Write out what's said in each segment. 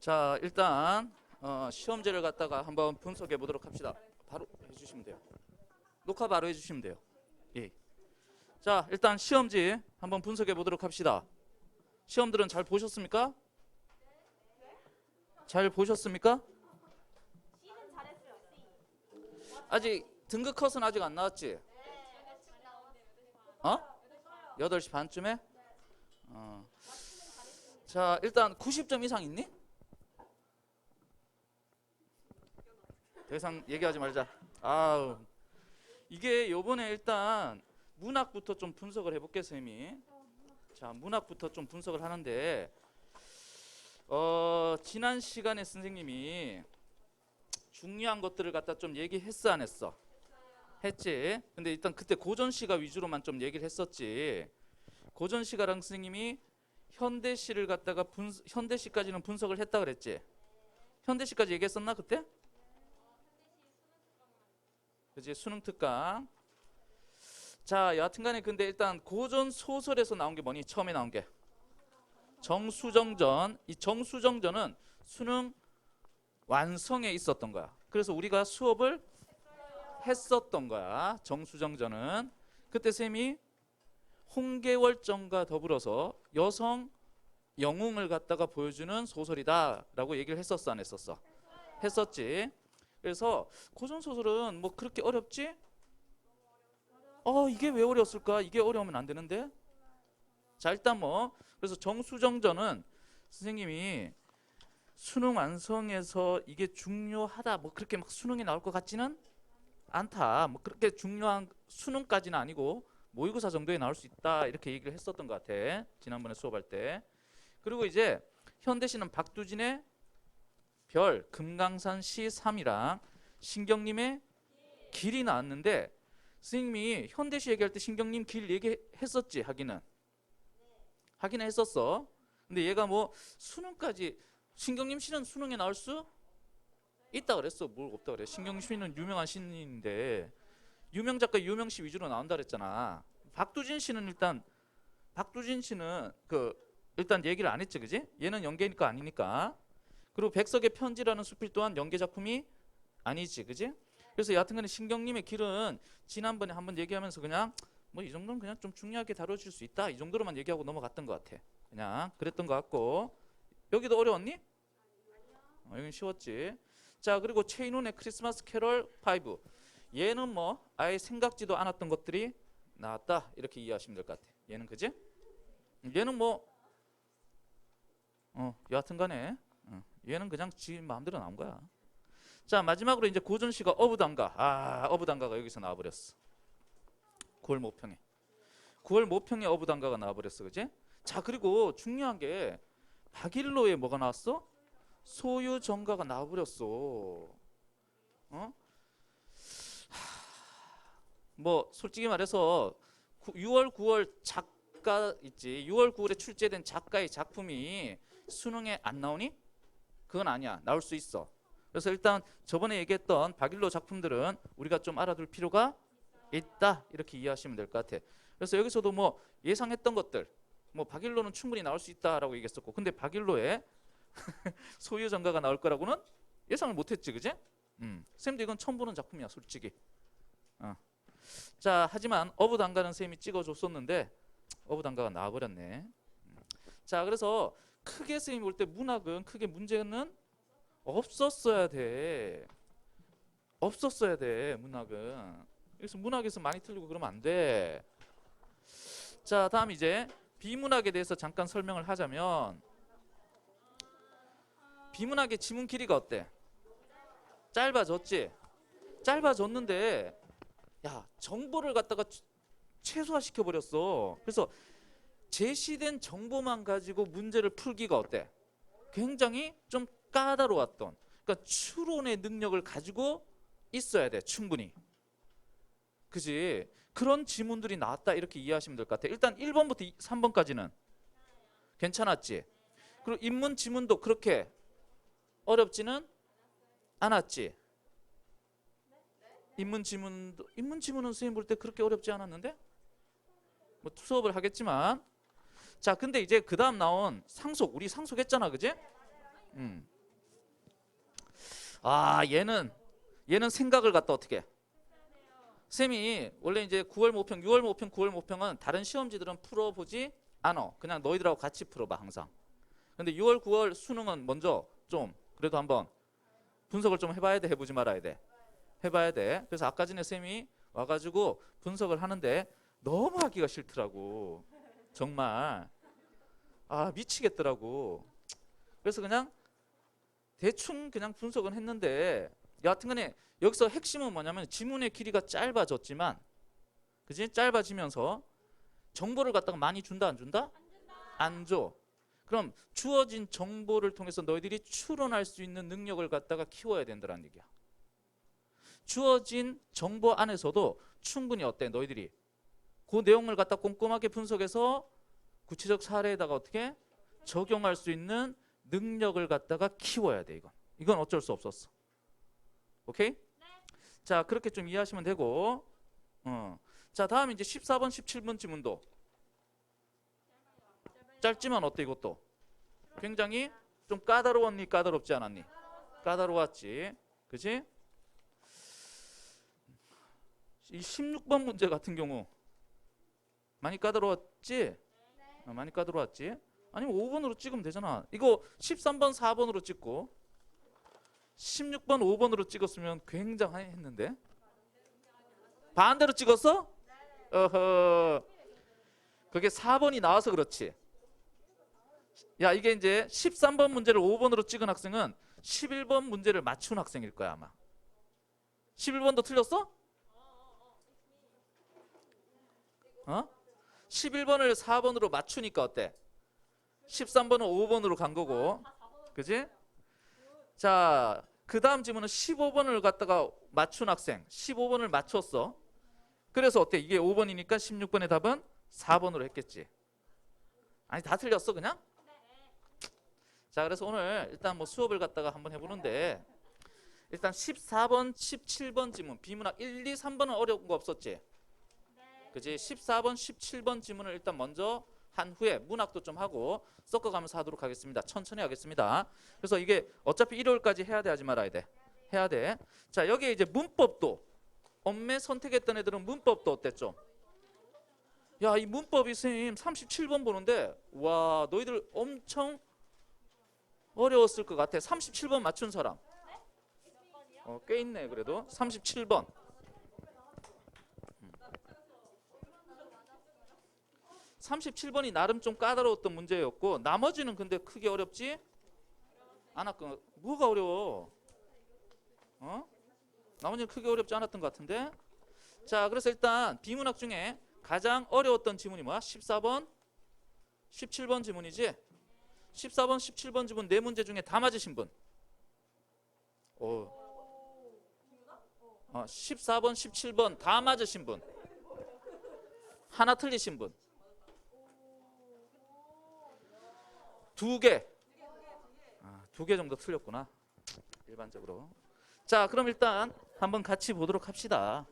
자, 일단 시험지를 갖다가 한번 분석해 보도록 합시다. 바로 해주시면 돼요. 녹화 바로 해주시면 돼요. 예. 자, 일단 시험지 한번 분석해 보도록 합시다. 시험들은 잘 보셨습니까? 잘 보셨습니까? 아직 등급 컷은 아직 안 나왔지? 어? 8시 반쯤에? 자, 일단 90점 이상 있니? 더 이상 얘기하지 말자. 아우, 이게 요번에 일단 문학부터 좀 분석을 해볼게, 쌤이. 자, 문학부터 좀 분석을 하는데 지난 시간에 선생님이 중요한 것들을 갖다 좀 얘기했어, 안 했어? 했지. 근데 일단 그때 고전시가 위주로만 좀 얘기를 했었지. 고전시가랑 선생님이 현대시를 갖다가 현대시까지는 분석을 했다 그랬지. 현대시까지 얘기했었나 그때? 그치, 수능 특강. 자, 여하튼간에 근데 일단 고전 소설에서 나온 게 뭐니? 처음에 나온 게 정수정전. 이 정수정전은 수능 완성에 있었던 거야. 그래서 우리가 수업을 했었던 거야. 정수정전은 그때 쌤이 홍계월정과 더불어서 여성 영웅을 갖다가 보여주는 소설이다라고 얘기를 했었어, 안 했었어? 했었지. 그래서 고전 소설은 뭐 그렇게 어렵지? 이게 왜 어려웠을까? 이게 어려우면 안 되는데. 자, 일단 뭐 그래서 정수정전은 선생님이 수능 완성에서 이게 중요하다, 뭐 그렇게 막 수능에 나올 것 같지는 않다, 뭐 그렇게 중요한 수능까지는 아니고 모의고사 정도에 나올 수 있다, 이렇게 얘기를 했었던 것 같아, 지난번에 수업할 때. 그리고 이제 현대시는 박두진의 별, 금강산 시 3이랑 신경님의 길이 나왔는데 선생님이 현대시 얘기할 때 신경님 길 얘기했었지. 하기는 했었어. 근데 얘가 뭐 수능까지, 신경님 시는 수능에 나올 수 있다 그랬어. 뭘 없다 그래. 신경님 시는 유명한 시인인데 유명 작가 유명 시 위주로 나온다 그랬잖아. 박두진 씨는 일단 얘기를 안 했지, 그지? 얘는 연계니까 아니니까. 그리고 백석의 편지라는 수필 또한 연계 작품이 아니지, 그지? 그래서 여하튼간에 신경님의 길은 지난번에 한번 얘기하면서 그냥 뭐 이 정도는 그냥 좀 중요하게 다뤄질 수 있다, 이 정도로만 얘기하고 넘어갔던 것 같아. 그냥 그랬던 것 같고. 여기도 어려웠니? 여긴 쉬웠지. 자, 그리고 최인훈의 크리스마스 캐럴 5, 얘는 뭐 아예 생각지도 않았던 것들이 나왔다, 이렇게 이해하시면 될 것 같아. 얘는, 그지? 얘는 뭐 여하튼간에 얘는 그냥 지 마음대로 나온 거야. 자, 마지막으로 이제 고전시가 어부단가. 어부단가가 여기서 나와버렸어. 9월 모평에 어부단가가 나와버렸어, 그지? 자, 그리고 중요한 게 박일로에 뭐가 나왔어? 소유정가가 나와버렸어. 뭐 솔직히 말해서 6월 9월 작가 있지, 6월 9월에 출제된 작가의 작품이 수능에 안 나오니? 그건 아니야, 나올 수 있어. 그래서 일단 저번에 얘기했던 박일로 작품들은 우리가 좀 알아둘 필요가 있다, 이렇게 이해하시면 될 것 같아. 그래서 여기서도 뭐 예상했던 것들, 뭐 박일로는 충분히 나올 수 있다라고 얘기했었고, 근데 박일로의 소유정가가 나올 거라고는 예상을 못했지, 그지? 쌤도 이건 처음 보는 작품이야, 솔직히. 자, 하지만 어부단가는 쌤이 찍어줬었는데 어부단가가 나와버렸네. 자, 그래서 크게 쌤이 볼 때 문학은 크게 문제는 없었어야 돼. 문학은. 그래서 문학에서 많이 틀리고 그러면 안 돼. 자, 다음 이제 비문학에 대해서 잠깐 설명을 하자면, 비문학의 지문 길이가 어때? 짧아졌지? 짧아졌는데 야, 정보를 갖다가 최소화시켜 버렸어. 그래서 제시된 정보만 가지고 문제를 풀기가 어때? 굉장히 좀 까다로웠던, 그러니까 추론의 능력을 가지고 있어야 돼, 충분히. 그지? 그런 지문들이 나왔다, 이렇게 이해하시면 될 것 같아. 일단 1번부터 3번까지는 괜찮았지? 그리고 인문 지문도 그렇게 어렵지는 않았지? 인문 지문은 선생님 볼 때 그렇게 어렵지 않았는데? 뭐 수업을 하겠지만. 자, 근데 이제 그 다음 나온 상속, 우리 상속했잖아, 그지? 아, 얘는 생각을 갖다 어떻게 해? 쌤이 원래 이제 9월 모평, 6월 모평, 9월 모평은 다른 시험지들은 풀어보지 않아. 그냥 너희들하고 같이 풀어봐 항상. 근데 6월, 9월 수능은 먼저 좀 그래도 한번 분석을 좀 해봐야 돼, 해보지 말아야 돼? 해봐야 돼. 그래서 아까 전에 쌤이 와가지고 분석을 하는데 너무 하기가 싫더라고. 정말 아 미치겠더라고. 그래서 그냥 대충 그냥 분석은 했는데 여하튼간에 여기서 핵심은 뭐냐면 지문의 길이가 짧아졌지만, 그지? 짧아지면서 정보를 갖다가 많이 준다 안 준다? 안 줘. 그럼 주어진 정보를 통해서 너희들이 추론할 수 있는 능력을 갖다가 키워야 된다는 얘기야. 주어진 정보 안에서도 충분히 어때? 너희들이 그 내용을 갖다 꼼꼼하게 분석해서 구체적 사례에다가 어떻게 적용할 수 있는 능력을 갖다가 키워야 돼. 이건 어쩔 수 없었어. 오케이? 자, 그렇게 좀 이해하시면 되고, 자, 다음 이제 14번, 17번 지문도 짧지만 어때? 이것도 굉장히 좀 까다로웠니? 까다롭지 않았니? 까다로웠지, 그지? 이 16번 문제 같은 경우 많이 까다로웠지? 많이 까다로웠지? 아니면 5번으로 찍으면 되잖아. 이거 13번 4번으로 찍고 16번 5번으로 찍었으면 굉장했는데 반대로 찍었어? 어허, 그게 4번이 나와서 그렇지. 야, 이게 이제 13번 문제를 5번으로 찍은 학생은 11번 문제를 맞춘 학생일 거야 아마. 11번도 틀렸어? 11번을 4번으로 맞추니까 어때? 13번은 5번으로 간 거고, 그지? 자, 그 다음 질문은 15번을 갖다가 맞춘 학생, 15번을 맞췄어. 그래서 어때? 이게 5번이니까 16번의 답은 4번으로 했겠지. 아니, 다 틀렸어 그냥? 자, 그래서 오늘 일단 뭐 수업을 갖다가 한번 해보는데, 일단 14번, 17번 지문, 비문학 1, 2, 3번은 어려운 거 없었지? 그지? 14번, 17번 지문을 일단 먼저 한 후에 문학도 좀 하고 섞어가면서 하도록 하겠습니다. 천천히 하겠습니다. 그래서 이게 어차피 일요일까지 해야 돼, 하지 말아야 돼? 해야 돼. 자, 여기에 이제 문법도 엄매 선택했던 애들은 문법도 어땠죠? 야, 이 문법이 선생님 37번 보는데 와, 너희들 엄청 어려웠을 것 같아. 37번 맞춘 사람 꽤 있네. 그래도 37번 37번이 나름 좀 까다로웠던 문제였고 나머지는 근데 크게 어렵지 않았고. 뭐가 어려워? 나머지는 크게 어렵지 않았던 것 같은데. 자, 그래서 일단 비문학 중에 가장 어려웠던 지문이 뭐야? 14번 17번 지문이지. 14번 17번 지문 4문제 중에 다 맞으신 분. 14번 17번 다 맞으신 분. 하나 틀리신 분. 2개. 2개 정도 틀렸구나. 일반적으로. 자, 그럼 일단 한번 같이 보도록 합시다.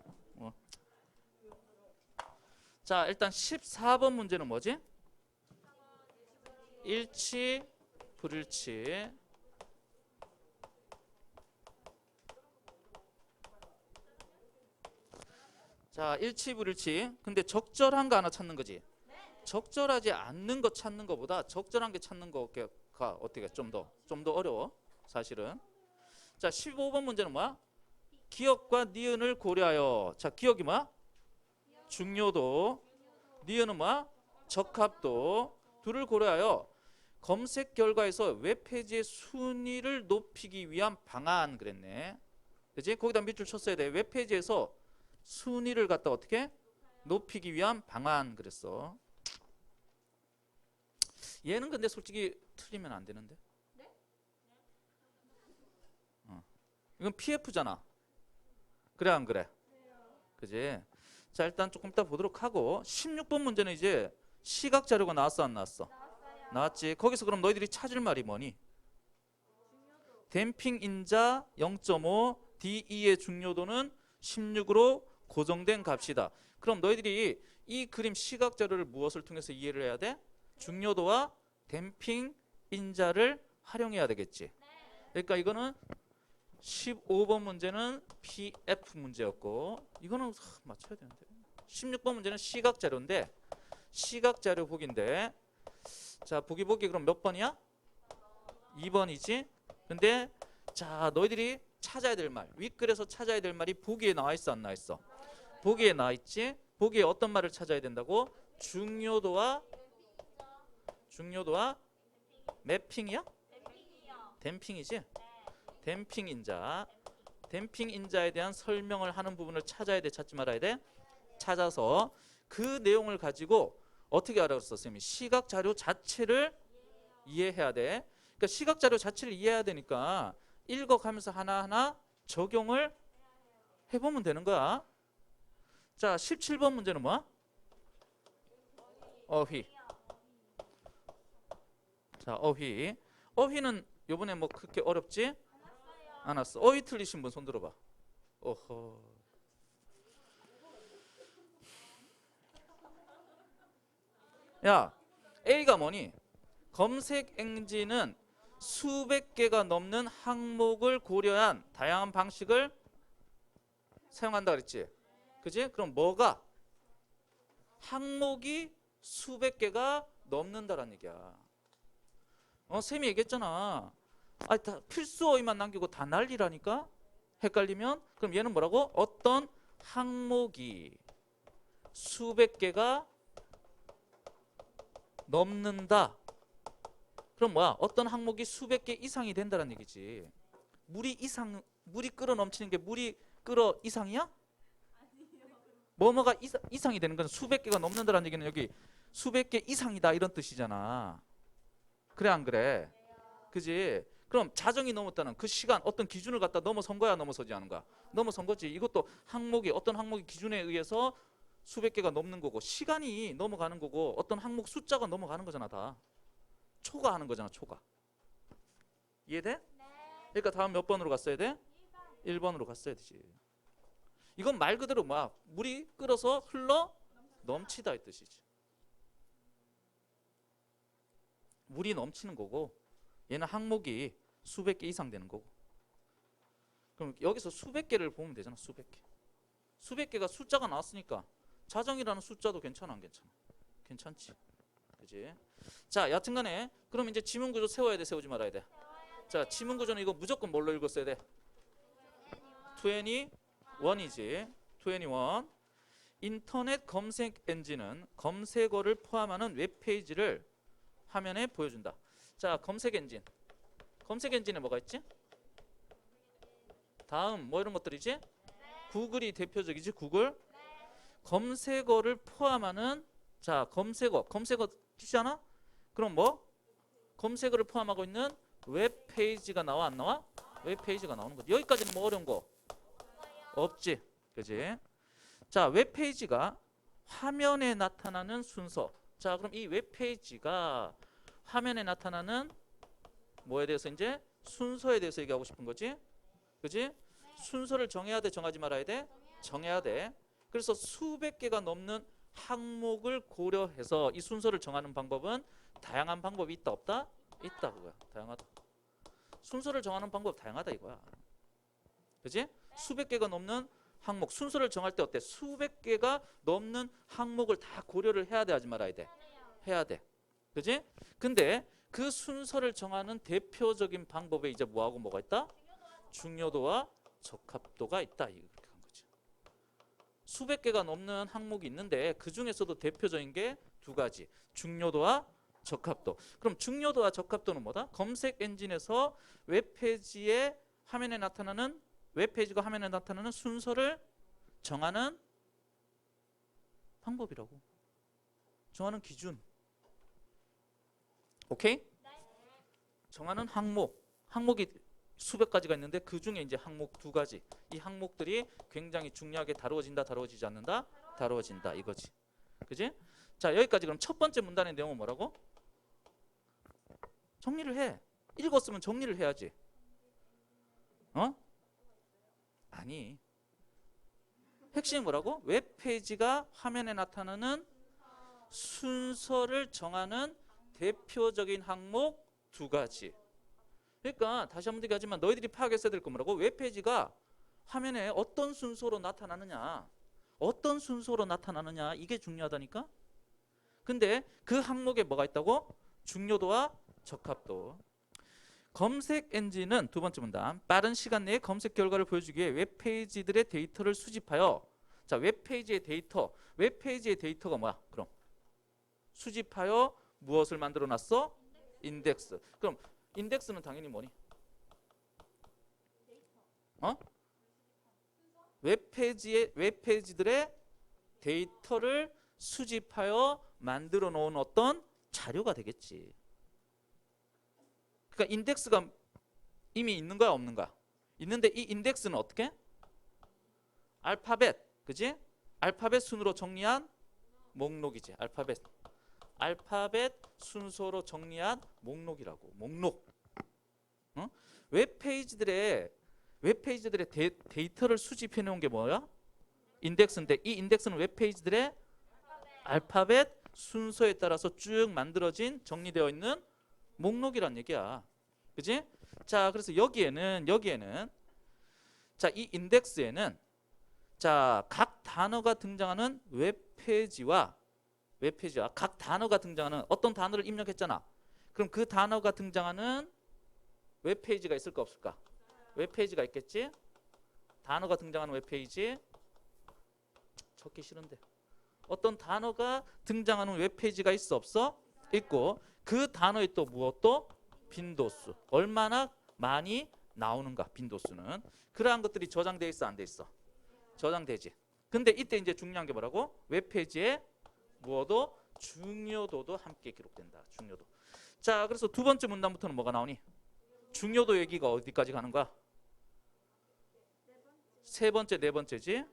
자, 일단 14번 문제는 뭐지? 일치, 불일치. 자, 일치, 불일치. 근데 적절한 거 하나 찾는 거지. 적절하지 않는 거 찾는 거보다 적절한 게 찾는 거가 어떻게 좀 더 어려워 사실은. 자, 15번 문제는 뭐야? 기억과 니은을 고려하여. 자, 기억이 뭐야? 중요도. 니은은 뭐야? 적합도. 둘을 고려하여 검색 결과에서 웹페이지의 순위를 높이기 위한 방안 그랬네. 그치? 거기다 밑줄 쳤어야 돼. 웹페이지에서 순위를 갖다 어떻게? 높이기 위한 방안 그랬어. 얘는 근데 솔직히 틀리면 안 되는데. 이건 PF잖아. 그래 안 그래? 그지? 자, 일단 조금 이따 보도록 하고 16번 문제는 이제 시각 자료가 나왔어 안 나왔어? 나왔지. 거기서 그럼 너희들이 찾을 말이 뭐니? 댐핑 인자 0.5 DE의 중요도는 16으로 고정된 값이다. 그럼 너희들이 이 그림 시각 자료를 무엇을 통해서 이해를 해야 돼? 중요도와 댐핑 인자를 활용해야 되겠지. 그러니까 이거는 15번 문제는 PF 문제였고 이거는 맞춰야 되는데 16번 문제는 시각 자료인데 시각 자료 보기인데 자 보기 그럼 몇 번이야? 2번이지. 근데 자 너희들이 찾아야 될 말 윗글에서 찾아야 될 말이 보기에 나와 있어 안 나와 있어? 보기에 나와 있지. 보기에 어떤 말을 찾아야 된다고? 중요도와 매핑이야? 댐핑이지? 댐핑 인자. 댐핑 인자에 대한 설명을 하는 부분을 찾아야 돼, 찾지 말아야 돼? 찾아서 그 내용을 가지고 어떻게 하라고 했어, 선생님이? 시각 자료 자체를 이해해야 돼. 그러니까 시각 자료 자체를 이해해야 되니까 읽어가면서 하나하나 적용을 해보면 되는 거야. 자, 17번 문제는 뭐야? 어휘. 자, 어휘. 어휘는 요번에 뭐 그렇게 어렵지? 않았어. 어휘 틀리신 분 손 들어봐. 어허. 야, A가 뭐니? 검색 엔진은 수백 개가 넘는 항목을 고려한 다양한 방식을 사용한다 그랬지? 그지? 그럼 뭐가? 항목이 수백 개가 넘는다라는 얘기야. 쌤이 얘기했잖아. 다 필수 어휘만 남기고 다 난리라니까? 헷갈리면? 그럼 얘는 뭐라고? 어떤 항목이 수백 개가 넘는다. 그럼 뭐야? 어떤 항목이 수백 개 이상이 된다는 얘기지. 물이 끓어 넘치는 게 물이 끓어 이상이야? 뭐뭐가 이상이 되는 건 수백 개가 넘는다는 얘기는 여기 수백 개 이상이다 이런 뜻이잖아. 그래 안 그래? 그지? 그럼 자정이 넘었다는 그 시간 어떤 기준을 갖다 넘어선 거야 넘어서지 않은 거야? 넘어선 거지. 이것도 항목이 어떤 항목의 기준에 의해서 수백 개가 넘는 거고 시간이 넘어가는 거고 어떤 항목 숫자가 넘어가는 거잖아. 다 초과하는 거잖아. 초과. 이해돼? 그러니까 다음 몇 번으로 갔어야 돼? 1번으로 갔어야 되지. 이건 말 그대로 뭐야? 물이 끓어서 흘러 넘치다 이 뜻이지. 물이 넘치는 거고 얘는 항목이 수백 개 이상 되는 거고. 그럼 여기서 수백 개를 보면 되잖아. 수백 개. 수백 개가 숫자가 나왔으니까 자정이라는 숫자도 괜찮아 안 괜찮아? 괜찮지. 그지? 자, 여튼간에 그럼 이제 지문 구조 세워야 돼, 세우지 말아야 돼? 자, 지문 구조는 이거 무조건 뭘로 읽었어야 돼? 21이지. 21. 인터넷 검색 엔진은 검색어를 포함하는 웹페이지를 화면에 보여준다. 자, 검색 엔진. 검색 엔진에 뭐가 있지? 다음 뭐 이런 것들이지? 구글이 대표적이지. 구글. 검색어를 포함하는 자, 검색어 뜻이잖아? 그럼 뭐? 검색어를 포함하고 있는 웹페이지가 나와 안 나와? 웹페이지가 나오는 거지. 여기까지는 뭐 어려운 거? 없지. 그지? 자, 웹페이지가 화면에 나타나는 순서. 자, 그럼 이 웹페이지가 화면에 나타나는 뭐에 대해서 이제 순서에 대해서 얘기하고 싶은 거지. 그지? 순서를 정해야 돼, 정하지 말아야 돼? 정해야 돼. 그래서 수백 개가 넘는 항목을 고려해서 이 순서를 정하는 방법은 다양한 방법이 있다 없다? 있다 그거야. 다양하다. 순서를 정하는 방법 다양하다 이거야. 그지? 수백 개가 넘는 항목 순서를 정할 때 어때? 수백 개가 넘는 항목을 다 고려를 해야 돼 하지 말아야 돼? 해야 돼. 그지? 근데 그 순서를 정하는 대표적인 방법에 이제 뭐하고 뭐가 있다? 중요도와 적합도가 있다. 이렇게 한 거지. 수백 개가 넘는 항목이 있는데 그 중에서도 대표적인 게 두 가지. 중요도와 적합도. 그럼 중요도와 적합도는 뭐다? 검색 엔진에서 웹페이지에 화면에 나타나는 웹페이지가 화면에 나타나는 순서를 정하는 방법이라고. 정하는 기준. 오케이? 정하는 항목이 수백 가지가 있는데 그 중에 이제 항목 두 가지. 이 항목들이 굉장히 중요하게 다루어진다, 다루어지지 않는다? 다루어진다 이거지. 그지? 자, 여기까지 그럼 첫 번째 문단의 내용은 뭐라고? 정리를 해. 읽었으면 정리를 해야지. 아니. 핵심이 뭐라고? 웹페이지가 화면에 나타나는 순서를 정하는 대표적인 항목 두 가지. 그러니까 다시 한번 얘기하지만 너희들이 파악했어야 될 건 뭐라고? 웹페이지가 화면에 어떤 순서로 나타나느냐, 어떤 순서로 나타나느냐, 이게 중요하다니까. 근데 그 항목에 뭐가 있다고? 중요도와 적합도. 검색 엔진은 두 번째 문단, 빠른 시간 내에 검색 결과를 보여주기 위해 웹페이지들의 데이터를 수집하여, 자, 웹페이지의 데이터가 뭐야? 그럼 수집하여 무엇을 만들어 놨어? 인덱스. 그럼 인덱스는 당연히 뭐니? 웹페이지들의 데이터를 수집하여 만들어 놓은 어떤 자료가 되겠지. 그러니까 인덱스가 이미 있는 거야, 없는 거야? 있는데 이 인덱스는 어떻게? 알파벳, 그지? 알파벳 순으로 정리한 목록이지. 알파벳 순서로 정리한 목록이라고. 목록. 어? 웹페이지들의 데이터를 수집해 놓은 게 뭐야? 인덱스인데 이 인덱스는 웹페이지들의 알파벳 순서에 따라서 쭉 만들어진, 정리되어 있는 목록이란 얘기야. 그지? 자, 그래서 여기에는 자, 이 인덱스에는 자, 각 단어가 등장하는 웹페이지와 각 단어가 등장하는 어떤 단어를 입력했잖아. 그럼 그 단어가 등장하는 웹페이지가 있을까 없을까? 웹페이지가 있겠지? 단어가 등장하는 웹페이지. 적기 싫은데. 어떤 단어가 등장하는 웹페이지가 있어 없어? 있고 그 단어에 또 무엇도? 빈도수. 얼마나 많이 나오는가 빈도수는. 그러한 것들이 저장돼 있어 안 돼 있어? 저장되지. 근데 이때 이제 중요한 게 뭐라고? 웹페이지에 무엇도? 중요도도 함께 기록된다. 중요도. 자, 그래서 두 번째 문단부터는 뭐가 나오니? 중요도 얘기가 어디까지 가는 거야? 세 번째, 네 번째지?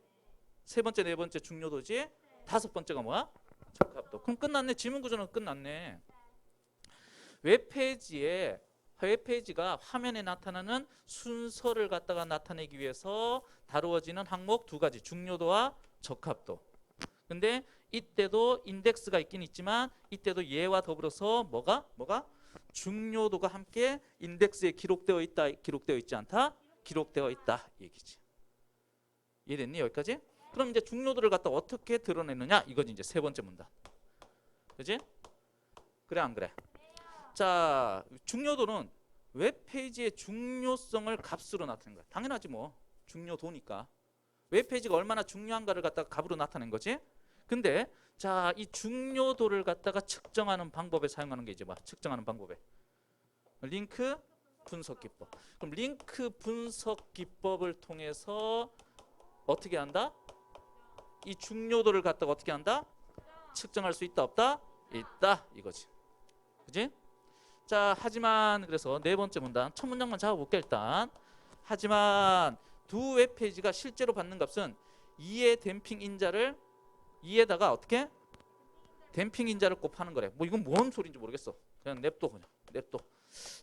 세 번째, 네 번째 중요도지? 다섯 번째가 뭐야? 적합도. 그럼 끝났네. 지문 구조는 끝났네. 웹페이지가 화면에 나타나는 순서를 갖다가 나타내기 위해서 다루어지는 항목 두 가지. 중요도와 적합도. 근데 이때도 인덱스가 있긴 있지만 이때도 얘와 더불어서 뭐가? 중요도가 함께 인덱스에 기록되어 있다, 기록되어 있지 않다? 기록되어 있다 얘기지. 이해됐니? 여기까지? 그럼 이제 중요도를 갖다 어떻게 드러내느냐? 이거지 이제 세 번째 문단. 그지? 그래 안 그래? 자, 중요도는 웹페이지의 중요성을 값으로 나타낸 거야. 당연하지 뭐. 중요도니까. 웹페이지가 얼마나 중요한가를 갖다가 값으로 나타낸 거지. 근데 자, 이 중요도를 갖다가 측정하는 방법에 사용하는 게 이제 뭐 측정하는 방법에 링크 분석 기법. 그럼 링크 분석 기법을 통해서 어떻게 한다? 이 중요도를 갖다가 어떻게 한다? 측정할 수 있다 없다? 있다 이거지. 그지? 자, 하지만 그래서 네 번째 문단 첫 문장만 잡아볼게 일단. 하지만 두 웹페이지가 실제로 받는 값은 2의 댐핑 인자를 2에다가 어떻게? 댐핑 인자를 곱하는 거래. 뭐 이건 뭔 소리인지 모르겠어. 그냥 냅둬 그냥 냅둬.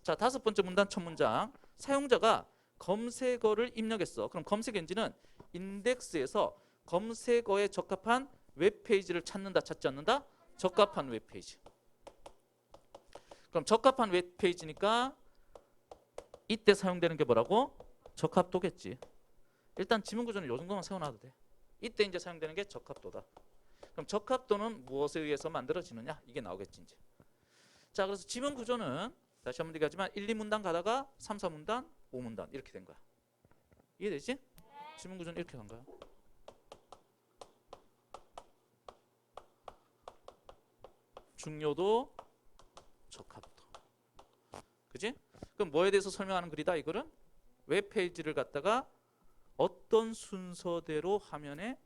자, 다섯 번째 문단 첫 문장. 사용자가 검색어를 입력했어. 그럼 검색 엔진은 인덱스에서 검색어에 적합한 웹페이지를 찾는다 찾지 않는다? 적합한 웹페이지. 그럼 적합한 웹페이지니까 이때 사용되는 게 뭐라고? 적합도겠지. 일단 지문 구조는 요 정도만 세워놔도 돼. 이때 이제 사용되는 게 적합도다. 그럼 적합도는 무엇에 의해서 만들어지느냐? 이게 나오겠지 이제. 자, 그래서 지문 구조는 다시 한번 얘기하지만 1, 2문단 가다가 3, 4문단, 5문단 이렇게 된 거야. 이해되지? 지문 구조는 이렇게 간 거야. 중요도, 적합도. 그지? 그럼 뭐에 대해서 설명하는 글이다 이거는? 웹페이지를 갖다가 어떤 순서대로 화면에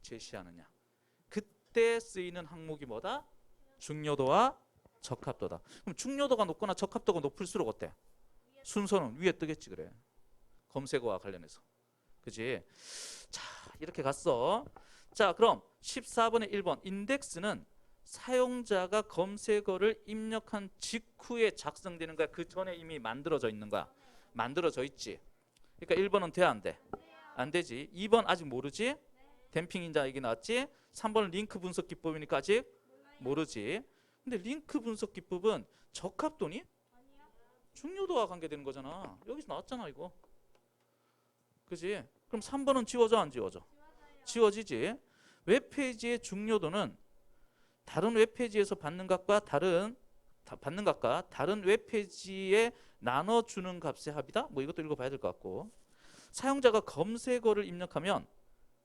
제시하느냐. 그때 쓰이는 항목이 뭐다? 중요도와 적합도다. 그럼 중요도가 높거나 적합도가 높을수록 어때? 순서는 위에 뜨겠지 그래. 검색어와 관련해서. 그지? 자, 이렇게 갔어. 자, 그럼 14번의 1번 인덱스는 사용자가 검색어를 입력한 직후에 작성되는 거야. 그 전에 이미 만들어져 있는 거야. 만들어져 있지. 그러니까 1번은 돼 안 돼? 안 되지. 2번 아직 모르지? 댐핑 인자 얘기 나왔지? 3번은 링크 분석 기법이니까 아직 모르지. 근데 링크 분석 기법은 적합도니? 중요도와 관계되는 거잖아. 여기서 나왔잖아 이거. 그지? 그럼 3번은 지워져 안 지워져? 지워지지. 웹페이지의 중요도는 다른 웹페이지에서 받는 값과 다른 웹페이지에 나눠주는 값의 합이다. 뭐 이것도 읽어봐야 될 것 같고, 사용자가 검색어를 입력하면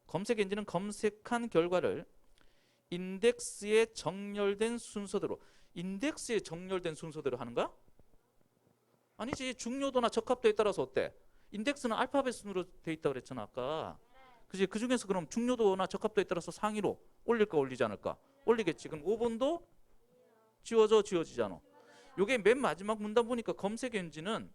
검색 엔진은 검색한 결과를 인덱스에 정렬된 순서대로, 인덱스에 정렬된 순서대로 하는가? 아니지. 중요도나 적합도에 따라서 어때? 인덱스는 알파벳 순으로 돼 있다고 그랬잖아 아까. 그지? 그 중에서 그럼 중요도나 적합도에 따라서 상위로 올릴까 올리지 않을까? 올리겠지. 그럼 5번도 지워지잖아. 요게 맨 마지막 문단 보니까 검색 엔진은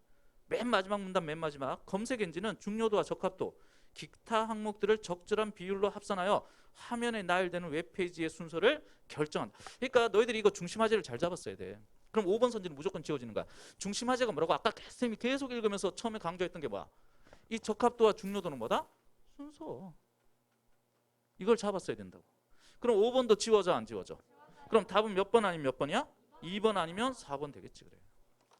맨 마지막 문단 맨 마지막 검색 엔진은 중요도와 적합도 기타 항목들을 적절한 비율로 합산하여 화면에 나열되는 웹페이지의 순서를 결정한다. 그러니까 너희들이 이거 중심화제를 잘 잡았어야 돼. 그럼 5번 선지는 무조건 지워지는 거야. 중심화제가 뭐라고? 아까 쌤이 계속 읽으면서 처음에 강조했던 게 뭐야? 이 적합도와 중요도는 뭐다? 순서. 이걸 잡았어야 된다고. 그럼 5번도 지워져 안 지워져? 그럼 답은 몇 번 아니면 몇 번이야? 2번 아니면 4번 되겠지. 그래.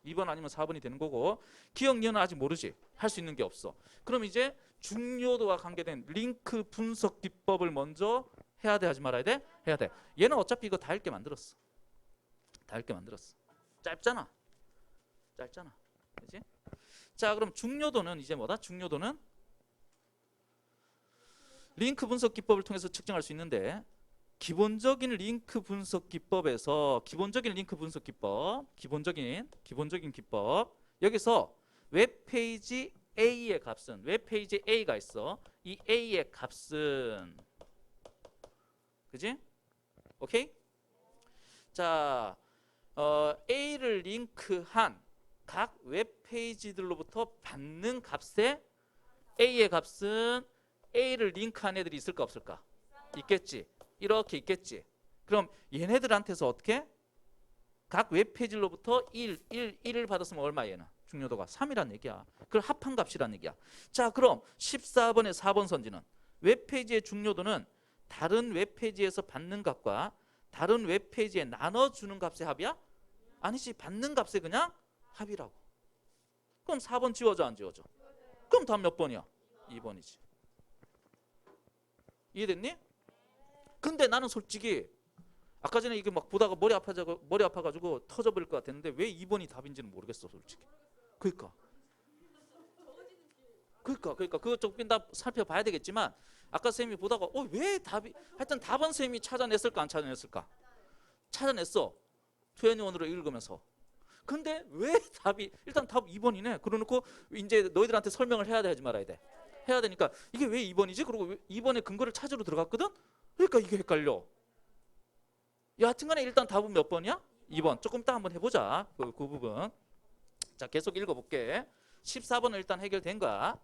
2번 아니면 4번이 되는 거고, 기억 니은은 아직 모르지. 할 수 있는 게 없어. 그럼 이제 중요도와 관계된 링크 분석 기법을 먼저 해야 돼 하지 말아야 돼? 해야 돼. 얘는 어차피 이거 다 읽게 만들었어. 다 읽게 만들었어. 짧잖아. 짧잖아. 그렇지? 자, 그럼 중요도는 이제 뭐다? 중요도는 링크 분석 기법을 통해서 측정할 수 있는데, 기본적인 링크 분석 기법에서 기본적인 기법 여기서 웹페이지 A의 값은, 웹페이지 A가 있어. 이 A의 값은, 그지? 오케이? 자, A를 링크한 각 웹페이지들로부터 받는 값의 A의 값은, A를 링크한 애들이 있을까 없을까? 있겠지. 이렇게 있겠지. 그럼 얘네들한테서 어떻게? 각 웹페이지로부터 1을 받았으면 얼마 얘는? 중요도가 3이란 얘기야. 그걸 합한 값이란 얘기야. 자, 그럼 14번의 4번 선지는 웹페이지의 중요도는 다른 웹페이지에서 받는 값과 다른 웹페이지에 나눠주는 값의 합이야? 아니지. 받는 값의 그냥 합이라고. 그럼 4번 지워져 안 지워져? 그럼 답 몇 번이야? 2번이지. 이해됐니? 근데 나는 솔직히 아까 전에 이게 막 보다가 머리 아파가지고 터져버릴 것 같았는데 왜 2번이 답인지는 모르겠어 솔직히. 그러니까 그것 조금 더 살펴봐야 되겠지만, 아까 쌤이 보다가 왜 답이, 하여튼 답은 쌤이 찾아냈을까 안 찾아냈을까? 찾아냈어. 2N으로 읽으면서. 근데 왜 답이, 일단 답 2번이네. 그러놓고 이제 너희들한테 설명을 해야 돼 하지 말아야 돼? 해야 되니까 이게 왜 2번이지? 그리고 2번의 근거를 찾으러 들어갔거든? 그러니까 이게 헷갈려. 여하튼간에 일단 답은 몇 번이야? 2번. 조금 이따 한번 해보자. 그 부분. 자, 계속 읽어볼게. 14번은 일단 해결된 거야.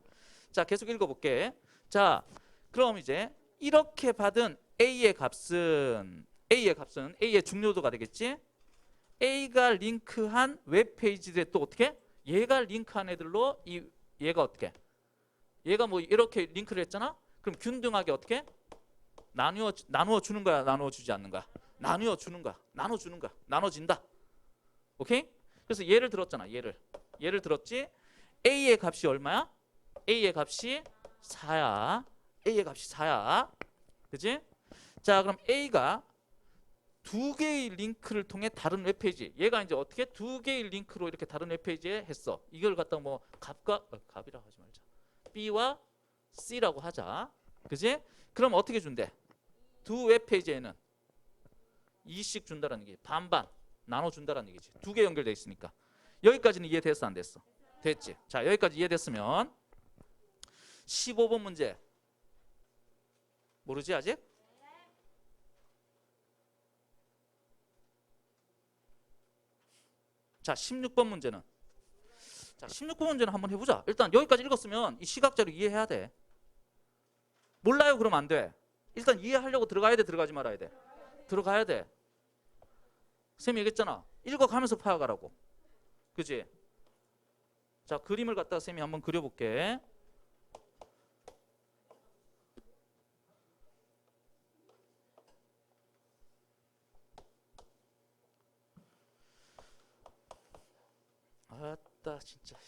자, 계속 읽어볼게. 자, 그럼 이제 이렇게 받은 A의 값은 A의 중요도가 되겠지? A가 링크한 웹페이지들에 또 어떻게? 얘가 링크한 애들로 얘가 어떻게? 얘가 뭐 이렇게 링크를 했잖아? 그럼 균등하게 어떻게? 나누어 주는 거야, 나누어 주지 않는 거야? 나누어 주는 거야. 나눠주는 거야. 나눠진다. 오케이? 그래서 얘를 들었잖아. 얘를 들었지? A의 값이 얼마야? A의 값이 4야. A의 값이 4야. 그지? 자, 그럼 A가 두 개의 링크를 통해 다른 웹페이지, 얘가 이제 어떻게 두 개의 링크로 이렇게 다른 웹페이지에 했어. 이걸 갖다가 뭐 값이라고 하지 말자. B와 C라고 하자. 그지? 그럼 어떻게 준대? 두 웹페이지에는 2씩 준다라는 얘기. 반반 나눠준다라는 얘기지. 두 개 연결돼 있으니까. 여기까지는 이해됐어 안 됐어? 됐지. 자, 여기까지 이해됐으면 15번 문제 모르지 아직? 자, 16번 문제는, 자, 16번 문제는 한번 해보자. 일단 여기까지 읽었으면 이 시각자료 이해해야 돼. 몰라요 그러면 안 돼. 일단 이해하려고 들어가야 돼, 들어가지 말아야 돼? 들어가야 돼. 쌤이 얘기했잖아. 읽어가면서 파악하라고. 그지? 자, 그림을 갖다가 쌤이 한번 그려볼게. 아따 진짜.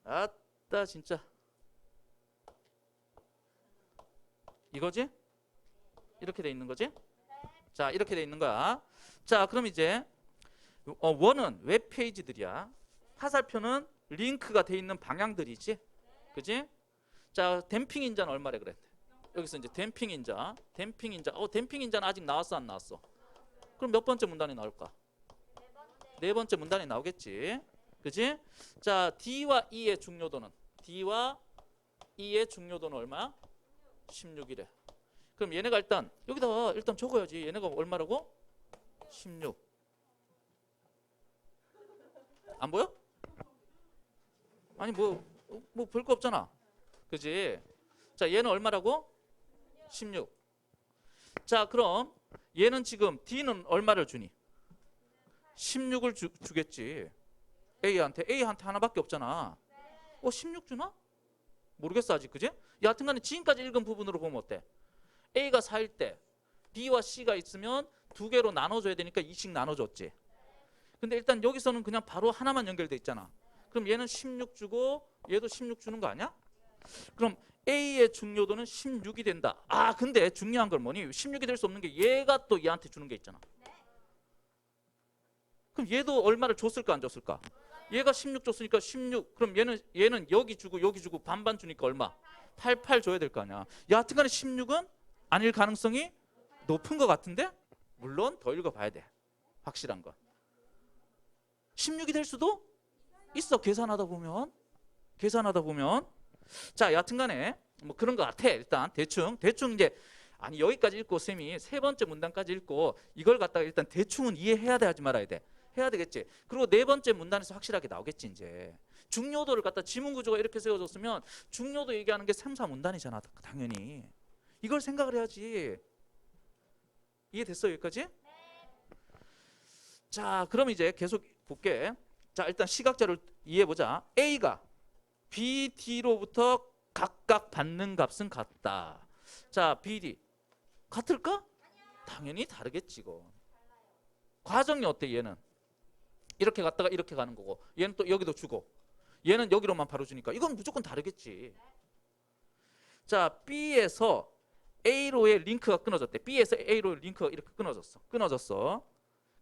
아따 진짜. 이거지? 이렇게 돼 있는 거지? 자, 이렇게 돼 있는 거야. 자, 그럼 이제 원은 웹페이지들이야. 화살표는 링크가 돼 있는 방향들이지. 그지? 자, 댐핑 인자는 얼마래 그랬대? 여기서 이제 댐핑 인자. 댐핑 인자는 아직 나왔어 안 나왔어? 그럼 몇 번째 문단이 나올까? 네 번째 문단이 나오겠지. 그지? 자, D와 E의 중요도는 얼마야? 16이래. 그럼 얘네가 일단 적어야지. 얘네가 얼마라고? 16. 안 보여? 아니 뭐 볼 거 없잖아. 그지? 자, 얘는 얼마라고? 16. 자, 그럼 얘는 지금 D는 얼마를 주니? 16을 주겠지. A한테 하나밖에 없잖아. 16 주나? 모르겠어 아직. 그지? 여하튼간에 지금까지 읽은 부분으로 보면 어때? A가 4일 때 B와 C가 있으면 두 개로 나눠줘야 되니까 2씩 나눠줬지. 근데 일단 여기서는 그냥 바로 하나만 연결돼 있잖아. 그럼 얘는 16 주고 얘도 16 주는 거 아니야? 그럼 A의 중요도는 16이 된다. 아, 근데 중요한 건 뭐니? 16이 될 수 없는 게 얘가 또 얘한테 주는 게 있잖아. 그럼 얘도 얼마를 줬을까 안 줬을까? 얘가 16 줬으니까 16. 그럼 얘는 여기 주고 반반 주니까 얼마? 88 줘야 될 거 아니야. 여하튼간에 16은 아닐 가능성이 높은 것 같은데? 물론 더 읽어봐야 돼. 확실한 건. 16이 될 수도 있어. 계산하다 보면. 자, 여하튼간에 뭐 그런 것 같아. 일단 대충 이제 아니 여기까지 읽고 쌤이 세 번째 문단까지 읽고 이걸 갖다가 일단 대충은 이해해야 돼 하지 말아야 돼. 해야 되겠지. 그리고 네 번째 문단에서 확실하게 나오겠지 이제. 중요도를 갖다 지문 구조가 이렇게 세워졌으면 중요도 얘기하는 게 3, 4문단이잖아. 당연히. 이걸 생각을 해야지. 이해됐어 여기까지? 자, 그럼 이제 계속 볼게. 자, 일단 시각자를 이해해보자. A가 B, D로부터 각각 받는 값은 같다. 자, B, D 같을까? 당연히 다르겠지 이거. 과정이 어때 얘는? 이렇게 갔다가 이렇게 가는 거고 얘는 또 여기도 주고 얘는 여기로만 바로 주니까 이건 무조건 다르겠지. 자, B에서 A로의 링크가 끊어졌대. B에서 A로의 링크가 이렇게 끊어졌어.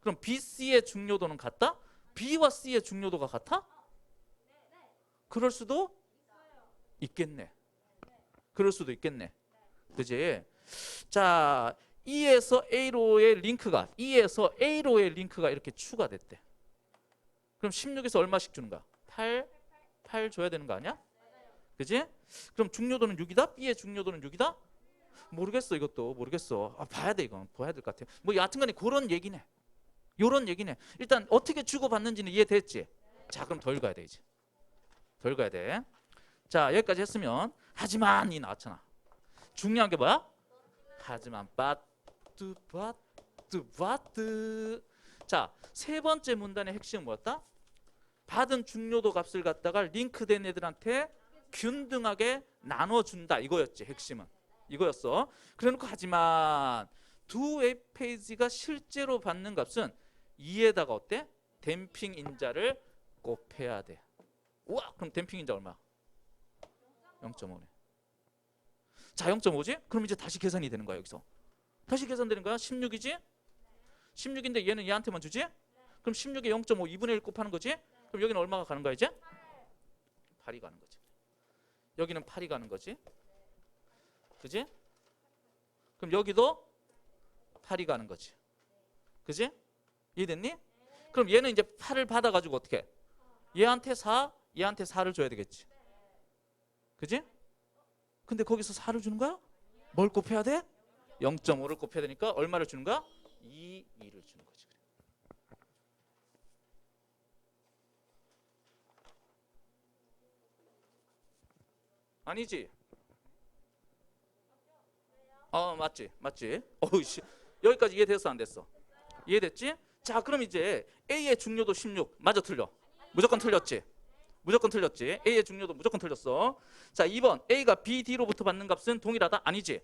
그럼 B, C의 중요도는 같다? B와 C의 중요도가 같아? 그럴 수도 있겠네. 그지? 자, E에서 A로의 링크가 이렇게 추가됐대. 그럼 16에서 얼마씩 주는가? 8 줘야 되는 거 아니야? 그지? 그럼 중요도는 6이다? B의 중요도는 6이다? 모르겠어. 이것도 모르겠어. 봐야 돼. 이건 봐야 될 것 같아. 뭐 여하튼간에 그런 얘기네. 요런 얘기네. 일단 어떻게 주고받는지는 이해됐지? 자, 그럼 더 읽어야 돼 이제. 더 읽어야 돼. 자, 여기까지 했으면 하지만이 나왔잖아. 중요한 게 뭐야? 하지만 but. 자, 세 번째 문단의 핵심은 뭐였다? 받은 중요도 값을 갖다가 링크된 애들한테 균등하게 나눠준다. 이거였지. 핵심은. 이거였어. 그래놓고 하지만 두 웹페이지가 실제로 받는 값은 2에다가 어때? 댐핑 인자를 곱해야 돼. 우와, 그럼 댐핑 인자 얼마? 0.5네. 자, 0.5지? 그럼 이제 다시 계산이 되는 거야. 여기서 다시 계산되는 거야. 16이지? 16인데 얘는 얘한테만 주지? 그럼 16에 0.5 2분의 1 곱하는 거지? 그럼 여기는 얼마가 가는 거야 이제? 8이 가는 거지. 여기는 8이 가는 거지. 그지? 그럼 여기도 8이 가는 거지. 그지? 이해됐니? 그럼 얘는 이제 8을 받아가지고 어떻게 해? 얘한테 4를 줘야 되겠지. 그지? 근데 거기서 4를 주는 거야? 뭘 곱해야 돼? 0.5를 곱해야 되니까 얼마를 주는 거야? 2를 주는 거지. 아니지? 맞지? 어우씨, 여기까지 이해됐어 안 됐어? 이해됐지? 자, 그럼 이제 A의 중요도 16 맞아 틀려? 무조건 틀렸지? A의 중요도 무조건 틀렸어. 자, 2번 A가 B, D로부터 받는 값은 동일하다? 아니지?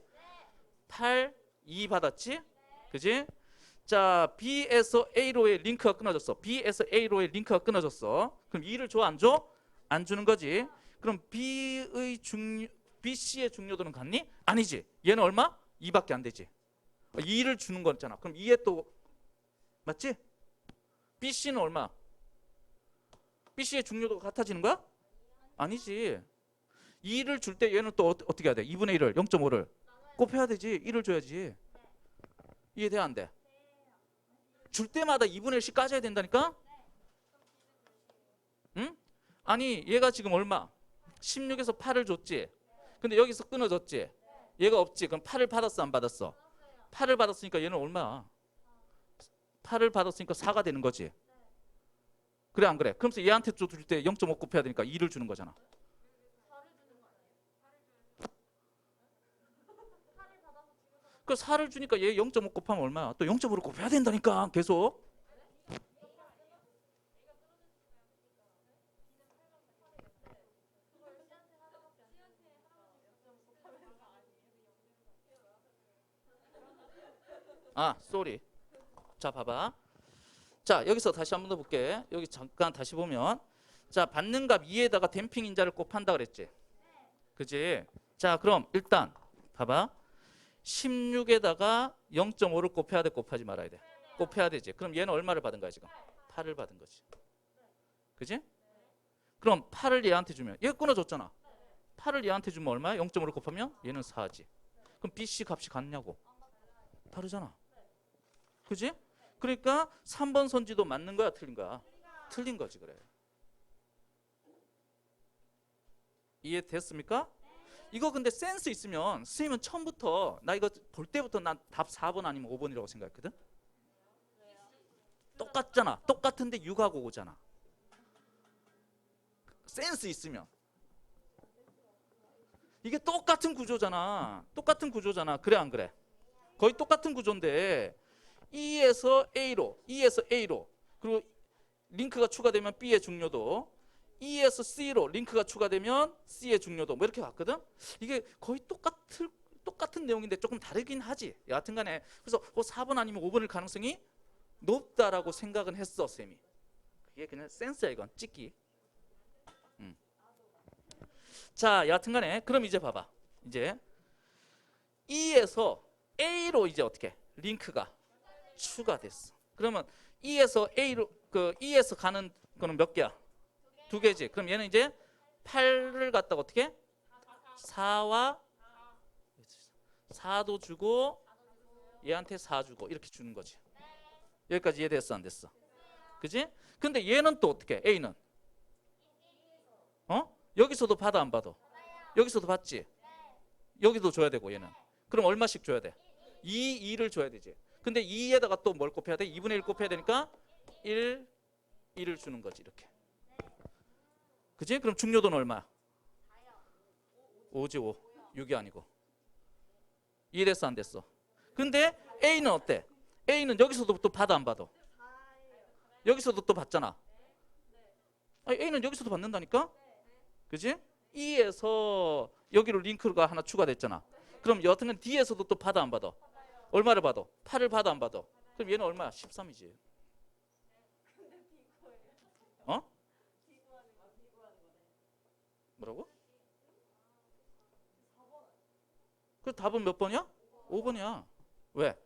8, 2 받았지? 그지? 자, B에서 A로의 링크가 끊어졌어. B에서 A로의 링크가 끊어졌어. 그럼 2를 줘, 안 줘? 안 주는 거지. 그럼 BC의 중요도는 같니? 아니지. 얘는 얼마? 2밖에 안 되지. 2를 주는 거잖아. 그럼 2에 또 맞지? BC는 얼마? BC의 중요도가 같아지는 거야? 아니지. 2를 줄 때 얘는 또 어떻게 해야 돼? 2분의 1을 0.5를 곱해야 되지. 1을 줘야지. 이해돼 안 돼? 줄 때마다 2분의 1씩 까져야 된다니까? 응? 아니 얘가 지금 얼마? 16에서 8을 줬지. 근데 여기서 끊어졌지. 얘가 없지. 그럼 8을 받았어 안 받았어? 8을 받았으니까 얘는 얼마야? 8을 받았으니까 4가 되는 거지. 그래 안 그래? 그러면서 얘한테 줄 때 0.5 곱해야 되니까 2를 주는 거잖아. 그 4를 주니까 얘 0.5 곱하면 얼마야? 또 0.5를 곱해야 된다니까 계속. 아, 쏘리. 자, 봐봐. 자, 여기서 다시 한번 더 볼게. 여기 잠깐 다시 보면, 자, 받는 값 2에다가 댐핑 인자를 곱한다 그랬지. 그지? 자, 그럼 일단 봐봐. 16에다가 0.5를 곱해야 돼, 곱하지 말아야 돼? 곱해야 되지. 그럼 얘는 얼마를 받은 거야 지금? 8을 받은 거지. 그지? 그럼 8을 얘한테 주면 얘 끊어줬잖아. 8을 얘한테 주면 얼마야? 0.5를 곱하면 얘는 4지. 그럼 BC 값이 같냐고? 다르잖아. 그지? 그러니까 3번 선지도 맞는 거야, 틀린 거야? 틀린 거지. 그래. 이해됐습니까? 이거 근데 센스 있으면 선생님은 처음부터 나 이거 볼 때부터 난 답 4번 아니면 5번이라고 생각했거든. 똑같잖아. 똑같은데 6하고 오잖아. 센스 있으면. 이게 똑같은 구조잖아. 똑같은 구조잖아. 그래 안 그래? 거의 똑같은 구조인데 E에서 A로 그리고 링크가 추가되면 B의 중요도, E에서 C로 링크가 추가되면 C의 중요도 뭐 이렇게 갔거든. 이게 거의 똑같은 내용인데 조금 다르긴 하지. 여하튼간에 그래서 4번 아니면 5번일 가능성이 높다라고 생각은 했어 쌤이. 그게 그냥 센스야 이건 찍기. 자, 여하튼간에 그럼 이제 봐봐. 이제 E에서 A로 이제 어떻게 링크가 추가됐어. 그러면 E에서 A로 E에서 가는 거는 몇 개야? 2개지. 그럼 얘는 이제 8을 갖다가 어떻게? 4도 주고 얘한테 4 주고 이렇게 주는 거지. 여기까지 이해됐어 안 됐어? 그지? 근데 얘는 또 어떻게? A는 여기서도 받아 안 받아? 여기서도 받지. 여기도 줘야 되고 얘는. 그럼 얼마씩 줘야 돼? 2를 줘야 되지. 근데 2에다가 또 뭘 곱해야 돼? 2분의 1 곱해야 되니까 1을 주는 거지 이렇게. 그지? 그럼 중요도는 얼마야? 5지 5. 6이 아니고. 이해됐어 안 됐어? 근데 A는 어때? A는 여기서도 또 받아 안 받아? 여기서도 또 받잖아. 아니, A는 여기서도 받는다니까? 그지? E에서 여기로 링크가 하나 추가됐잖아. 그럼 여하튼 D에서도 또 받아 안 받아? 얼마를 받아? 8을 받아 안 받아? 그럼 얘는 얼마야? 13이지. 어? 뭐라고? 그 답은 몇 번이야? 5번이야. 왜?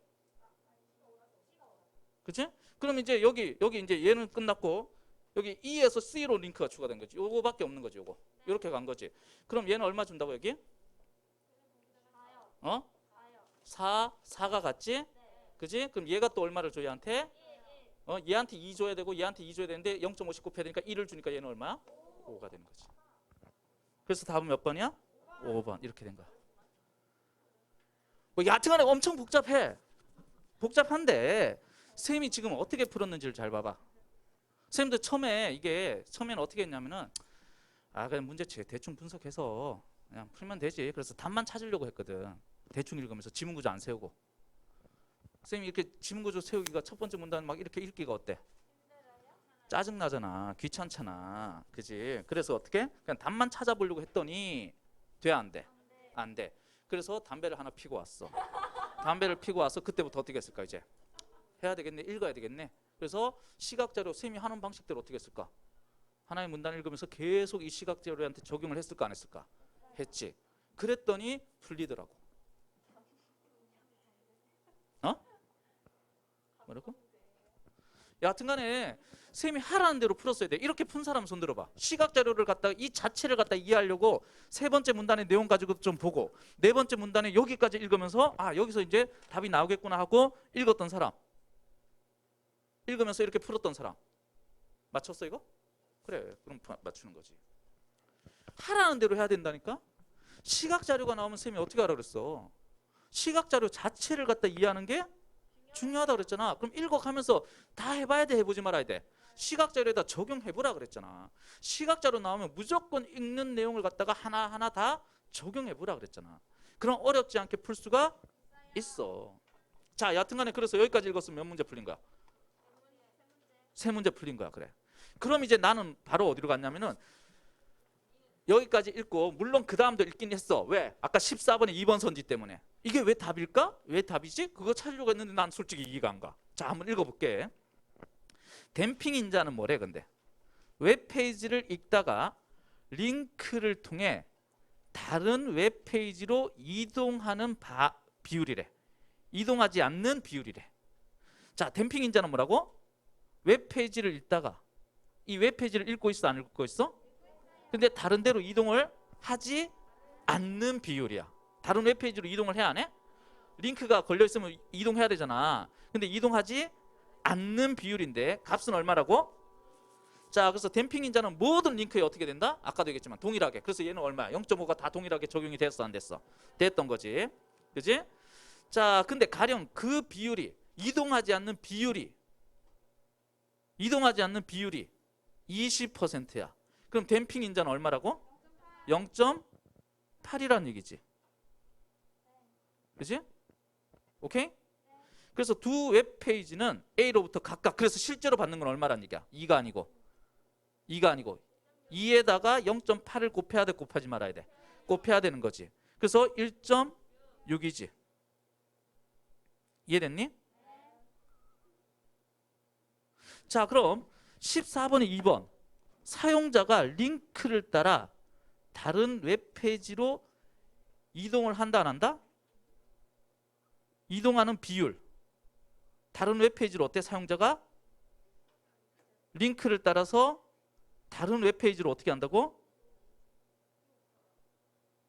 그치? 그럼 이제 여기 이제 얘는 끝났고 여기 E에서 C로 링크가 추가된 거지. 요거밖에 없는 거지. 요거. 이렇게 간 거지. 그럼 얘는 얼마 준다고 여기? 4가 같지? 그지? 그럼 얘가 또 얼마를 줘 얘한테? 얘한테 2 줘야 되고 얘한테 2 줘야 되는데 0.5씩 곱해야 되니까 1을 주니까 얘는 얼마야? 5가 되는 거지. 그래서 답은 몇 번이야? 5번. 이렇게 된 거야. 뭐 여하튼간에 엄청 복잡해. 복잡한데 선생님이 지금 어떻게 풀었는지를 잘 봐봐. 선생님도 처음에는 어떻게 했냐면은 그냥 문제 대충 분석해서 그냥 풀면 되지. 그래서 답만 찾으려고 했거든. 대충 읽으면서 지문구조 안 세우고. 선생님이 이렇게 지문구조 세우기가 첫 번째 문단 막 이렇게 읽기가 어때? 짜증나잖아. 귀찮잖아. 그지? 그래서 어떻게? 그냥 답만 찾아보려고 했더니 돼 안 돼? 안 돼. 그래서 담배를 하나 피고 왔어. 담배를 피고 와서 그때부터 어떻게 했을까 이제? 해야 되겠네. 읽어야 되겠네. 그래서 시각자료 쌤이 하는 방식대로 어떻게 했을까? 하나의 문단을 읽으면서 계속 이 시각자료한테 적용을 했을까 안 했을까? 했지. 그랬더니 풀리더라고. 어? 뭐라고? 여하튼간에 쌤이 하라는 대로 풀었어야 돼. 이렇게 푼 사람 손 들어봐. 시각자료를 갖다가 이 자체를 갖다 이해하려고 세 번째 문단의 내용 가지고 좀 보고 네 번째 문단에 여기까지 읽으면서 아 여기서 이제 답이 나오겠구나 하고 읽었던 사람, 읽으면서 이렇게 풀었던 사람 맞췄어 이거? 그래, 그럼 맞추는 거지. 하라는 대로 해야 된다니까. 시각자료가 나오면 쌤이 어떻게 하라 그랬어? 시각자료 자체를 갖다 이해하는 게 중요하다 그랬잖아. 그럼 읽어가면서 다 해봐야 돼, 해보지 말아야 돼? 시각자료에다 적용해보라 그랬잖아. 시각자료 나오면 무조건 읽는 내용을 갖다가 하나하나 다 적용해보라 그랬잖아. 그럼 어렵지 않게 풀 수가 있어. 자, 여하튼간에 그래서 여기까지 읽었으면 몇 문제 풀린 거야? 세 문제 풀린 거야. 그래. 그럼 이제 나는 바로 어디로 갔냐면은 여기까지 읽고 물론 그 다음도 읽긴 했어. 왜? 아까 14번의 2번 선지 때문에. 이게 왜 답일까? 왜 답이지? 그거 찾으려고 했는데 난 솔직히 이해가 안 가. 자, 한번 읽어볼게. 댐핑 인자는 뭐래 근데? 웹페이지를 읽다가 링크를 통해 다른 웹페이지로 이동하는 비율이래. 이동하지 않는 비율이래. 자, 댐핑 인자는 뭐라고? 웹페이지를 읽다가 이 웹페이지를 읽고 있어 안 읽고 있어? 근데 다른 데로 이동을 하지 않는 비율이야. 다른 웹페이지로 이동을 해야 안 해? 링크가 걸려있으면 이동해야 되잖아. 근데 이동하지 않는 비율인데 값은 얼마라고? 자, 그래서 댐핑 인자는 모든 링크에 어떻게 된다? 아까도 얘기했지만 동일하게. 그래서 얘는 얼마야? 0.5가 다 동일하게 적용이 됐어 안 됐어? 됐던 거지. 그지? 자, 근데 가령 그 비율이 이동하지 않는 비율이 20%야. 그럼 댐핑 인자는 얼마라고? 0.8이라는 얘기지. 그지? 오케이? 그래서 두 웹페이지는 A로부터 각각 그래서 실제로 받는 건 얼마란 얘기야? 2가 아니고 2에다가 0.8을 곱해야 돼 곱하지 말아야 돼? 곱해야 되는 거지. 그래서 1.6이지. 이해됐니? 자, 그럼 14번에 2번 사용자가 링크를 따라 다른 웹페이지로 이동을 한다 안 한다? 이동하는 비율. 다른 웹페이지로 어때? 사용자가 링크를 따라서 다른 웹페이지로 어떻게 한다고?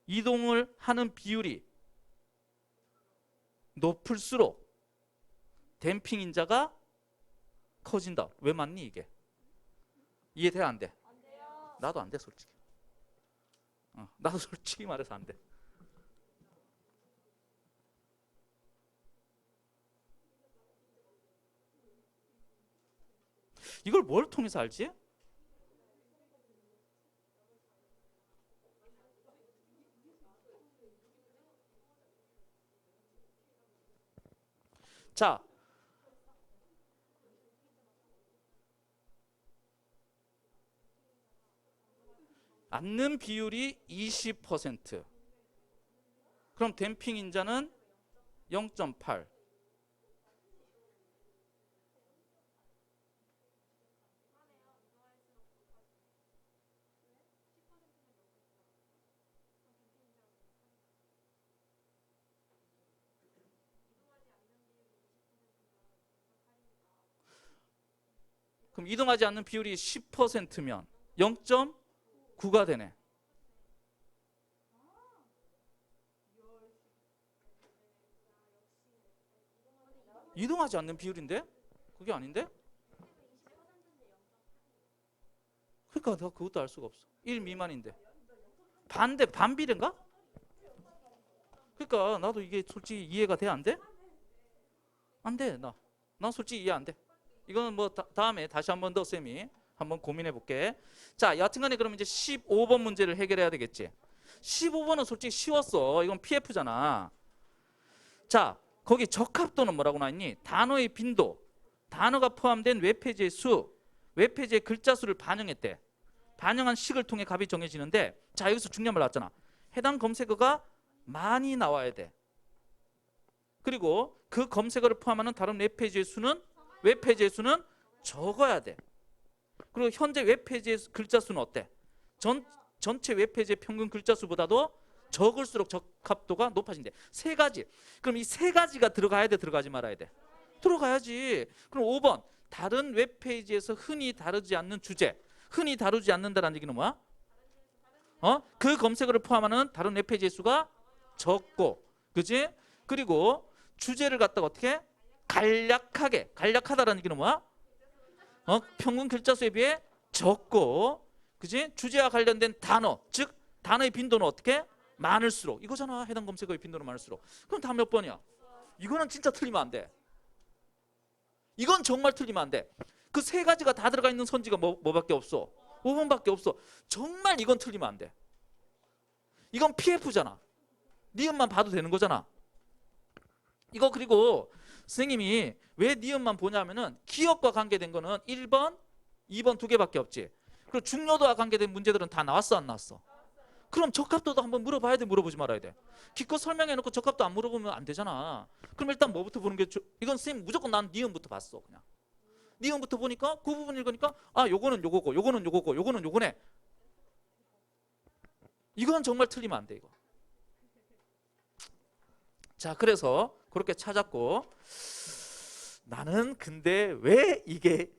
이동을 하는 비율이 높을수록 댐핑 인자가 커진다. 왜 맞니 이게? 이해돼 안 돼? 안 돼요. 나도 안 돼 솔직히. 나도 솔직히 말해서 안 돼. 이걸 뭘 통해서 알지? 자, 않는 비율이 20%. 그럼 댐핑 인자는 0.8. 그럼 이동하지 않는 비율이 10%면 0.9가 되네. 이동하지 않는 비율인데? 그게 아닌데? 그러니까 내가 그것도 알 수가 없어. 1 미만인데. 반비례인가? 그러니까 나도 이게 솔직히 이해가 돼? 안 돼? 안 돼. 나 솔직히 이해 안 돼. 이거는 뭐 다음에 다시 한 번 더 쌤이 한번 고민해 볼게. 자, 여하튼간에 그럼 이제 15번 문제를 해결해야 되겠지. 15번은 솔직히 쉬웠어. 이건 PF잖아. 자, 거기 적합도는 뭐라고 나왔니? 단어의 빈도, 단어가 포함된 웹페이지의 수, 웹페이지의 글자 수를 반영했대. 반영한 식을 통해 값이 정해지는데, 자, 여기서 중요한 말 나왔잖아. 해당 검색어가 많이 나와야 돼. 그리고 그 검색어를 포함하는 다른 웹페이지의 수는 적어야 돼. 그리고 현재 웹페이지의 글자 수는 어때? 전체 웹페이지의 평균 글자 수보다도 적을수록 적합도가 높아진대. 세 가지. 그럼 이 세 가지가 들어가야 돼, 들어가지 말아야 돼? 들어가야지. 그럼 5번. 다른 웹페이지에서 흔히 다루지 않는 주제. 흔히 다루지 않는다는 얘기는 뭐야? 그 검색어를 포함하는 다른 웹페이지의 수가 적고, 그지? 그리고 주제를 갖다가 어떻게? 간략하다라는 얘기는 뭐야? 평균 글자 수에 비해 적고, 그지? 주제와 관련된 단어, 즉 단어의 빈도는 어떻게? 많을수록. 이거잖아. 해당 검색어의 빈도는 많을수록. 그럼 다 몇 번이야? 이거는 진짜 틀리면 안 돼. 이건 정말 틀리면 안 돼. 그 세 가지가 다 들어가 있는 선지가 뭐밖에 없어? 5번밖에 없어. 정말 이건 틀리면 안 돼. 이건 PF잖아. 니은만 봐도 되는 거잖아. 이거 그리고 선생님이 왜 니은만 보냐면은 기억과 관계된 거는 1번, 2번 두 개밖에 없지. 그리고 중요도와 관계된 문제들은 다 나왔어, 안 나왔어? 그럼 적합도도 한번 물어봐야 돼, 물어보지 말아야 돼? 기껏 설명해놓고 적합도 안 물어보면 안 되잖아. 그럼 일단 뭐부터 보는 게 이건 선생님 무조건 난 니은부터 봤어. 그냥 니은부터 보니까 그 부분 읽으니까 아 요거는 요거고 요거는 요거고 요거는 요거네. 이건 정말 틀리면 안 돼 이거. 자, 그래서 그렇게 찾았고, 나는 근데 왜 이게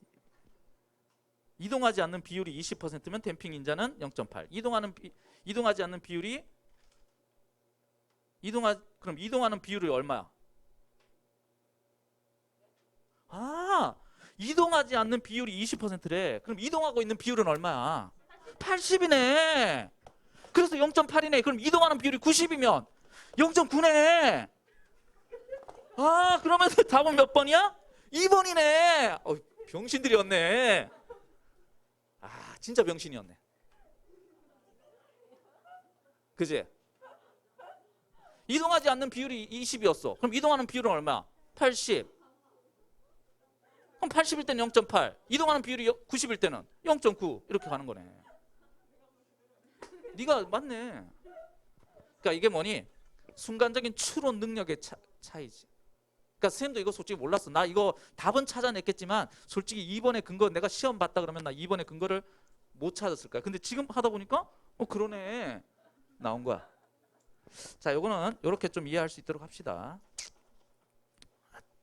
이동하지 않는 비율이 20%면 댐핑 인자는 0.8. 이동하지 않는 비율이 그럼 이동하는 비율이 얼마야? 이동하지 않는 비율이 20%래. 그럼 이동하고 있는 비율은 얼마야? 80이네. 그래서 0.8이네. 그럼 이동하는 비율이 90이면 0.9네. 그러면 답은 몇 번이야? 2번이네. 병신들이었네. 진짜 병신이었네. 그지? 이동하지 않는 비율이 20이었어. 그럼 이동하는 비율은 얼마야? 80. 그럼 80일 때는 0.8. 이동하는 비율이 90일 때는 0.9. 이렇게 가는 거네. 네가 맞네. 그러니까 이게 뭐니? 순간적인 추론 능력의 차이지. 그러니까 선생님도 이거 솔직히 몰랐어. 나 이거 답은 찾아냈겠지만 솔직히 2번의 근거 내가 시험 봤다 그러면 나 2번의 근거를 못 찾았을 거야. 근데 지금 하다 보니까 그러네. 나온 거야. 자, 요거는 이렇게 좀 이해할 수 있도록 합시다.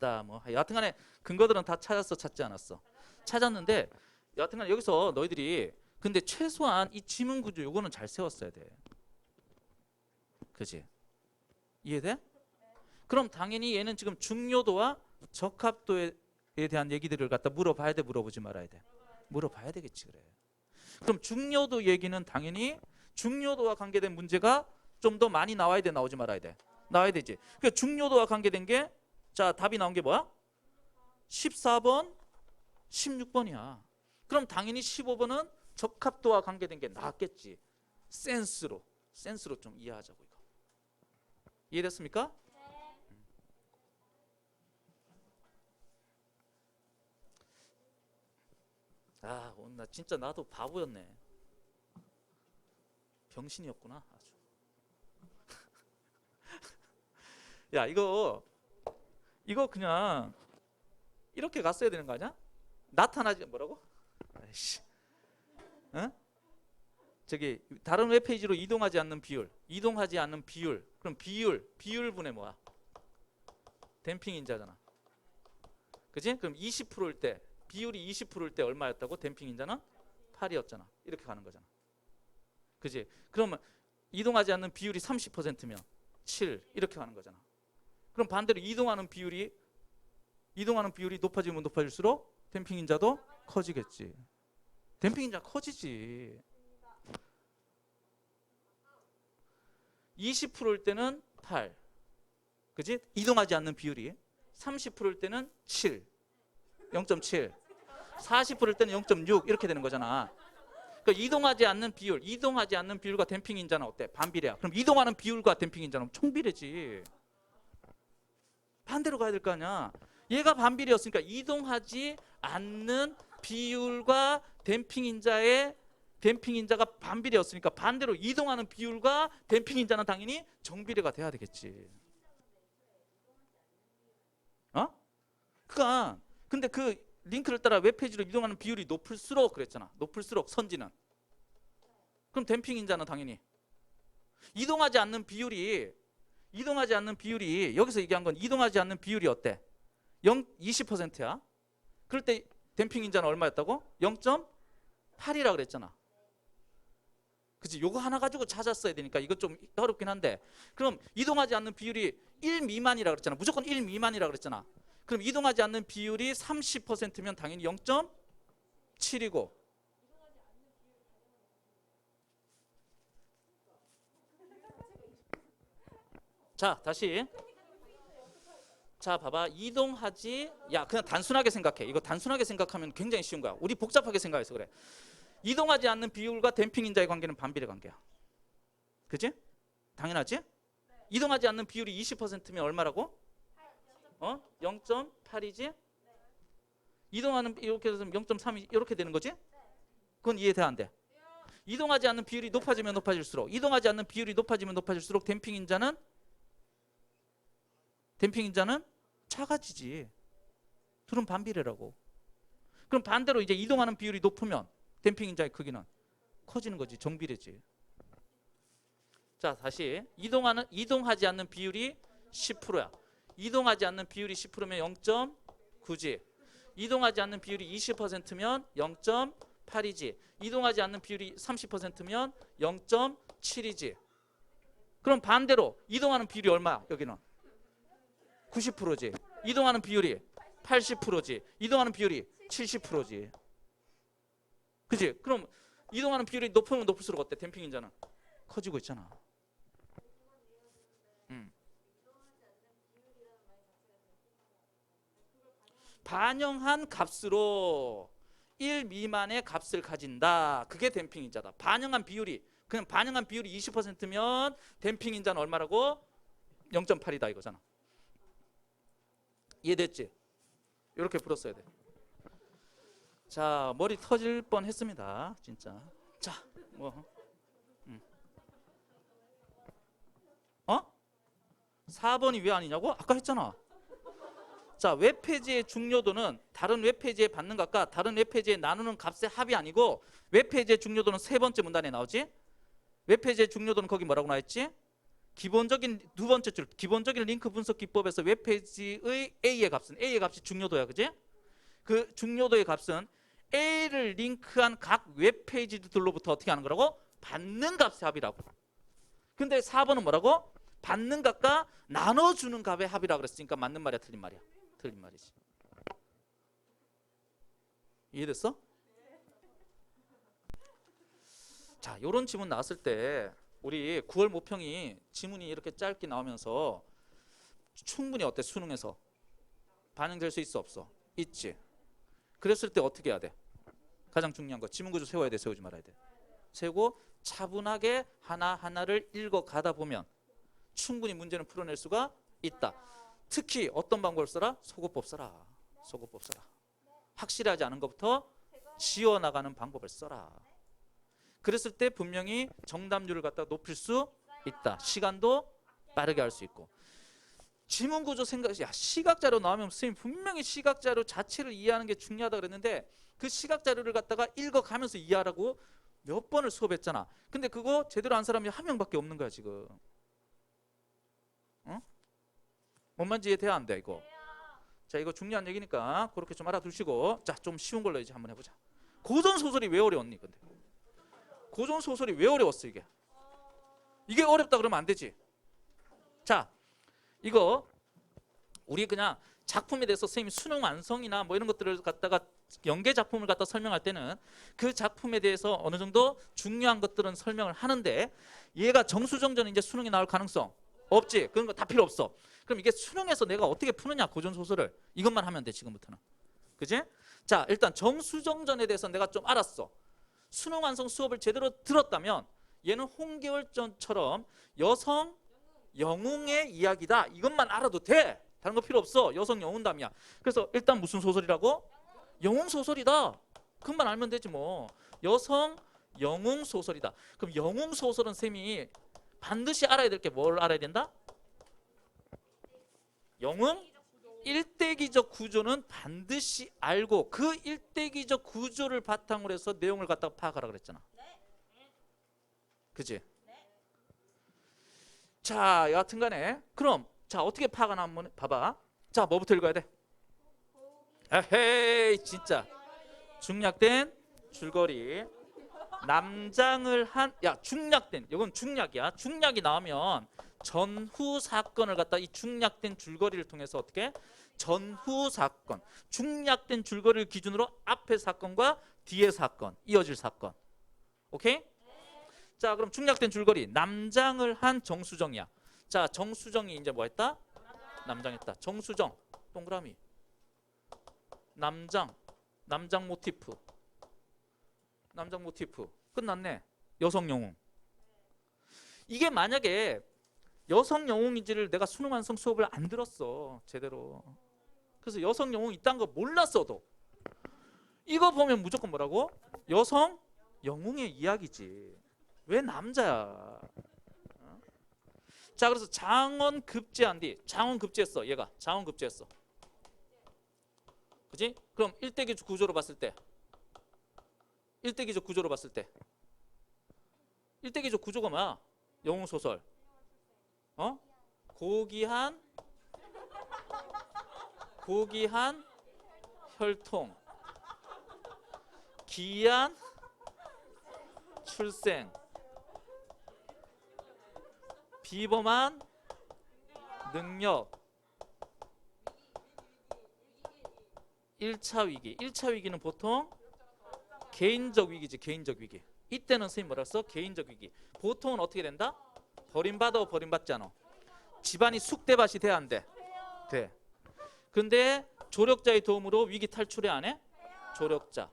여하튼간에 근거들은 다 찾았어, 찾지 않았어? 찾았는데 여하튼간에 여기서 너희들이 근데 최소한 이 지문 구조 요거는 잘 세웠어야 돼. 그지? 이해돼? 그럼 당연히 얘는 지금 중요도와 적합도에 대한 얘기들을 갖다 물어봐야 돼, 물어보지 말아야 돼? 물어봐야 되겠지. 그래. 그럼 중요도 얘기는 당연히 중요도와 관계된 문제가 좀 더 많이 나와야 돼, 나오지 말아야 돼? 나와야 되지. 그러니까 중요도와 관계된 게, 자, 답이 나온 게 뭐야? 14번, 16번이야. 그럼 당연히 15번은 적합도와 관계된 게 나왔겠지. 센스로 좀 이해하자고 이거. 이해됐습니까? 오늘 나 진짜 나도 바보였네. 병신이었구나 아주. 야, 이거 그냥 이렇게 갔어야 되는 거 아니야? 나타나지 뭐라고? 아이씨. 응? 저기 다른 웹페이지로 이동하지 않는 비율. 그럼 비율분의 뭐야? 댐핑 인자잖아. 그지? 그럼 20%일 때 비율이 20%일 때 얼마였다고? 댐핑 인자는 8이었잖아. 이렇게 가는 거잖아. 그지? 그러면 이동하지 않는 비율이 30%면 7 이렇게 가는 거잖아. 그럼 반대로 이동하는 비율이 높아지면 높아질수록 댐핑 인자도 커지겠지. 댐핑 인자 커지지. 20%일 때는 8. 그지? 이동하지 않는 비율이 30%일 때는 7. 0.7. 40%일 때는 0.6 이렇게 되는 거잖아. 그러니까 이동하지 않는 비율과 댐핑 인자는 어때? 반비례야. 그럼 이동하는 비율과 댐핑 인자는 총비례지. 반대로 가야 될 거 아니야. 얘가 반비례였으니까 이동하지 않는 비율과 댐핑 인자가 반비례였으니까 반대로 이동하는 비율과 댐핑 인자는 당연히 정비례가 돼야 되겠지. 그러니까 근데 그 링크를 따라 웹페이지로 이동하는 비율이 높을수록 그랬잖아. 높을수록 선지는. 그럼 댐핑 인자는 당연히 이동하지 않는 비율이 여기서 얘기한 건 이동하지 않는 비율이 어때? 20%야. 그럴 때 댐핑 인자는 얼마였다고? 0.8이라 그랬잖아. 그치? 요거 하나 가지고 찾았어야 되니까 이거 좀 어렵긴 한데, 그럼 이동하지 않는 비율이 1 미만이라 그랬잖아. 무조건 1 미만이라 그랬잖아. 그럼 이동하지 않는 비율이 30%면 당연히 0.7이고, 자 다시, 자 봐봐. 이동하지, 야 그냥 단순하게 생각해. 이거 단순하게 생각하면 굉장히 쉬운 거야. 우리 복잡하게 생각해서 그래. 이동하지 않는 비율과 댐핑 인자의 관계는 반비례 관계야. 그치? 당연하지? 이동하지 않는 비율이 20%면 얼마라고? 0.8이지? 이동하는 이렇게 해서 0.3이 이렇게 되는 거지? 그건 이해돼 안 돼? 이동하지 않는 비율이 높아지면 높아질수록, 이동하지 않는 비율이 높아지면 높아질수록 댐핑 인자는 작아지지. 둘은 반비례라고. 그럼 반대로 이제 이동하는 비율이 높으면 댐핑 인자의 크기는 커지는 거지. 정비례지. 자 다시, 이동하지 않는 비율이 10%야. 이동하지 않는 비율이 10%면 0.9지. 이동하지 않는 비율이 20%면 0.8이지. 이동하지 않는 비율이 30%면 0.7이지. 그럼 반대로 이동하는 비율이 얼마야? 여기는 90%지. 이동하는 비율이 80%지. 이동하는 비율이 70%지. 그치? 그럼 이동하는 비율이 높으면 높을수록 어때? 댐핑 인자는 커지고 있잖아. 반영한 값으로 1 미만의 값을 가진다. 그게 댐핑 인자다. 반영한 비율이, 그냥 반영한 비율이 20%면 댐핑 인자는 얼마라고? 0.8이다 이거잖아. 이해됐지? 이렇게 풀었어야 돼. 자, 머리 터질 뻔 했습니다. 진짜. 자, 뭐 4번이 왜 아니냐고? 아까 했잖아. 자, 웹페이지의 중요도는 다른 웹페이지에 받는 값과 다른 웹페이지에 나누는 값의 합이 아니고, 웹페이지의 중요도는 세 번째 문단에 나오지? 웹페이지의 중요도는 거기 뭐라고 나와있지? 기본적인 두 번째 줄, 기본적인 링크 분석 기법에서 웹페이지의 A의 값이 중요도야. 그지? 그 중요도의 값은 A를 링크한 각 웹페이지들로부터 어떻게 하는 거라고? 받는 값의 합이라고. 근데 4번은 뭐라고? 받는 값과 나눠주는 값의 합이라고 그랬으니까 맞는 말이야, 틀린 말이야? 틀린 말이지. 이해됐어? 자, 요런 지문 나왔을 때 우리 9월 모평이 지문이 이렇게 짧게 나오면서 충분히 어때? 수능에서 반영될 수 있어 없어? 있지. 그랬을 때 어떻게 해야 돼? 가장 중요한 거, 지문 구조 세워야 돼, 세우지 말아야 돼? 세우고 차분하게 하나하나를 읽어가다 보면 충분히 문제는 풀어낼 수가 있다. 특히 어떤 방법을 써라? 소거법 써라. 소거법 써라. 확실하지 않은 것부터 지워나가는 방법을 써라. 그랬을 때 분명히 정답률을 갖다 높일 수 있다. 시간도 빠르게 할 수 있고. 지문 구조 생각, 야 시각자료 나오면 선생님 분명히 시각자료 자체를 이해하는 게 중요하다 그랬는데, 그 시각자료를 갖다가 읽어가면서 이해하라고 몇 번을 수업했잖아. 근데 그거 제대로 한 사람이 한 명밖에 없는 거야 지금. 뭔 말인지 이해돼야 안 돼 이거? 자, 이거 중요한 얘기니까 그렇게 좀 알아두시고, 자, 좀 쉬운 걸로 이제 한번 해보자. 고전 소설이 왜 어려웠니? 근데 고전 소설이 왜 어려웠어? 이게 어렵다 그러면 안 되지. 자, 이거 우리 그냥 작품에 대해서 선생님이 수능 완성이나 뭐 이런 것들을 갖다가 연계 작품을 갖다 설명할 때는 그 작품에 대해서 어느 정도 중요한 것들은 설명을 하는데, 얘가 정수정전 이제 수능에 나올 가능성 없지. 그런 거 다 필요 없어. 그럼 이게 수능에서 내가 어떻게 푸느냐, 고전 소설을. 이것만 하면 돼 지금부터는. 그지? 자, 일단 정수정전에 대해서 내가 좀 알았어. 수능 완성 수업을 제대로 들었다면 얘는 홍계월전처럼 여성 영웅의 이야기다. 이것만 알아도 돼. 다른 거 필요 없어. 여성 영웅담이야. 그래서 일단 무슨 소설이라고? 영웅 소설이다. 그것만 알면 되지 뭐. 여성 영웅 소설이다. 그럼 영웅 소설은 쌤이 반드시 알아야 될 게 뭘 알아야 된다? 영웅 일대기적 구조는 반드시 알고 그 일대기적 구조를 바탕으로 해서 내용을 갖다가 파악하라 그랬잖아. 그치? 자, 여하튼간에 그럼 자 어떻게 파악하나 한번 봐봐. 자, 뭐부터 읽어야 돼? 에헤이, 진짜 중략된 줄거리. 남장을 한, 야, 중략된, 이건 중략이야. 중략이 나오면 전후 사건을 갖다 이 중략된 줄거리를 통해서 어떻게? 전후 사건, 중략된 줄거리를 기준으로 앞의 사건과 뒤의 사건, 이어질 사건. 오케이? 자, 그럼 중략된 줄거리. 남장을 한 정수정이야. 자, 정수정이 이제 뭐 했다? 남장했다. 정수정, 동그라미. 남장, 남장 모티프. 남장 모티프. 끝났네. 여성 영웅. 이게 만약에 여성 영웅인지를 내가 수능 완성 수업을 안 들었어. 제대로. 그래서 여성 영웅 있다는 거 몰랐어도 이거 보면 무조건 뭐라고? 여성 영웅의 이야기지. 왜 남자야? 자, 그래서 장원 급제한 뒤, 장원 급제했어. 얘가 장원 급제했어. 그지? 그럼 일대기적 구조로 봤을 때, 일대기적 구조로 봤을 때, 일대기적 구조가 뭐야? 영웅 소설. 고귀한 혈통, 기이한 출생, 비범한 능력. 1차 위기. 1차 위기는 보통 개인적 위기지. 개인적 위기. 이때는 선생님 뭐라 했어? 개인적 위기. 보통은 어떻게 된다? 버림받아, 버림받지 않아? 집안이 쑥대밭이 돼야 안 돼? 돼. 근데 조력자의 도움으로 위기 탈출해 안 해? 조력자.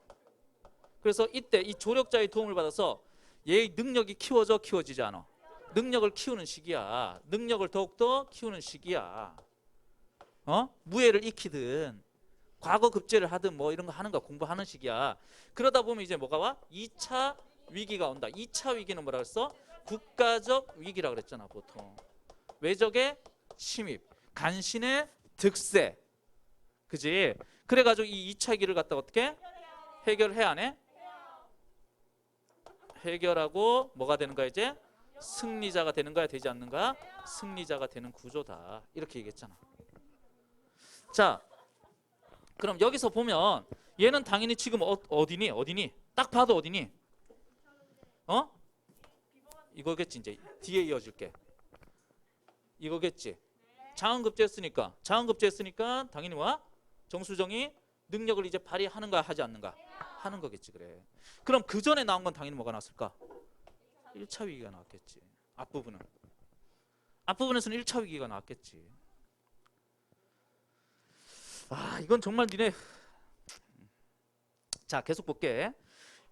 그래서 이때 이 조력자의 도움을 받아서 얘의 능력이 키워져, 키워지지 않아? 능력을 키우는 시기야. 능력을 더욱더 키우는 시기야. 무예를 익히든 과거 급제를 하든 뭐 이런 거 하는 거 공부하는 시기야. 그러다 보면 이제 뭐가 와? 2차 위기가 온다. 2차 위기는 뭐라 그랬어? 국가적 위기라 그랬잖아. 보통 외적의 침입, 간신의 득세. 그지? 그래가지고 이 2차 위기를 갖다 어떻게 해결해야 하네? 해결하고 뭐가 되는 거야 이제? 승리자가 되는 거야, 되지 않는가? 승리자가 되는 구조다. 이렇게 얘기했잖아. 자, 그럼 여기서 보면 얘는 당연히 지금 어디니? 어디니? 딱 봐도 어디니? 이거겠지. 이제 뒤에 이어질게. 이거겠지. 장원급제했으니까 당연히 뭐야? 정수정이 능력을 이제 발휘하는가 하지 않는가? 하는 거겠지. 그래. 그럼 그 전에 나온 건 당연히 뭐가 나왔을까? 1차 위기가 나왔겠지. 앞부분에서는 1차 위기가 나왔겠지. 아, 이건 정말 니네. 자, 계속 볼게.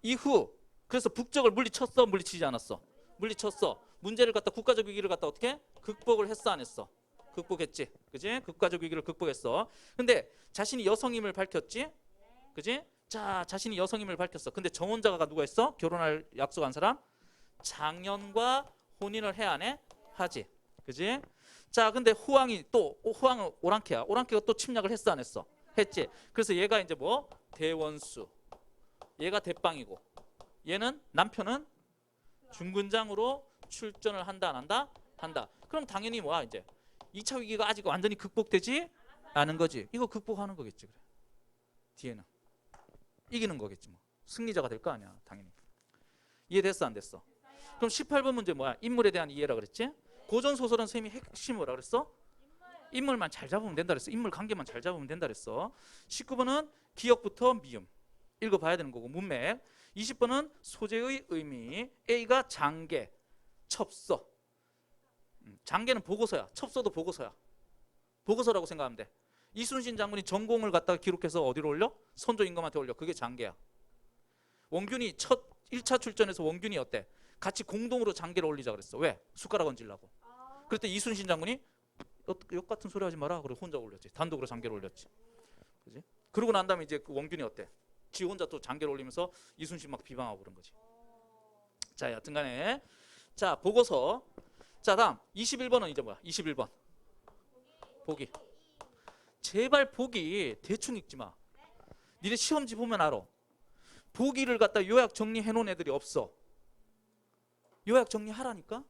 이후 그래서 북적을 물리쳤어, 물리치지 않았어? 물리쳤어. 문제를 갖다 국가적 위기를 갖다 어떻게 극복을 했어, 안 했어? 극복했지. 그지? 국가적 위기를 극복했어. 근데 자신이 여성임을 밝혔지. 그지? 자, 자신이 여성임을 밝혔어. 근데 정혼자가 누가 있어? 결혼할 약속한 사람? 장년과 혼인을 해 안 해? 하지. 그지? 자, 근데 호황은 오랑캐야. 오랑캐가 또 침략을 했어, 안 했어? 했지. 그래서 얘가 이제 뭐? 대원수. 얘가 대빵이고, 얘는 남편은 중군장으로 출전을 한다, 안 한다? 한다. 그럼 당연히 뭐야 이제 2차 위기가 아직 완전히 극복되지 않은 거지. 이거 극복하는 거겠지. 그래. 뒤에는 이기는 거겠지. 뭐 승리자가 될 거 아니야, 당연히. 이해됐어, 안 됐어? 그럼 18번 문제 뭐야? 인물에 대한 이해라 그랬지? 고전 소설은 선생님이 핵심이 뭐라 그랬어? 인물만 잘 잡으면 된다 그랬어. 인물 관계만 잘 잡으면 된다 그랬어. 19번은 기억부터 미음 읽어봐야 되는 거고, 문맥. 20번은 소재의 의미. A가 장계, 첩서. 장계는 보고서야. 첩서도 보고서야. 보고서라고 생각하면 돼. 이순신 장군이 전공을 갖다가 기록해서 어디로 올려? 선조 임금한테 올려. 그게 장계야. 원균이 첫 1차 출전에서 원균이 어때? 같이 공동으로 장계를 올리자 그랬어. 왜? 숟가락 얹으려고. 그랬더니 이순신 장군이 욕 같은 소리 하지 마라. 그리고 혼자 올렸지. 단독으로 장계를 올렸지. 그지? 그러고 난 다음에 이제 그 원균이 어때? 지 혼자 또 장계를 올리면서 이순신 막 비방하고 그런 거지. 자, 여튼간에 자, 보고서. 자, 다음 21번은 이제 뭐야? 21번 보기. 제발 보기 대충 읽지 마. 니네 시험지 보면 알아. 보기를 갖다 요약 정리해 놓은 애들이 없어. 요약 정리하라니까.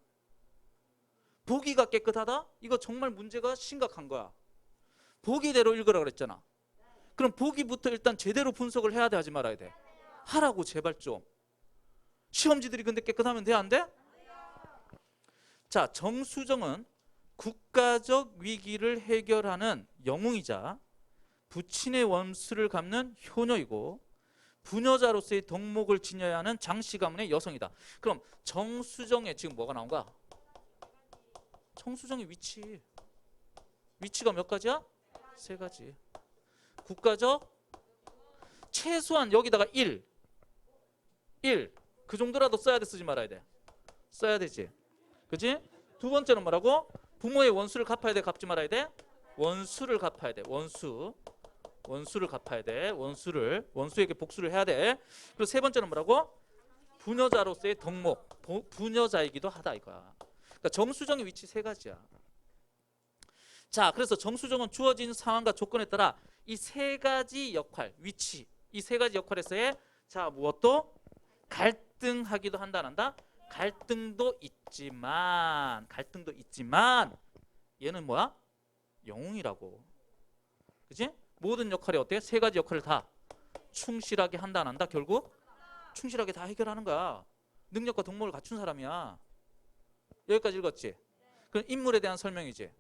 보기가 깨끗하다? 이거 정말 문제가 심각한 거야. 보기대로 읽으라 그랬잖아. 그럼 보기부터 일단 제대로 분석을 해야 돼, 하지 말아야 돼? 하라고 제발 좀. 시험지들이 근데 깨끗하면 돼, 안 돼? 자, 정수정은 국가적 위기를 해결하는 영웅이자 부친의 원수를 갚는 효녀이고 부녀자로서의 덕목을 지녀야 하는 장씨 가문의 여성이다. 그럼 정수정의 지금 뭐가 나온 거야? 정수정의 위치가 몇 가지야? 세 가지. 국가적 최소한 여기다가 1 그 정도라도 써야 돼, 쓰지 말아야 돼? 써야 되지. 그지? 두 번째는 뭐라고? 부모의 원수를 갚아야 돼, 갚지 말아야 돼? 원수를 갚아야 돼. 원수를 갚아야 돼. 원수에게 복수를 해야 돼. 그리고 세 번째는 뭐라고? 부녀자로서의 덕목, 부녀자이기도 하다 이거야. 그러니까 정수정의 위치 세 가지야. 자, 그래서 정수정은 주어진 상황과 조건에 따라 이 세 가지 역할, 위치, 이 세 가지 역할에서의 자 무엇도 갈등하기도 한다, 안 한다? 갈등도 있지만 얘는 뭐야? 영웅이라고. 그치? 모든 역할이 어때? 세 가지 역할을 다 충실하게 한다, 안 한다? 결국 충실하게 다 해결하는 거야. 능력과 덕목을 갖춘 사람이야. 여기까지 읽었지? 그럼 인물에 대한 설명이지.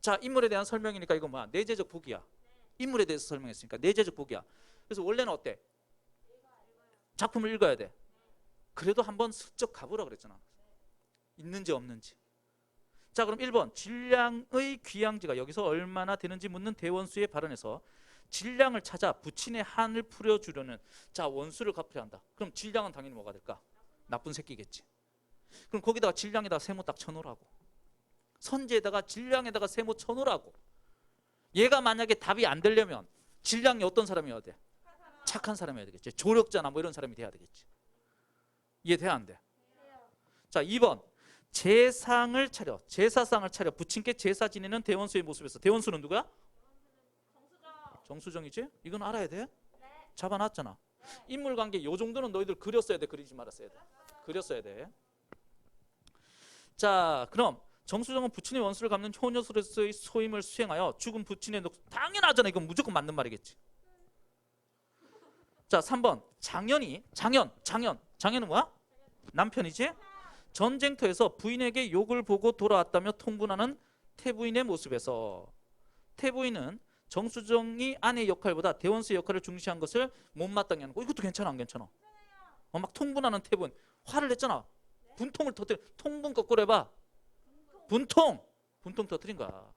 자, 인물에 대한 설명이니까 이거 뭐야? 내재적 복이야. 인물에 대해서 설명했으니까 내재적 복이야. 그래서 원래는 어때? 작품을 읽어야 돼. 그래도 한번 슬쩍 가보라 그랬잖아. 있는지 없는지. 자, 그럼 1번 질량의 귀양지가 여기서 얼마나 되는지 묻는 대원수의 발언에서 질량을 찾아 부친의 한을 풀어주려는 자 원수를 갚아야 한다. 그럼 질량은 당연히 뭐가 될까? 나쁜 새끼겠지. 그럼 거기다가 질량에다가 세모 딱 쳐놓으라고. 선지에다가 질량에다가 세모 쳐놓으라고. 얘가 만약에 답이 안 되려면 질량이 어떤 사람이어야 돼? 착한 사람이어야 되겠지. 조력자나 뭐 이런 사람이 돼야 되겠지. 이해돼, 안 돼? 자, 2번 제사상을 차려 부친께 제사 지내는 대원수의 모습에서 대원수는 누구야? 정수정이지? 이건 알아야 돼? 잡아놨잖아. 인물관계 요 정도는 너희들 그렸어야 돼, 그리지 말았어야 돼? 그렸어야 돼. 자, 그럼 정수정은 부친의 원수를 갚는 효녀로서의 소임을 수행하여 죽은 부친의 당연하잖아. 이건 무조건 맞는 말이겠지. 자, 3번 장현은 뭐야? 남편이지? 전쟁터에서 부인에게 욕을 보고 돌아왔다며 통분하는 태부인의 모습에서 태부인은 정수정이 아내의 역할보다 대원수의 역할을 중시한 것을 못마땅해 하는 거. 이것도 괜찮아, 안 괜찮아? 막 통분하는 태부인 화를 냈잖아. 분통을 터뜨려. 통분 거꾸로 해봐. 분통 터뜨린 거야.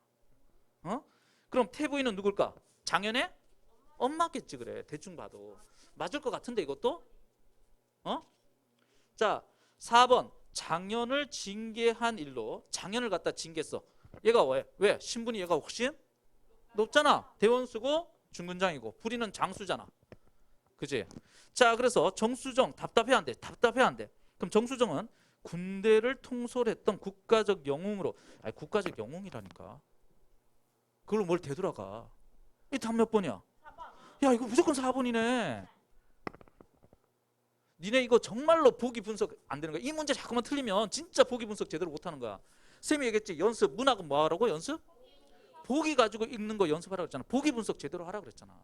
그럼 태부인은 누굴까? 장현의 엄마겠지. 그래, 대충 봐도 맞을 것 같은데 이것도. 자, 4번 장현을 징계한 일로 장현을 갖다 징계했어. 얘가 왜? 신분이 얘가 훨씬 높잖아. 대원수고 중군장이고 부리는 장수잖아. 그지? 자, 그래서 정수정 답답해 안 돼? 그럼 정수정은 군대를 통솔했던 국가적 영웅으로. 아니, 국가적 영웅이라니까. 그걸로 뭘 되돌아가? 이 답 몇 번이야? 4번. 야, 이거 무조건 4번이네. 니네 이거 정말로 보기 분석 안 되는 거야. 이 문제 자꾸만 틀리면 진짜 보기 분석 제대로 못하는 거야. 쌤이 얘기했지. 연습 문학은 뭐 하라고? 연습? 보기 가지고 읽는 거 연습하라고 했잖아. 보기 분석 제대로 하라고 그랬잖아.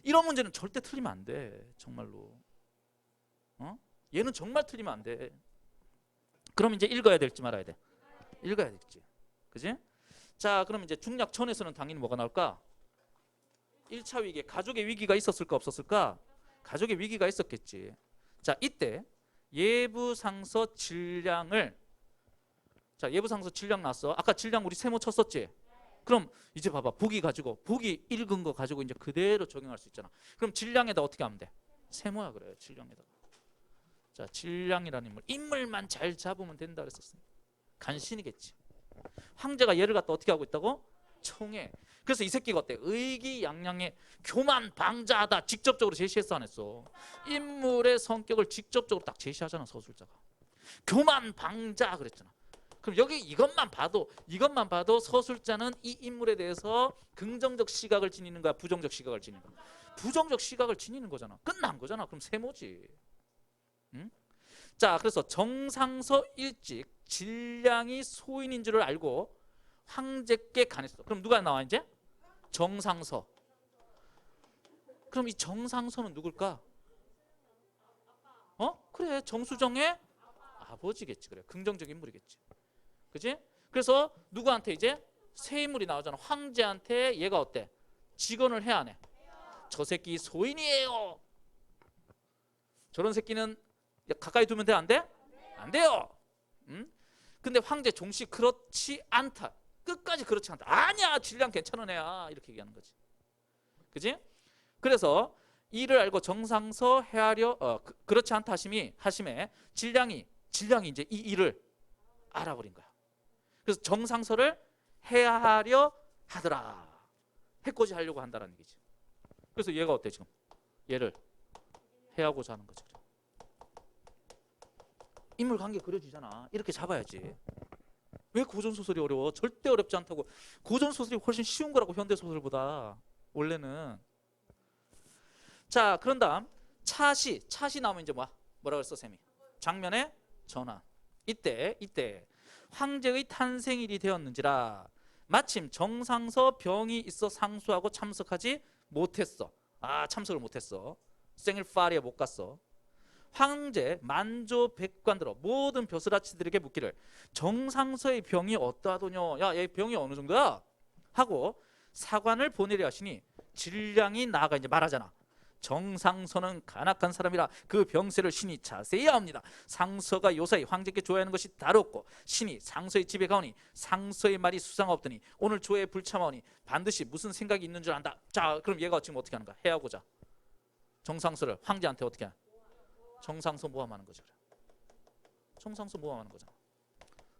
이런 문제는 절대 틀리면 안 돼. 정말로. 얘는 정말 틀리면 안 돼. 그럼 이제 읽어야 될지 말아야 돼? 읽어야 될지. 그지? 자, 그럼 이제 중략천에서는 당연히 뭐가 나올까? 1차 위기, 가족의 위기가 있었을까 없었을까? 가족의 위기가 있었겠지. 자, 이때 예부상서 질량을 예부상서 질량 났어. 아까 질량 우리 세모 쳤었지? 그럼 이제 봐봐. 보기 읽은 거 가지고 이제 그대로 적용할 수 있잖아. 그럼 질량에다 어떻게 하면 돼? 세모야. 그래, 질량에다가. 자, 질량이라는 인물만 잘 잡으면 된다 그랬었어. 간신이겠지. 황제가 얘를 갖다 어떻게 하고 있다고? 청해. 그래서 이 새끼가 어때? 의기양양해, 교만방자하다 직접적으로 제시했어, 안 했어? 인물의 성격을 직접적으로 딱 제시하잖아, 서술자가. 교만방자 그랬잖아. 그럼 여기 이것만 봐도 서술자는 이 인물에 대해서 긍정적 시각을 지니는 거야, 부정적 시각을 지니는 거야? 부정적 시각을 지니는 거잖아. 끝난 거잖아. 그럼 세모지. 응? 자, 그래서 정상서 일찍 진량이 소인인 줄을 알고 황제께 간했어. 그럼 누가 나와 이제? 정상서. 그럼 이 정상서는 누굴까? 그래, 정수정의 아버지겠지. 그래, 긍정적 인물이겠지. 그치? 그래서 누구한테 이제 새 인물이 나오잖아. 황제한테 얘가 어때? 직언을 해, 안 해? 저 새끼 소인이에요. 저런 새끼는 가까이 두면 돼, 안 돼? 안 돼요. 응? 근데 황제 종씨 그렇지 않다. 끝까지 그렇지 않다. 아니야, 질량 괜찮은 애야. 이렇게 얘기하는 거지. 그지? 그래서 이를 알고 정상서 헤아려 그렇지 않다 하심에 질량이 이제 이 일을 알아버린 거야. 그래서 정상서를 헤아려 하더라. 해코지 하려고 한다는 얘기지. 그래서 얘가 어때 지금? 얘를 해하고자 하는 거죠. 인물 관계 그려지잖아. 이렇게 잡아야지. 왜 고전 소설이 어려워? 절대 어렵지 않다고. 고전 소설이 훨씬 쉬운 거라고, 현대 소설보다. 원래는. 자, 그런 다음 차시 나오면 이제 뭐라 그랬어 쌤이? 장면의 전환. 이때 황제의 탄생일이 되었는지라 마침 정상서 병이 있어 상수하고 참석하지 못했어. 참석을 못했어. 생일파리에 못 갔어. 황제 만조 백관들어 모든 벼슬아치들에게 묻기를 정상서의 병이 어떠하더뇨? 야, 얘 병이 어느 정도야? 하고 사관을 보내려 하시니 질량이 나아가 이제 말하잖아. 정상서는 간악한 사람이라 그 병세를 신이 자세히 아옵니다. 상서가 요사이 황제께 조회하는 것이 다르고 신이 상서의 집에 가오니 상서의 말이 수상 없더니 오늘 조회에 불참하오니 반드시 무슨 생각이 있는 줄 안다. 자, 그럼 얘가 지금 어떻게 하는가? 해하고자 정상서를 황제한테 어떻게 하냐? 정상서 모함하는 거죠. 정상서 모함하는 거잖아.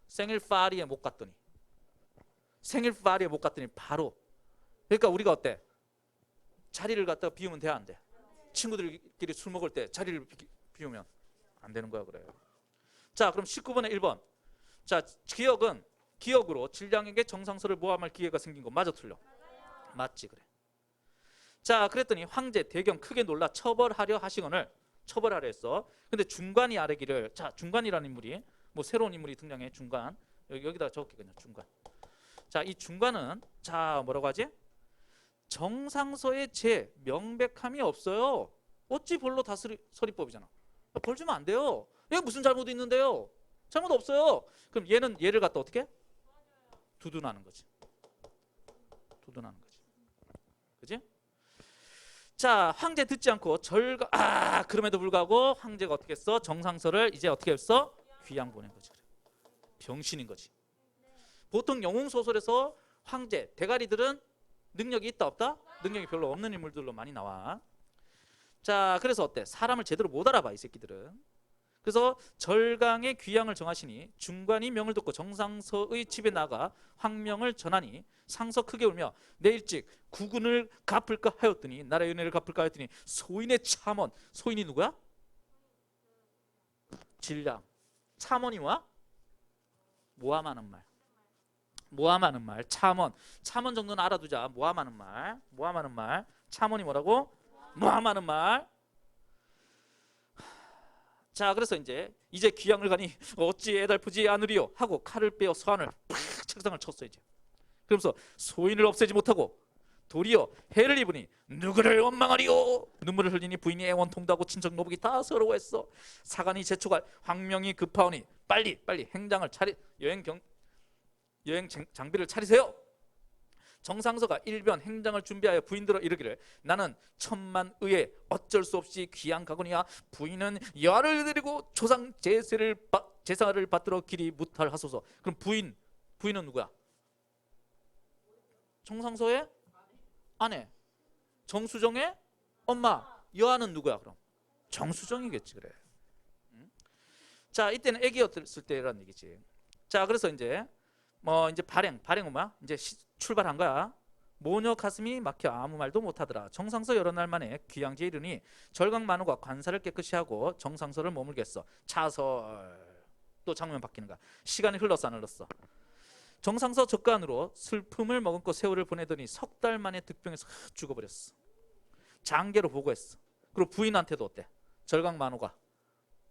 생일파리에 못 갔더니 바로. 그러니까 우리가 어때? 자리를 갖다가 비우면 돼, 안 돼? 친구들끼리 술 먹을 때 자리를 비우면 안 되는 거야. 그래요. 자, 그럼 19번에 1번. 자, 기억으로 질량에게 정상서를 모함할 기회가 생긴 거 맞아, 틀려? 맞지. 그래. 자, 그랬더니 황제 대경 크게 놀라 처벌하려 하시거늘. 처벌하려 했어. 근데 중관이 아뢰기를, 자, 중관이라는 인물이 새로운 인물이 등장해. 중관. 여기다가 적을게. 그냥 중관. 자, 이 중관은 자, 뭐라고 하지? 정상서에 제 명백함이 없어요. 어찌 벌로 다스리법이잖아. 벌 주면 안 돼요. 얘 무슨 잘못이 있는데요? 잘못 없어요. 그럼 얘를 갖다 어떻게? 두둔하는 거지. 그지? 자, 황제 듣지 않고 그럼에도 불구하고 황제가 어떻게 했어? 정상서를 이제 어떻게 했어? 귀양 보낸 거지. 병신인 거지. 보통 영웅 소설에서 황제 대가리들은 능력이 있다 없다? 능력이 별로 없는 인물들로 많이 나와. 자, 그래서 어때? 사람을 제대로 못 알아봐, 이 새끼들은. 그래서 절강의 귀양을 정하시니 중관이 명을 듣고 정상서의 집에 나가 황명을 전하니 상서 크게 울며 내 일찍 구군을 갚을까 하였더니 나라의 은혜를 갚을까 하였더니 소인의 참원. 소인이 누구야? 질량. 참원이 뭐야? 모함하는 말. 참원 정도는 알아두자. 모함하는 말. 참원이 뭐라고? 모함하는 말. 자, 그래서 이제 귀양을 가니 어찌 애달프지 않으리요 하고 칼을 빼어 서한을 팍 책상을 쳤어. 이제 그러면서 소인을 없애지 못하고 도리어 해를 입으니 누구를 원망하리요. 눈물을 흘리니 부인이 애원통도하고 친척 노복이 다 서러워했어. 사관이 재촉할 황명이 급하오니 빨리 행장을 여행 장비를 차리세요. 정상서가 일변 행장을 준비하여 부인들어 이르기를 나는 천만 의에 어쩔 수 없이 귀양 가거니와 부인은 여아를 드리고 조상 제사를 받들어 길이 무탈하소서. 그럼 부인은 누구야? 정상서의 아내, 정수정의 엄마. 여아는 누구야? 그럼 정수정이겠지. 그래. 자, 이때는 애기였을 때라는 얘기지. 자, 그래서 이제 발행은 뭐야? 이제 출발한 거야. 모녀 가슴이 막혀 아무 말도 못하더라. 정상서 여러 날 만에 귀양지에 이르니 절강 만우가 관사를 깨끗이 하고 정상서를 머물겠어. 차설 또 장면 바뀌는 거야. 시간이 흘렀어 안 흘렀어? 정상서 적간으로 슬픔을 머금고 세월을 보내더니 석 달 만에 득병해서 죽어버렸어. 장계로 보고했어. 그리고 부인한테도 어때? 절강만호가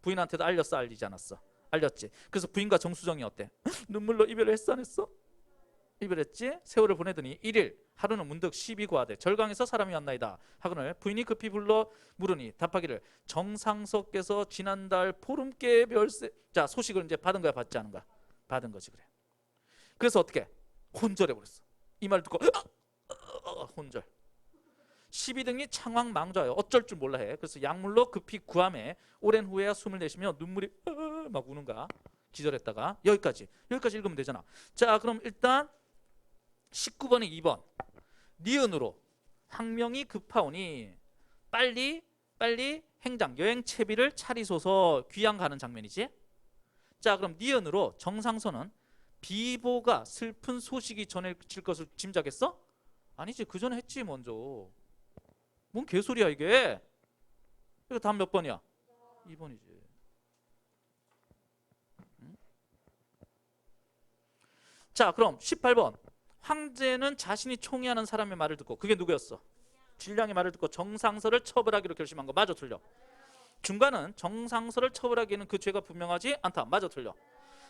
부인한테도 알렸어 알리지 않았어? 알렸지. 그래서 부인과 정수정이 어때? 눈물로 이별을 했어 안 했어? 이별했지. 세월을 보내더니 1일 하루는 문득 시비 구하되 절강에서 사람이 왔나이다 하거늘 부인이 급히 불러 물으니 답하기를 정상석께서 지난달 보름께 별세. 자, 소식을 이제 받은 거야 받지 않은 거야? 받은 거지. 그래. 그래서 어떻게? 혼절해 버렸어. 이 말 듣고 혼절. 12등이 창황망좌요. 어쩔 줄 몰라 해. 그래서 약물로 급히 구함에 오랜 후에야 숨을 내쉬며 눈물이 막 우는 거야. 기절했다가. 여기까지 읽으면 되잖아. 자, 그럼 일단 19번에 2번 니은으로 항명이 급하오니 빨리 행장 여행 채비를 차리소서 귀양 가는 장면이지. 자, 그럼 니은으로 정상서는 비보가 슬픈 소식이 전해질 것을 짐작했어? 아니지. 그 전에 했지 먼저. 뭔 개소리야 이게. 이거 다음 몇 번이야? 2번이지. 응? 자, 그럼 18번 황제는 자신이 총애하는 사람의 말을 듣고, 그게 누구였어? 진량의 말을 듣고 정상서를 처벌하기로 결심한 거 맞아 틀려? 중간은 정상서를 처벌하기에는 그 죄가 분명하지 않다 맞아 틀려?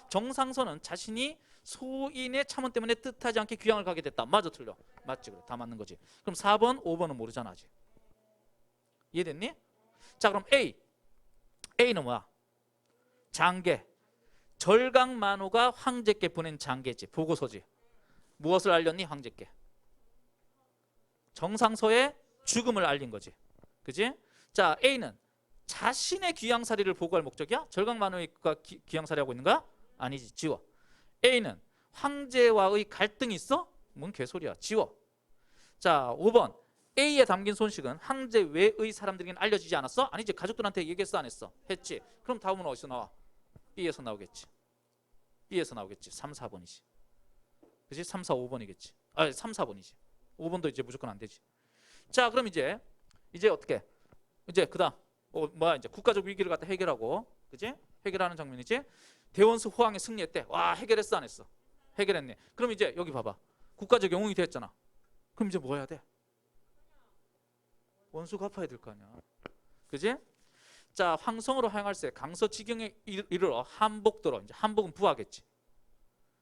정상서는 자신이 소인의 참원 때문에 뜻하지 않게 귀양을 가게 됐다 맞아 틀려? 맞지. 그래. 다 맞는 거지. 그럼 4번 5번은 모르잖아 아직. 이해됐니? 자, 그럼 A는 뭐야? 장계. 절강만호가 황제께 보낸 장계지. 보고서지. 무엇을 알렸니? 황제께. 정상서의 죽음을 알린 거지. 그지? 자, A는 자신의 귀양살이를 보고할 목적이야? 절강만호가 귀양살이하고 있는 거야? 아니지. 지워. A는 황제와의 갈등이 있어? 뭔 개소리야. 지워. 자, 5번 A에 담긴 손식은 황제 외의 사람들에게는 알려지지 않았어? 아니지. 가족들한테 얘기했어 안 했어? 했지. 그럼 다음은 어디서 나와? B에서 나오겠지. B에서 나오겠지. 3, 4번이지. 그치? 3, 4, 5번이겠지. 3, 4번이지. 5번도 이제 무조건 안 되지. 자, 그럼 이제 어떻게? 이제 그다음 이제 국가적 위기를 갖다 해결하고, 그치? 해결하는 장면이지. 대원수 호황에 승리했대. 와, 해결했어 안 했어? 해결했네. 그럼 이제 여기 봐봐. 국가적 영웅이 됐잖아. 그럼 이제 뭐 해야 돼? 원수 갚아야 될 거 아니야. 그지? 자, 황성으로 향할새 강서 지경에 이르러 한복도로. 이제 한복은 부하겠지.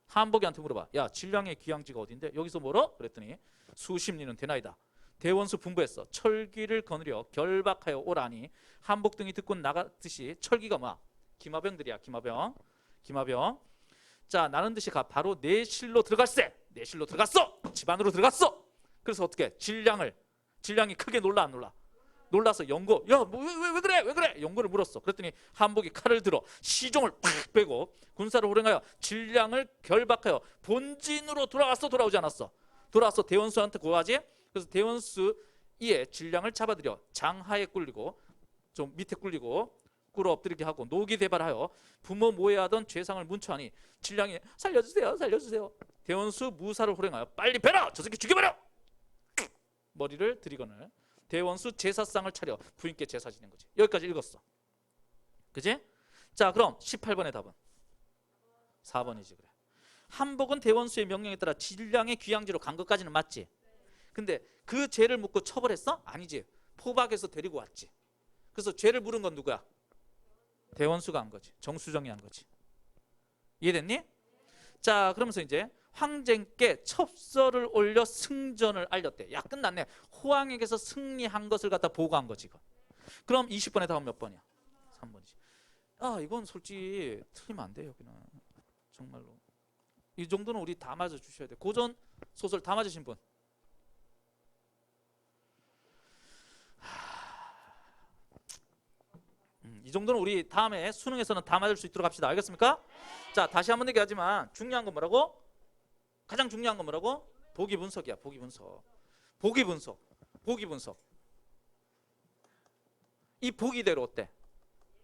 한복이한테 물어봐. 야, 진량의 귀양지가 어딘데? 여기서 뭐로? 그랬더니 수십 리는 되나이다. 대원수 분부했어. 철기를 거느려 결박하여 오라니 한복 등이 듣고 나갔듯이. 철기가 뭐야? 기마병들이야. 기마병. 자, 나는 듯이 가. 바로 내 실로 들어갈세. 내 실로 들어갔어. 집 안으로 들어갔어. 그래서 어떻게? 진량이 크게 놀라 안 놀라? 놀라서 영고, 야, 뭐, 왜 그래? 영고를 물었어. 그랬더니 한복이 칼을 들어 시종을 팍 빼고 군사를 호령하여 진량을 결박하여 본진으로 돌아오지 않았어? 돌아와서 대원수한테 고하지. 그래서 대원수 이에 진량을 잡아들여 장하에 꿀리고, 좀 밑에 꿀리고 꿇어 엎드리게 하고 노기대발하여 부모 모해하던 죄상을 문초하니 진량이 살려주세요. 대원수 무사를 호령하여 빨리 배라! 저 새끼 죽여버려! 머리를 들이거늘 대원수 제사상을 차려 부인께 제사 지낸 거지. 여기까지 읽었어. 그지? 자, 그럼 18번의 답은 4번이지. 그래. 한복은 대원수의 명령에 따라 진량의 귀양지로 간 것까지는 맞지. 근데 그 죄를 묻고 처벌했어? 아니지. 포박해서 데리고 왔지. 그래서 죄를 물은 건 누구야? 대원수가 한 거지. 정수정이 한 거지. 이해됐니? 자, 그러면서 이제 황제께 첩서를 올려 승전을 알렸대. 야, 끝났네. 호황에게서 승리한 것을 갖다 보고한 거지. 이거. 그럼 20번에 답은 몇 번이야? 3번이지. 아, 이건 솔직히 틀리면 안 돼. 여기는 정말로 이 정도는 우리 다 맞아 주셔야 돼. 고전 소설 다 맞으신 분? 이 정도는 우리 다음에 수능에서는 다 맞을 수 있도록 합시다. 알겠습니까? 자, 다시 한번 얘기하지만 중요한 건 뭐라고? 가장 중요한 건 뭐라고? 보기 분석이야. 보기 분석. 이 보기대로 어때?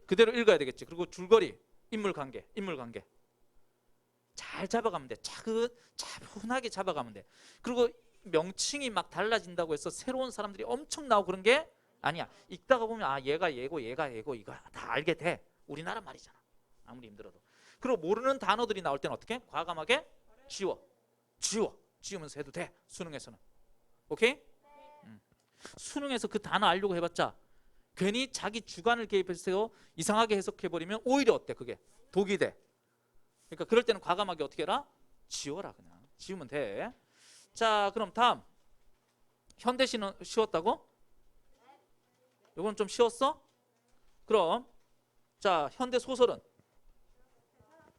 그대로 읽어야 되겠지. 그리고 줄거리, 인물 관계 잘 잡아가면 돼. 차분하게 잡아가면 돼. 그리고 명칭이 막 달라진다고 해서 새로운 사람들이 엄청 나오고 그런 게 아니야. 읽다가 보면 아, 얘가 얘고 얘가 얘고 이거 다 알게 돼. 우리나라 말이잖아. 아무리 힘들어도. 그리고 모르는 단어들이 나올 때는 어떻게? 과감하게 지우면서 해도 돼. 수능에서는. 오케이? 수능에서 그 단어 알려고 해봤자 괜히 자기 주관을 개입해서 이상하게 해석해버리면 오히려 어때? 그게 독이 돼. 그러니까 그럴 때는 과감하게 어떻게 해라? 지워라. 그냥 지우면 돼. 자, 그럼 다음 현대시는 쉬웠다고? 이건 좀 쉬웠어? 그럼 자, 현대소설은?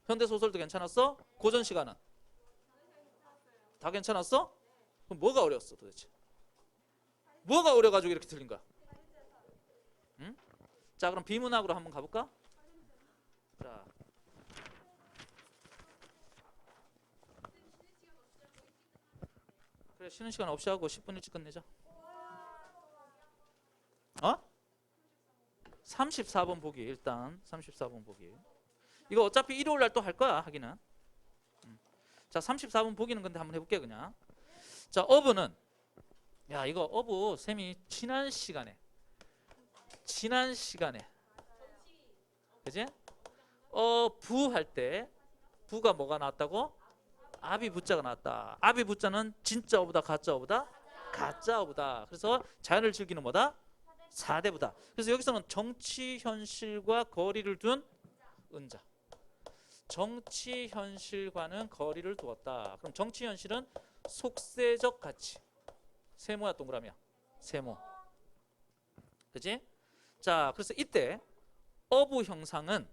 현대소설도 괜찮았어? 고전시가는? 다 괜찮았어? 그럼 뭐가 어려웠어 도대체? 뭐가 어려가지고 이렇게 틀린 거야? 응? 자, 그럼 비문학으로 한번 가볼까? 자, 그래, 쉬는 시간 없이 하고 10분 일찍 끝내자. 어? 34번 보기. 일단 34번 보기. 이거 어차피 일요일 날 또 할 거야, 하기는. 자, 34번 보기는 근데 한번 해볼게 그냥. 자, 어부는, 야, 이거 어부 쌤이 지난 시간에 그지? 부 할 때 부가 뭐가 나왔다고? 아비 부자가 나왔다. 아비 부자는 진짜 어부다, 가짜 어부다? 가짜 어부다. 그래서 자연을 즐기는 뭐다? 사대부다. 그래서 여기서는 정치 현실과 거리를 둔 은자. 정치 현실과는 거리를 두었다. 그럼 정치 현실은 속세적 가치. 세모야 동그라미야? 세모. 그지? 자, 그래서 이때 어부 형상은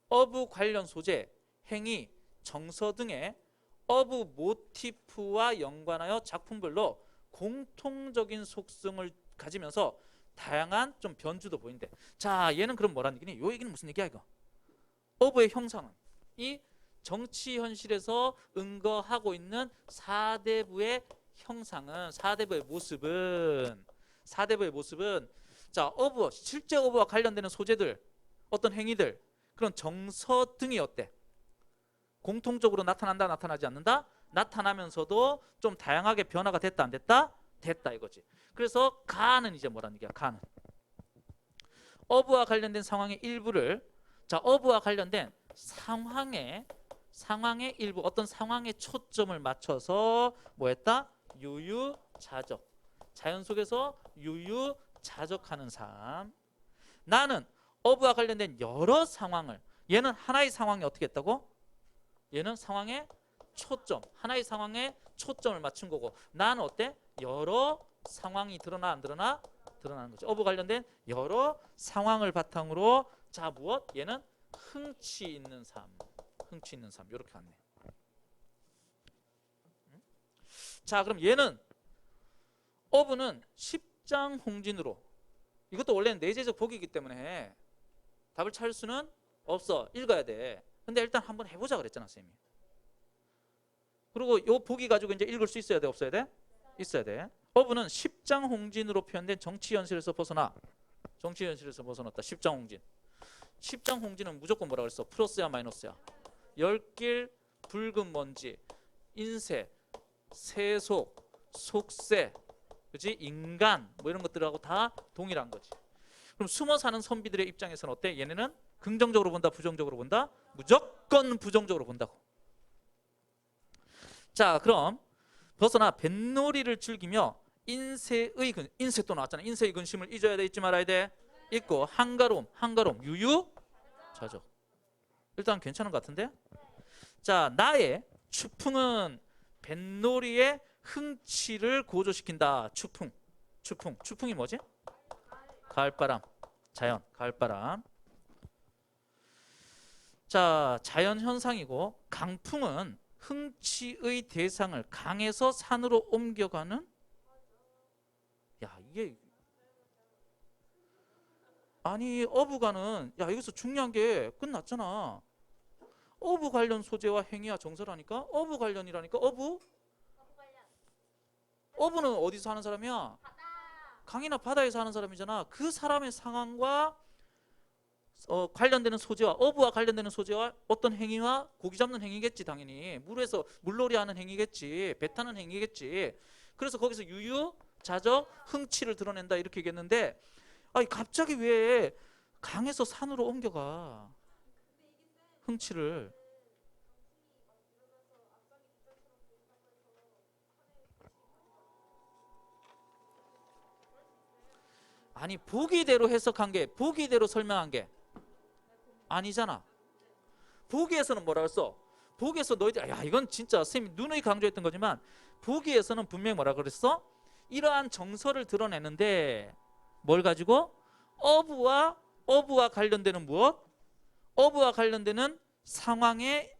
어부 관련 소재, 행위, 정서 등의 어부 모티프와 연관하여 작품별로 공통적인 속성을 가지면서 다양한 좀 변주도 보인대. 자, 얘는 그럼 뭐라는 얘기니? 요 얘기는 무슨 얘기야 이거? 어부의 형상은 이 정치 현실에서 은거하고 있는 사대부의 형상은, 사대부의 모습은 자, 어부, 실제 어부와 관련되는 소재들, 어떤 행위들, 그런 정서 등이 어때? 공통적으로 나타난다, 나타나지 않는다? 나타나면서도 좀 다양하게 변화가 됐다, 안 됐다? 됐다 이거지. 그래서 가는 이제 뭐라는 얘기야? 가는 어부와 관련된 상황의 일부를, 자, 어부와 관련된 상황의 일부, 어떤 상황에 초점을 맞춰서 뭐 했다? 유유자적. 자연 속에서 유유자적하는 삶. 나는 어부와 관련된 여러 상황을, 얘는 하나의 상황에 어떻게 했다고? 얘는 상황에 초점, 하나의 상황에 초점을 맞춘 거고, 나는 어때? 여러 상황이 드러나 안 드러나? 드러나는 거죠. 어부 관련된 여러 상황을 바탕으로, 자, 무엇? 얘는 흥치 있는 삶. 이렇게 왔네. 자, 그럼 얘는 어부는 십장홍진으로, 이것도 원래는 내재적 복이기 때문에 답을 찾을 수는 없어. 읽어야 돼. 근데 일단 한번 해보자 그랬잖아 선생님이. 그리고 요 보기 가지고 이제 읽을 수 있어야 돼, 없어야 돼? 있어야 돼. 어부는 십장홍진으로 표현된 정치 현실에서 벗어났다. 십장홍진은 무조건 뭐라 그랬어? 플러스야 마이너스야? 열길, 붉은 먼지, 인쇄, 세속, 속세, 그렇지? 인간 뭐 이런 것들하고 다 동일한 거지. 그럼 숨어 사는 선비들의 입장에서는 어때? 얘네는 긍정적으로 본다, 부정적으로 본다? 무조건 부정적으로 본다고. 자, 그럼 벗어나 뱃놀이를 즐기며 인쇄 또 나왔잖아. 인쇄의 근심을 잊어야 돼, 잊지 말아야 돼? 잊고 한가로움, 유유자적. 일단 괜찮은 것 같은데? 자, 나의 추풍은 뱃놀이의 흥치를 고조시킨다. 추풍이 뭐지? 가을바람, 자연, 가을바람. 자, 자연 현상이고, 강풍은 흥치의 대상을 강에서 산으로 옮겨가는, 야, 이게 아니 어부가는, 야, 여기서 중요한 게 끝났잖아. 어부 관련 소재와 행위와 정서라니까. 어부 관련이라니까. 어부는 어디서 사는 사람이야? 강이나 바다에 사는 사람이잖아. 그 사람의 상황과 관련되는 소재와, 어부와 관련되는 소재와 어떤 행위와, 고기 잡는 행위겠지 당연히. 물에서 물놀이하는 행위겠지. 배 타는 행위겠지. 그래서 거기서 유유자적 흥치를 드러낸다 이렇게 얘기했는데, 아니 갑자기 왜 강에서 산으로 옮겨가? 흥치를. 아니 보기대로 해석한 게, 보기대로 설명한 게 아니잖아. 보기에서는 뭐라 그랬어? 보기에서 너희들, 야 이건 진짜 선생님이 누누이 강조했던 거지만, 보기에서는 분명히 뭐라 그랬어? 이러한 정서를 드러내는데 뭘 가지고? 어부와 관련되는 무엇? 어부와 관련되는 상황에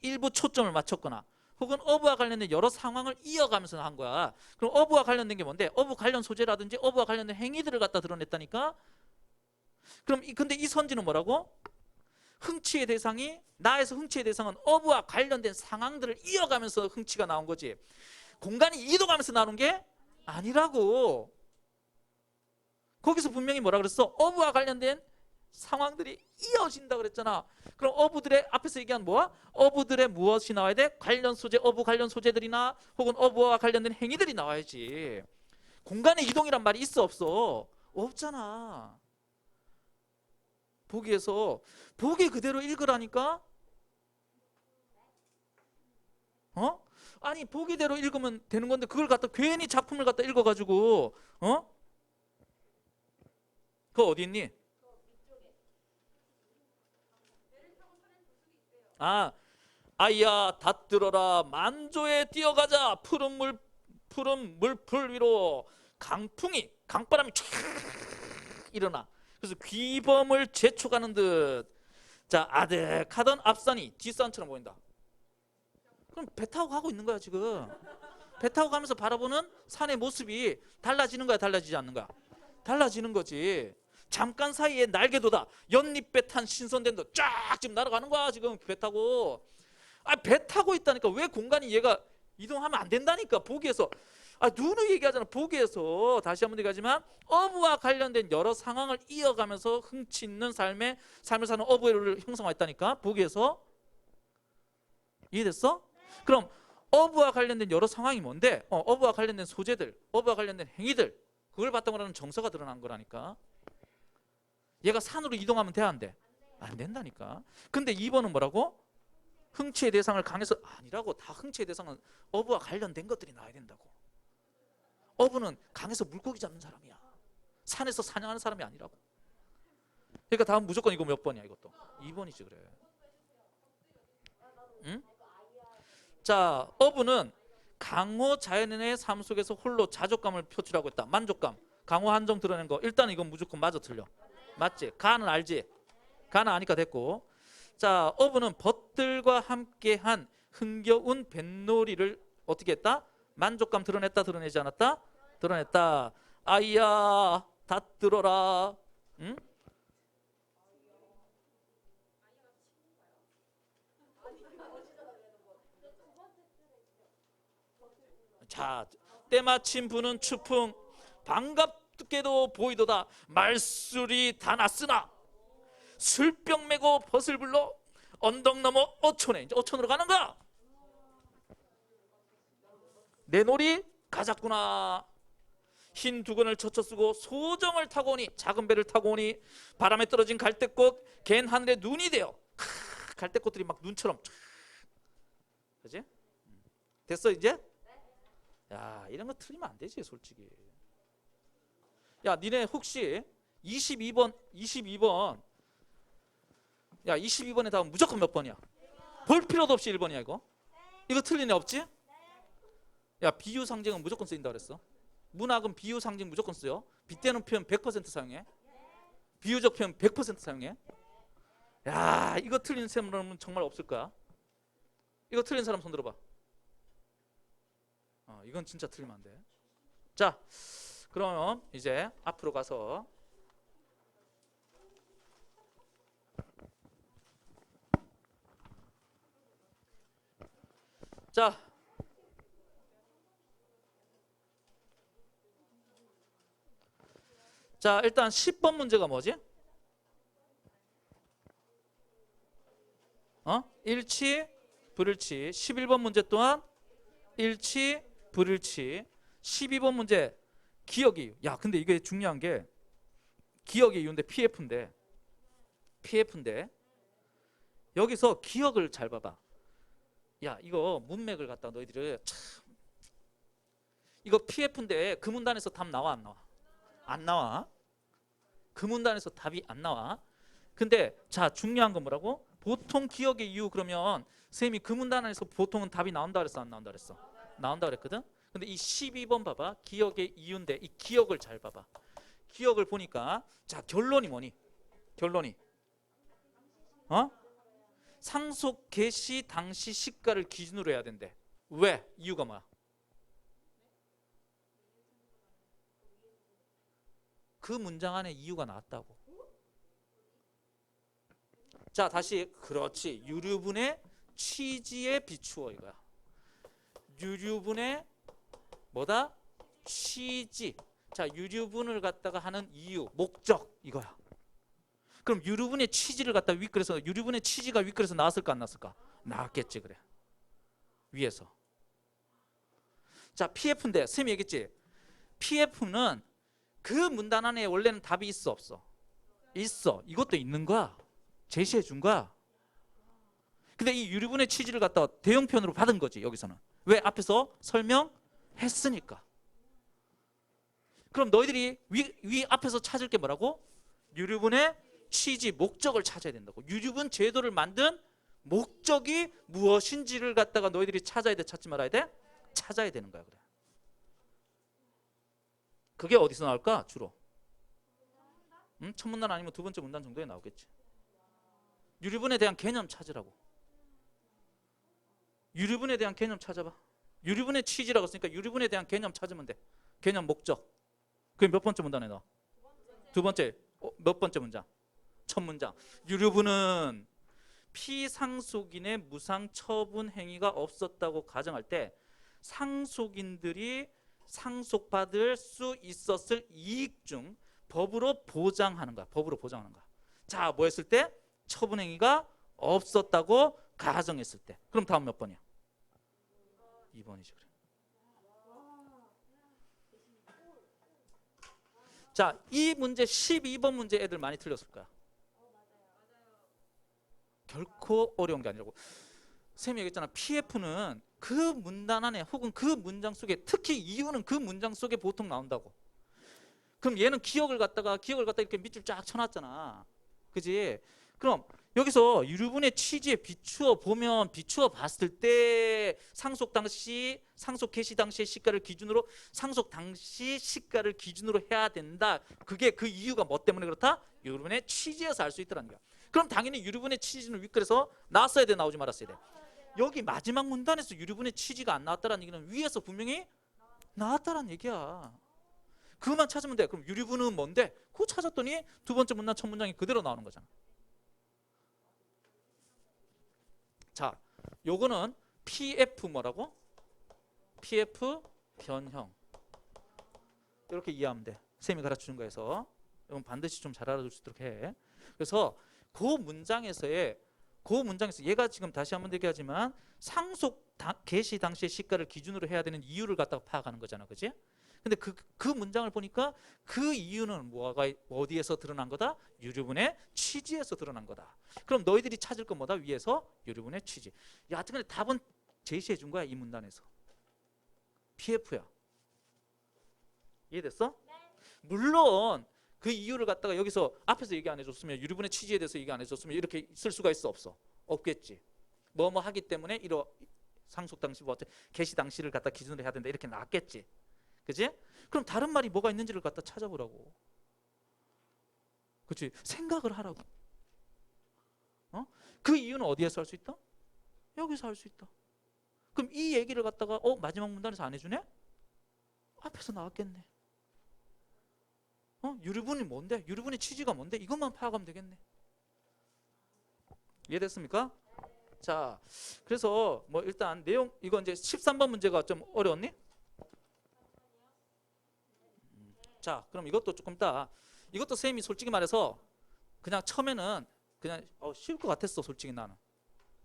일부 초점을 맞췄거나, 혹은 어부와 관련된 여러 상황을 이어가면서 한 거야. 그럼 어부와 관련된 게 뭔데? 어부 관련 소재라든지 어부와 관련된 행위들을 갖다 드러냈다니까. 그럼 근데 이 선지는 뭐라고? 흥치의 대상이, 나에서 흥치의 대상은 어부와 관련된 상황들을 이어가면서 흥치가 나온 거지, 공간이 이동하면서 나오는 게 아니라고. 거기서 분명히 뭐라 그랬어? 어부와 관련된 상황들이 이어진다 그랬잖아. 그럼 어부들의, 앞에서 얘기한 뭐야? 어부들의 무엇이 나와야 돼? 관련 소재, 어부 관련 소재들이나 혹은 어부와 관련된 행위들이 나와야지. 공간의 이동이란 말이 있어 없어? 없잖아. 보기에서 보기 그대로 읽으라니까. 어? 아니 보기대로 읽으면 되는 건데 그걸 갖다 괜히 작품을 갖다 읽어가지고, 어? 그거 어디 있니? 아, 아이야 다 들어라, 만조에 뛰어가자, 푸른 물풀 위로 강풍이, 강바람이 촤악 일어나. 그래서 귀범을 재촉하는 듯, 자 아득하던 앞산이 뒷산처럼 보인다. 그럼 배 타고 가고 있는 거야 지금. 배 타고 가면서 바라보는 산의 모습이 달라지는 거야, 달라지지 않는 거야? 달라지는 거지. 잠깐 사이에 날개도다, 연잎배 탄 신선된 도 쫙 지금 날아가는 거야 지금 배 타고. 아, 배 타고 있다니까. 왜 공간이 얘가 이동하면 안 된다니까. 보기에서, 아 누누이 얘기하잖아. 보기에서 다시 한번 얘기하지만 어부와 관련된 여러 상황을 이어가면서 흥치 있는 삶을 사는 어부를 형성했다니까. 보기에서. 이해됐어? 그럼 어부와 관련된 여러 상황이 뭔데? 어부와 관련된 소재들, 어부와 관련된 행위들, 그걸 바탕으로 하는 정서가 드러난 거라니까. 얘가 산으로 이동하면 돼, 안 돼? 안 된다니까. 근데 2번은 뭐라고? 흥치의 대상을 강에서, 아니라고. 다 흥치의 대상은 어부와 관련된 것들이 나와야 된다고. 어부는 강에서 물고기 잡는 사람이야. 산에서 사냥하는 사람이 아니라고. 그러니까 다음 무조건 이거 몇 번이야 이것도? 2번이지 그래. 응? 자, 어부는 강호 자연인의 삶 속에서 홀로 자족감을 표출하고 있다. 만족감. 강호 한정 드러낸 거. 일단 이건 무조건 맞아 틀려. 맞지? 가는 알지? 가는 아니까 됐고. 자, 어부는 벗들과 함께한 흥겨운 뱃놀이를 어떻게 했다? 만족감 드러냈다, 드러내지 않았다? 드러냈다. 아이야 다 들어라. 응? 자, 때마침 부는 추풍 반갑게도 보이도다. 말술이 다 났으나 술병 메고 벗을 불러 언덕 넘어 어촌에, 이제 어촌으로 가는 거야. 내 놀이 가졌구나. 흰 두건을 젖혀 쓰고 소정을 타고 오니, 작은 배를 타고 오니 바람에 떨어진 갈대꽃 갠 하늘에 눈이 되어, 갈대꽃들이 막 눈처럼. 그지? 됐어 이제? 야, 이런 거 틀리면 안 되지 솔직히. 야, 니네 혹시 22번 야 22번에 답은 무조건 몇 번이야? 볼 필요도 없이 1번이야 이거. 이거 틀린 애 없지? 야, 비유 상징은 무조건 쓰인다 그랬어. 문학은 비유 상징 무조건 써요. 빗대는 표현 100% 사용해. 비유적 표현 100% 사용해. 야, 이거 틀린 사람은 정말 없을 거야. 이거 틀린 사람 손 들어봐. 이건 진짜 틀리면 안 돼. 자, 그럼 이제 앞으로 가서 자, 일단 10번 문제가 뭐지? 일치, 불일치. 11번 문제 또한 일치, 불일치. 12번 문제 기억의 이유. 야, 근데 이게 중요한 게 기억의 이유인데 PF인데 여기서 기억을 잘 봐봐. 야, 이거 문맥을 갖다 너희들이 참, 이거 PF인데 그 문단에서 답 나와 안 나와? 안 나와. 그 문단에서 답이 안 나와. 근데 자, 중요한 건 뭐라고? 보통 기억의 이유. 그러면 선생님이 그 문단에서 보통은 답이 나온다 그랬어 안 나온다 그랬어? 나온다 그랬거든. 근데 이 12번 봐봐. 기억의 이유인데 이 기억을 잘 봐봐. 기억을 보니까 자, 결론이 뭐니? 결론이 상속 개시 당시 시가를 기준으로 해야 된대. 왜? 이유가 뭐야? 그 문장 안에 이유가 나왔다고. 자, 다시. 그렇지. 유류분의 취지에 비추어 이거야. 유류분의 뭐다? 취지. 자, 유류분을 갖다가 하는 이유, 목적 이거야. 그럼 유류분의 취지를 갖다 윗글에서, 유류분의 취지가 윗글에서 나왔을까 안 나왔을까? 나왔겠지. 그래. 위에서. 자, PF인데 쌤이 얘기했지. PF는 그 문단 안에 원래는 답이 있어 없어? 있어. 이것도 있는 거야. 제시해 준 거야. 근데 이 유류분의 취지를 갖다 대형편으로 받은 거지. 여기서는. 왜? 앞에서 설명했으니까. 그럼 너희들이 위 앞에서 찾을 게 뭐라고? 유류분의 취지, 목적을 찾아야 된다고. 유류분 제도를 만든 목적이 무엇인지를 갖다가 너희들이 찾아야 돼? 찾지 말아야 돼? 찾아야 되는 거야. 그래. 그게 어디서 나올까? 주로 첫 문단 아니면 두 번째 문단 정도에 나오겠지. 유류분에 대한 개념 찾으라고. 유류분에 대한 개념 찾아봐. 유류분의 취지라고 했으니까 유류분에 대한 개념 찾으면 돼. 개념, 목적. 그게 몇 번째 문단에 나와? 두 번째. 몇 번째 문장? 첫 문장. 유류분은 피상속인의 무상 처분 행위가 없었다고 가정할 때 상속인들이 상속받을 수 있었을 이익 중 법으로 보장하는 거야. 법으로 보장하는 거야. 자, 뭐 했을 때? 처분 행위가 없었다고 가정했을 때. 그럼 다음 몇 번이야? 2번이지. 그래. 자, 이 문제 12번 문제 애들 많이 틀렸을 거야. 결코 어려운 게 아니라고. 쌤이 얘기했잖아. PF는 그 문단 안에 혹은 그 문장 속에, 특히 이유는 그 문장 속에 보통 나온다고. 그럼 얘는 기억을 갖다가 이렇게 밑줄 쫙 쳐놨잖아. 그지? 그럼 여기서 유류분의 취지에 비추어 보면, 비추어 봤을 때 상속 개시 당시의 시가를 기준으로, 상속 당시 시가를 기준으로 해야 된다. 그게 그 이유가 뭐 때문에 그렇다? 유류분의 취지에서 알 수 있더라는 거야. 그럼 당연히 유류분의 취지는 윗글에서 나왔어야 돼, 나오지 말았어야 돼? 여기 마지막 문단에서 유류분의 취지가 안 나왔다는 얘기는 위에서 분명히 나왔다는 얘기야. 그것만 찾으면 돼. 그럼 유류분은 뭔데? 그거 찾았더니 두 번째 문단 첫 문장이 그대로 나오는 거잖아. 자, 요거는 PF 뭐라고? PF 변형. 이렇게 이해하면 돼. 쌤이 가르쳐준 거에서. 이건 반드시 좀 잘 알아둘 수 있도록 해. 그래서 그 문장에서 얘가 지금 다시 한번 얘기하지만 상속 개시 당시의 시가를 기준으로 해야 되는 이유를 갖다가 파악하는 거잖아. 그지? 근데 그 문장을 보니까 그 이유는 뭐가 어디에서 드러난 거다? 유류분의 취지에서 드러난 거다. 그럼 너희들이 찾을 건 뭐다? 위에서 유류분의 취지. 야, 하여튼 답은 제시해 준 거야. 이 문단에서. PF야. 이해됐어? 네. 물론 그 이유를 갖다가 여기서 앞에서 얘기 안 해줬으면, 유류분의 취지에 대해서 얘기 안 해줬으면 이렇게 쓸 수가 있어 없어? 없겠지. 뭐뭐 하기 때문에 상속 당시 개시 당시를 갖다 기준으로 해야 된다 이렇게 나왔겠지. 그지? 그럼 다른 말이 뭐가 있는지를 갖다 찾아보라고. 그렇지? 생각을 하라고. 그 이유는 어디에서 할 수 있다? 여기서 할 수 있다. 그럼 이 얘기를 갖다가 마지막 문단에서 안 해주네? 앞에서 나왔겠네. 유류분이 뭔데? 유류분의 취지가 뭔데? 이것만 파악하면 되겠네. 이해됐습니까? 자, 그래서 뭐 일단 내용, 이거 이제 13번 문제가 좀 어려웠니? 자, 그럼 이것도 조금 이따, 이것도 선생님이 솔직히 말해서 그냥 처음에는 그냥 쉬울 것 같았어. 솔직히 나는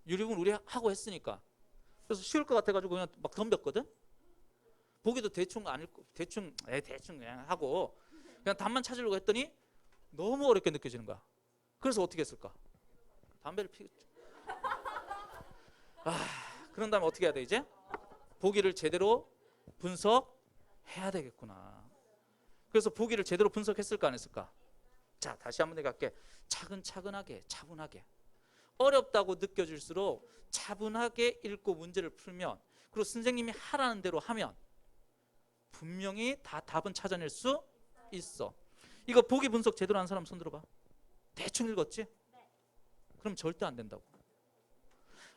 유류분 우리 하고 했으니까. 그래서 쉬울 것 같아가지고 그냥 막 덤볐거든. 보기도 대충 안 읽고 대충 그냥 하고 그냥 답만 찾으려고 했더니 너무 어렵게 느껴지는 거야. 그래서 어떻게 했을까? 담배를 피우죠. 그런 다음에 어떻게 해야 돼? 이제 보기를 제대로 분석해야 되겠구나. 그래서 보기를 제대로 분석했을까 안 했을까? 자, 다시 한번 내가 할게. 차근차근하게, 차분하게. 어렵다고 느껴질수록 차분하게 읽고 문제를 풀면, 그리고 선생님이 하라는 대로 하면 분명히 다 답은 찾아낼 수 있어. 이거 보기 분석 제대로 한 사람 손 들어봐. 대충 읽었지? 그럼 절대 안 된다고.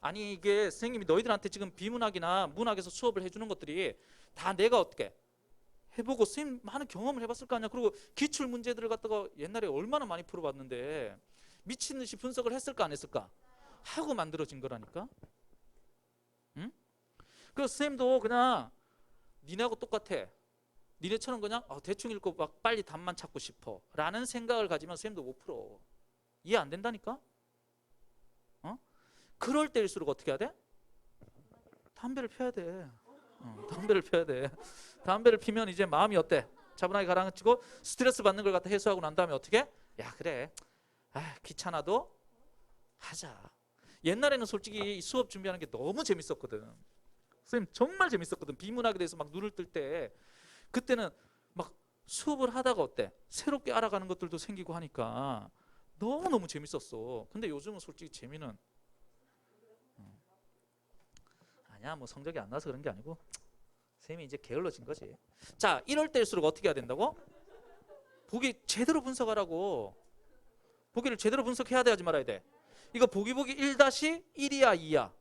아니, 이게 선생님이 너희들한테 지금 비문학이나 문학에서 수업을 해주는 것들이 다 내가 어떻게 해보고 선생님 많은 경험을 해봤을 거 아니야. 그리고 기출 문제들을 갖다가 옛날에 얼마나 많이 풀어봤는데 미친 듯이 분석을 했을까 안 했을까 하고 만들어진 거라니까. 응? 그래서 선생님도 그냥 니네하고 똑같아. 니네처럼 그냥 대충 읽고 막 빨리 답만 찾고 싶어 라는 생각을 가지면 선생님도 못 풀어. 이해 안 된다니까. 그럴 때일수록 어떻게 해야 돼? 담배를 펴야 돼. 담배를 펴야 돼. 담배를 피면 이제 마음이 어때? 차분하게 가라앉히고 스트레스 받는 걸 갖다 해소하고 난 다음에 어떻게? 야, 그래. 귀찮아도 하자. 옛날에는 솔직히 수업 준비하는 게 너무 재밌었거든. 선생님 정말 재밌었거든. 비문학에 대해서 막 눈을 뜰 때 그때는 막 수업을 하다가 어때? 새롭게 알아가는 것들도 생기고 하니까 너무너무 재밌었어. 근데 요즘은 솔직히 재미는 아니야. 뭐 성적이 안 나서 그런 게 아니고 쌤이 이제 게을러진 거지. 자, 이럴 때일수록 어떻게 해야 된다고? 보기 제대로 분석하라고. 보기를 제대로 분석해야 돼, 하지 말아야 돼. 이거 보기 1-1이야 2야?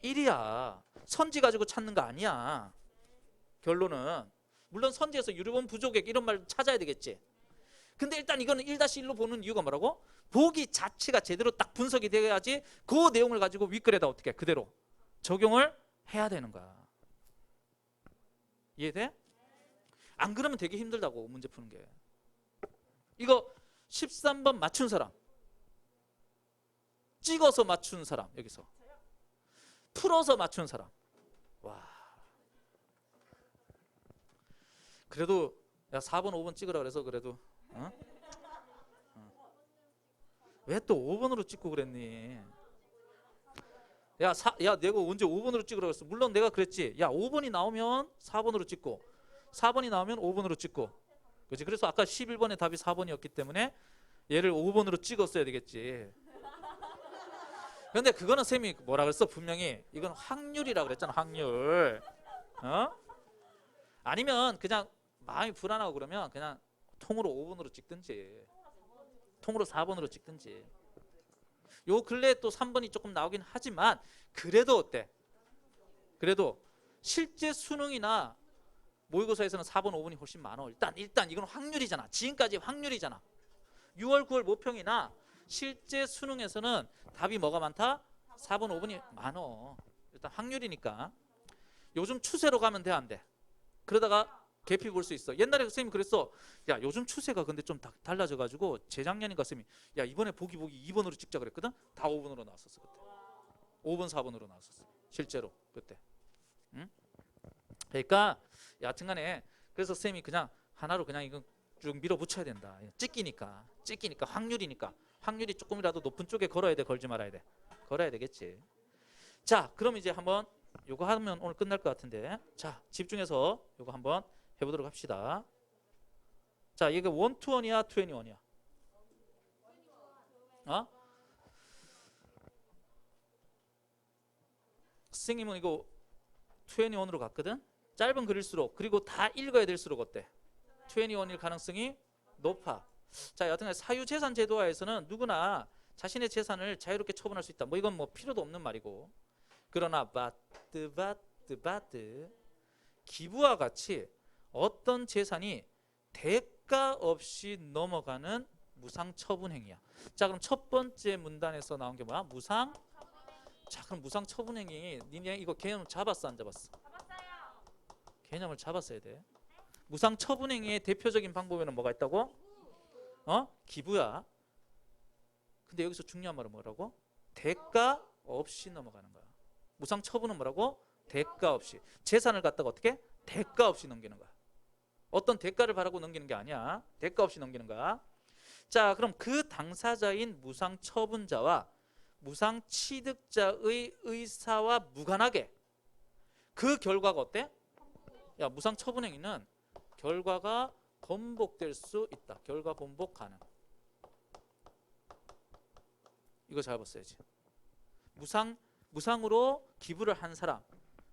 1-1이야. 선지 가지고 찾는 거 아니야. 결론은. 물론 선지에서 유료본 부족액 이런 말 찾아야 되겠지. 근데 일단 이거는 1-1로 보는 이유가 뭐라고? 보기 자체가 제대로 딱 분석이 돼야지 그 내용을 가지고 윗글에다 어떻게 그대로 적용을 해야 되는 거야. 이해돼? 안 그러면 되게 힘들다고 문제 푸는 게. 이거 13번 맞춘 사람, 찍어서 맞춘 사람, 여기서 풀어서 맞춘 사람. 와. 그래도 야 4번 5번 찍으라 그래서 그래도 왜 또 5번으로 찍고 그랬니? 야 내가 언제 5번으로 찍으라 그랬어? 물론 내가 그랬지. 야 5번이 나오면 4번으로 찍고 4번이 나오면 5번으로 찍고. 그렇지? 그래서 아까 11번의 답이 4번이었기 때문에 얘를 5번으로 찍었어야 되겠지. 근데 그거는 쌤이 뭐라 그랬어? 분명히 이건 확률이라 그랬잖아. 확률. 아니면 그냥 마음이 불안하고 그러면 그냥 통으로 5번으로 찍든지 통으로 4번으로 찍든지. 요 근래에 또 3번이 조금 나오긴 하지만 그래도 어때? 그래도 실제 수능이나 모의고사에서는 4번 5번이 훨씬 많어. 일단 이건 확률이잖아. 지금까지 확률이잖아. 6월 9월 모평이나 실제 수능에서는 답이 뭐가 많다? 4번 5번이 많어. 일단 확률이니까. 요즘 추세로 가면 돼 안 돼? 그러다가 개피 볼 수 있어. 옛날에 선생님이 그랬어. 야 요즘 추세가 근데 좀 달라져가지고 재작년인가 선생님이 야 이번에 보기 2번으로 찍자 그랬거든. 다 5번으로 나왔었어 그때. 5번 4번으로 나왔었어 실제로 그때. 응? 그러니까 여하튼간에 그래서 선생님이 그냥 하나로 그냥 이건 쭉 밀어붙여야 된다. 찍기니까 확률이니까 확률이 조금이라도 높은 쪽에 걸어야 돼, 걸지 말아야 돼? 걸어야 되겠지. 자, 그럼 이제 한번 요거 하면 오늘 끝날 것 같은데, 자 집중해서 요거 한번 해보도록 합시다. 자, 이게 1-1이야 2-1이야? 선생님은 이거 2-1으로 갔거든. 짧은 글일수록 그리고 다 읽어야 될수록 어때? 2-1일 가능성이 높아. 자, 여하튼 사유재산 제도화에서는 누구나 자신의 재산을 자유롭게 처분할 수 있다. 뭐 이건 뭐 필요도 없는 말이고. 그러나 바트 기부와 같이 어떤 재산이 대가 없이 넘어가는 무상처분행위야. 자, 그럼 첫 번째 문단에서 나온 게 뭐야? 무상. 자, 그럼 무상처분행위 니네 이거 개념 잡았어 안 잡았어? 잡았어요. 개념을 잡았어야 돼. 무상처분행위의 대표적인 방법에는 뭐가 있다고? 기부야. 근데 여기서 중요한 말은 뭐라고? 대가 없이 넘어가는 거야. 무상처분은 뭐라고? 대가 없이. 재산을 갖다가 어떻게? 대가 없이 넘기는 거야. 어떤 대가를 바라고 넘기는 게 아니야. 대가 없이 넘기는 거야. 자, 그럼 그 당사자인 무상처분자와 무상취득자의 의사와 무관하게 그 결과가 어때? 야, 무상처분행위는 결과가 번복될 수 있다. 결과 번복 가능. 이거 잘 봤어야지. 무상으로 기부를 한 사람,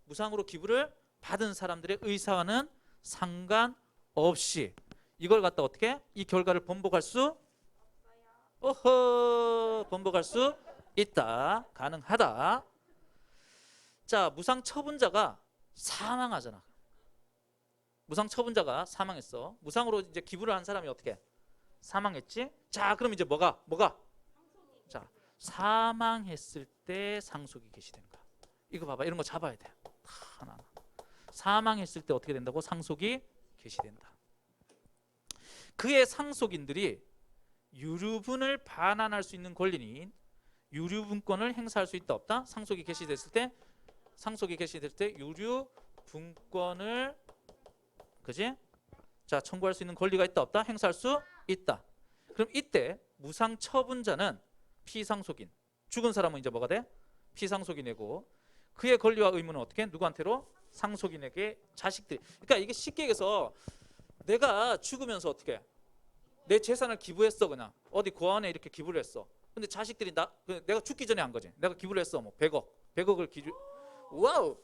무상으로 기부를 받은 사람들의 의사와는 상관없이 이걸 갖다 어떻게? 이 결과를 번복할 수? 번복할 수 있다. 가능하다. 자, 무상처분자가 사망하잖아. 무상처분자가 사망했어. 무상으로 이제 기부를 한 사람이 어떻게? 사망했지? 자, 그럼 이제 뭐가? 자, 사망했을 때 상속이 개시된다. 이거 봐봐. 이런 거 잡아야 돼. 하나. 사망했을 때 어떻게 된다고? 상속이 개시된다. 그의 상속인들이 유류분을 반환할 수 있는 권리인 유류분권을 행사할 수 있다 없다? 상속이 개시됐을 때 유류분권을 그지? 자, 청구할 수 있는 권리가 있다 없다? 행사할 수 있다. 그럼 이때 무상처분자는 피상속인, 죽은 사람은 이제 뭐가 돼? 피상속인이고 그의 권리와 의무는 어떻게? 누구한테로? 상속인에게 자식들이. 그러니까 이게 쉽게 얘기해서 내가 죽으면서 어떻게? 내 재산을 기부했어. 그냥 어디 고아원에 이렇게 기부를 했어. 근데 자식들이 내가 죽기 전에 한 거지. 내가 기부를 했어. 뭐 100억을 와우.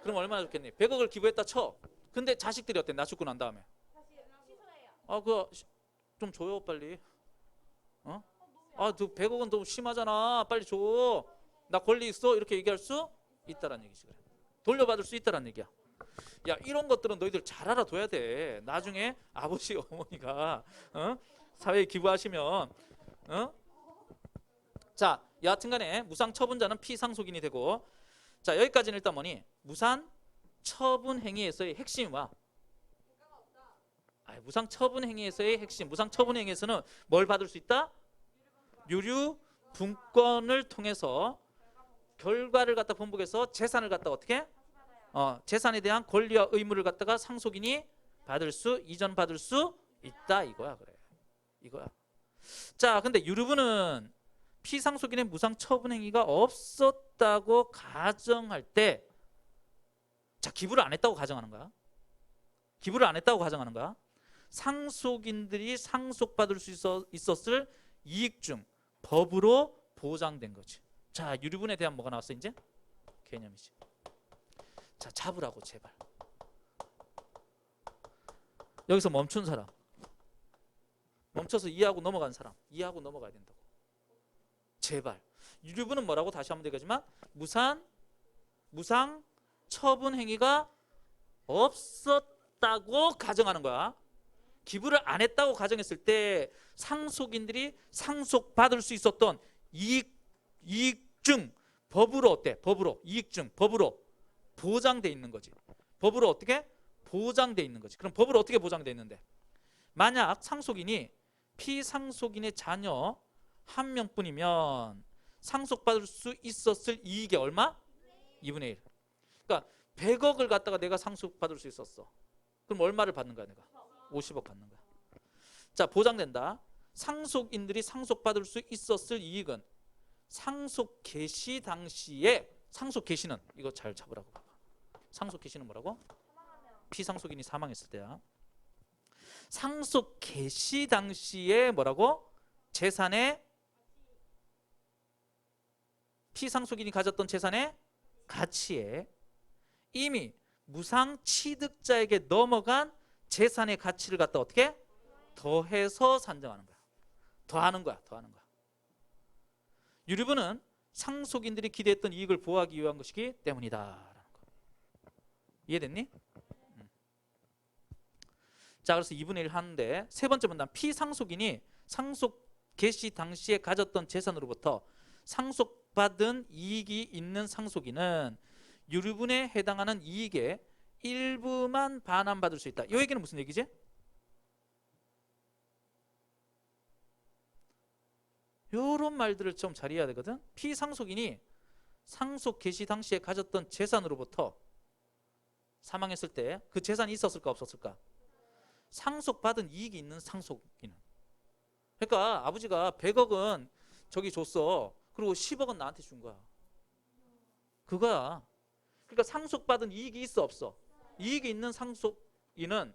그럼 얼마나 좋겠니? 100억을 기부했다 쳐. 근데 자식들이 어때? 나 죽고 난 다음에 그거 좀 줘요 빨리. 어? 너 100억은 너무 심하잖아. 빨리 줘. 나 권리 있어. 이렇게 얘기할 수 있다라는 얘기지. 그래. 돌려받을 수 있다라는 얘기야. 야, 이런 것들은 너희들 잘 알아둬야 돼. 나중에 아버지 어머니가 사회에 기부하시면 자, 여하튼간에 무상처분자는 피상속인이 되고 자, 여기까지는 일단 뭐니? 무상처분행위에서의 핵심이 뭐야? 무상처분행위에서의 핵심. 무상처분행위에서는 뭘 받을 수 있다? 유류분권을 통해서 결과를 갖다 번복해서 재산을 갖다 어떻게? 재산에 대한 권리와 의무를 갖다가 상속인이 이전받을 수 있다 이거야. 그래. 이거야. 자, 근데 유류분은 피상속인의 무상처분행위가 없었다고 가정할 때 자, 기부를 안 했다고 가정하는 거야. 기부를 안 했다고 가정하는 거야. 상속인들이 상속받을 수 있었을 이익 중 법으로 보장된 거지. 자, 유류분에 대한 뭐가 나왔어 이제? 개념이지. 자, 잡으라고 제발. 여기서 멈춘 사람, 멈춰서 이해하고 넘어간 사람, 이해하고 넘어가야 된다고. 제발. 유류분은 뭐라고? 다시 한번 얘기하지만 무상 처분 행위가 없었다고 가정하는 거야. 기부를 안 했다고 가정했을 때 상속인들이 상속받을 수 있었던 이익 중 법으로 어때? 법으로 이익 중 법으로 보장돼 있는 거지. 법으로 어떻게? 보장돼 있는 거지. 그럼 법으로 어떻게 보장돼 있는데? 만약 상속인이 피상속인의 자녀 한 명뿐이면 상속받을 수 있었을 이익이 얼마? 2분의 1. 그러니까 100억을 갖다가 내가 상속받을 수 있었어. 그럼 얼마를 받는 거야 내가? 50억 받는 거야. 자, 보장된다. 상속인들이 상속받을 수 있었을 이익은 상속 개시 당시에 상속 개시는 이거 잘 잡으라고 봐봐. 상속 개시는 뭐라고? 피상속인이 사망했을 때야. 상속 개시 당시에 뭐라고? 재산의 피상속인이 가졌던 재산의 가치에 이미 무상 취득자에게 넘어간 재산의 가치를 갖다 어떻게? 더해서 산정하는 거야. 더하는 거야. 유류분은 상속인들이 기대했던 이익을 보호하기 위한 것이기 때문이다. 이해됐니? 자, 그래서 2분의 1 하는데 세 번째 문단 피상속인이 상속 개시 당시에 가졌던 재산으로부터 상속받은 이익이 있는 상속인은 유류분에 해당하는 이익의 일부만 반환받을 수 있다. 이 얘기는 무슨 얘기지? 이런 말들을 좀 잘 이해해야 되거든. 피상속인이 상속 개시 당시에 가졌던 재산으로부터 사망했을 때 그 재산이 있었을까 없었을까? 상속받은 이익이 있는 상속인은. 그러니까 아버지가 100억은 저기 줬어. 그리고 10억은 나한테 준 거야. 그거야. 그러니까 상속받은 이익이 있어 없어? 이익이 있는 상속인은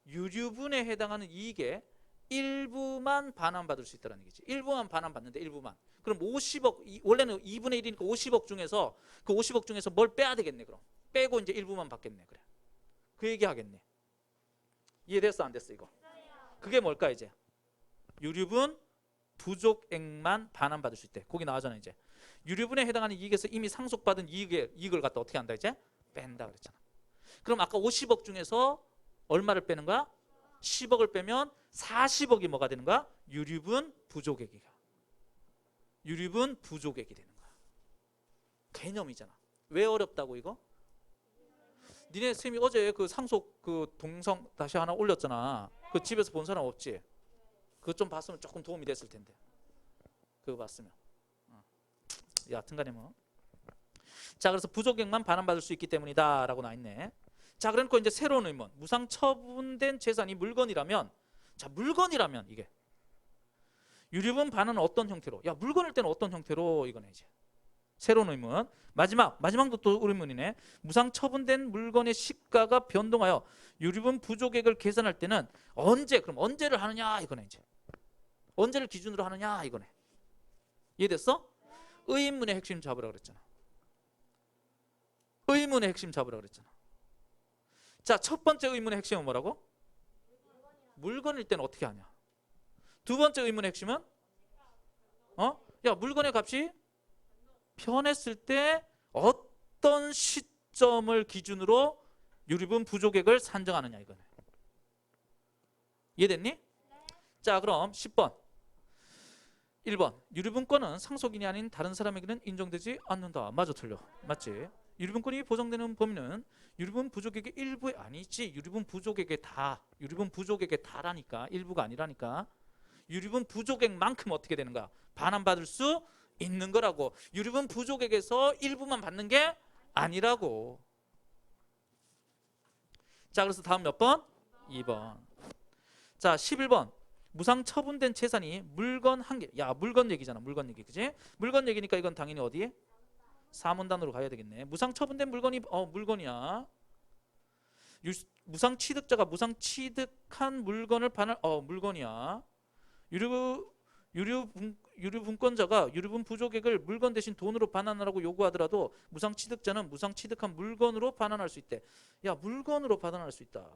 유류분에 해당하는 이익의 일부만 반환받을 수 있다는 얘기지. 일부만 반환받는데 일부만. 그럼 50억, 원래는 2분의 1이니까 50억 중에서 그 50억 중에서 뭘 빼야 되겠네. 그럼 빼고 이제 일부만 받겠네. 그래. 그 얘기 하겠네. 이해됐어 안 됐어 이거? 그게 뭘까 이제? 유류분 부족액만 반환받을 수 있대. 거기 나오잖아 이제. 유류분에 해당하는 이익에서 이미 상속받은 이익을 갖다 어떻게 한다 이제? 뺀다 그랬잖아. 그럼 아까 50억 중에서 얼마를 빼는 거야? 10억을 빼면 40억이 뭐가 되는 거야? 유류분 부족액이야. 유류분 부족액이 되는 거야. 개념이잖아. 왜 어렵다고 이거? 니네 쌤이 어제 그 상속 그 동성 다시 하나 올렸잖아. 그 집에서 본 사람 없지? 그거 좀 봤으면 조금 도움이 됐을 텐데. 그거 봤으면. 여하튼간에 뭐. 자, 그래서 부족액만 반환받을 수 있기 때문이다라고 나와 있네. 자, 그러니까 이제 새로운 의문. 무상 처분된 재산이 물건이라면, 자, 물건이라면 이게 유류분 반환은 어떤 형태로? 야, 물건일 때는 어떤 형태로? 이거네 이제. 새로운 의문. 마지막도 또 의문이네. 무상 처분된 물건의 시가가 변동하여 유류분 부족액을 계산할 때는 언제? 그럼 언제를 하느냐? 이거네 이제. 언제를 기준으로 하느냐? 이거네. 이해됐어? 의문의 핵심 잡으라 그랬잖아. 의문의 핵심 잡으라 그랬잖아. 자, 첫 번째 의문의 핵심은 뭐라고? 물건일 때는 어떻게 하냐? 두 번째 의문의 핵심은 야, 물건의 값이 변했을 때 어떤 시점을 기준으로 유류분 부족액을 산정하느냐 이거네. 이해됐니? 자, 그럼 10번 1번 유류분권은 상속인이 아닌 다른 사람에게는 인정되지 않는다. 맞아 틀려? 맞지? 유류분권이 보장되는 범위는 유류분 부족액의 일부에 아니지. 유류분 부족액의 다. 유류분 부족액의 다라니까. 일부가 아니라니까. 유류분 부족액만큼 어떻게 되는 거야? 반환받을 수 있는 거라고. 유류분 부족액에서 일부만 받는 게 아니라고. 자, 그래서 다음 몇 번? 2번. 자, 11번. 무상 처분된 재산이 물건 한 개. 야, 물건 얘기잖아. 물건 얘기. 그지? 물건 얘기니까 이건 당연히 어디? 사문단으로 가야 되겠네. 무상 처분된 물건이 물건이야. 무상 취득자가 무상 취득한 물건을 반환 물건이야. 유류분권자가 유류분 부족액을 물건 대신 돈으로 반환하라고 요구하더라도 무상 취득자는 무상 취득한 물건으로 반환할 수 있대. 야, 물건으로 반환할 수 있다.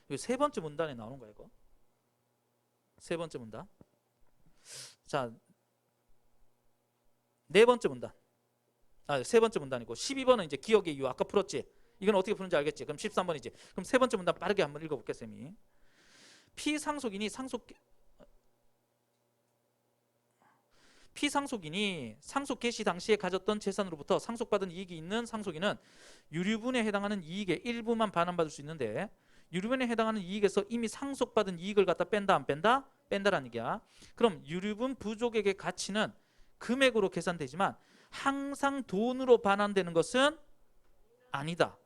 이거 세 번째 문단에 나오는 거야 이거. 세 번째 문단. 자, 네 번째 문단. 세 번째 문단이고 12번은 이제 기억의 이유. 아까 풀었지? 이건 어떻게 푸는지 알겠지? 그럼 13번이지. 그럼 세 번째 문단 빠르게 한번 읽어볼게 쌤이. 피상속인이 상속 개시 당시에 가졌던 재산으로부터 상속받은 이익이 있는 상속인은 유류분에 해당하는 이익의 일부만 반환받을 수 있는데 유류분에 해당하는 이익에서 이미 상속받은 이익을 갖다 뺀다 안 뺀다? 뺀다라는 얘기야. 그럼 유류분 부족액의 가치는 금액으로 계산되지만 항상 돈으로 반환되는 것은 아니다.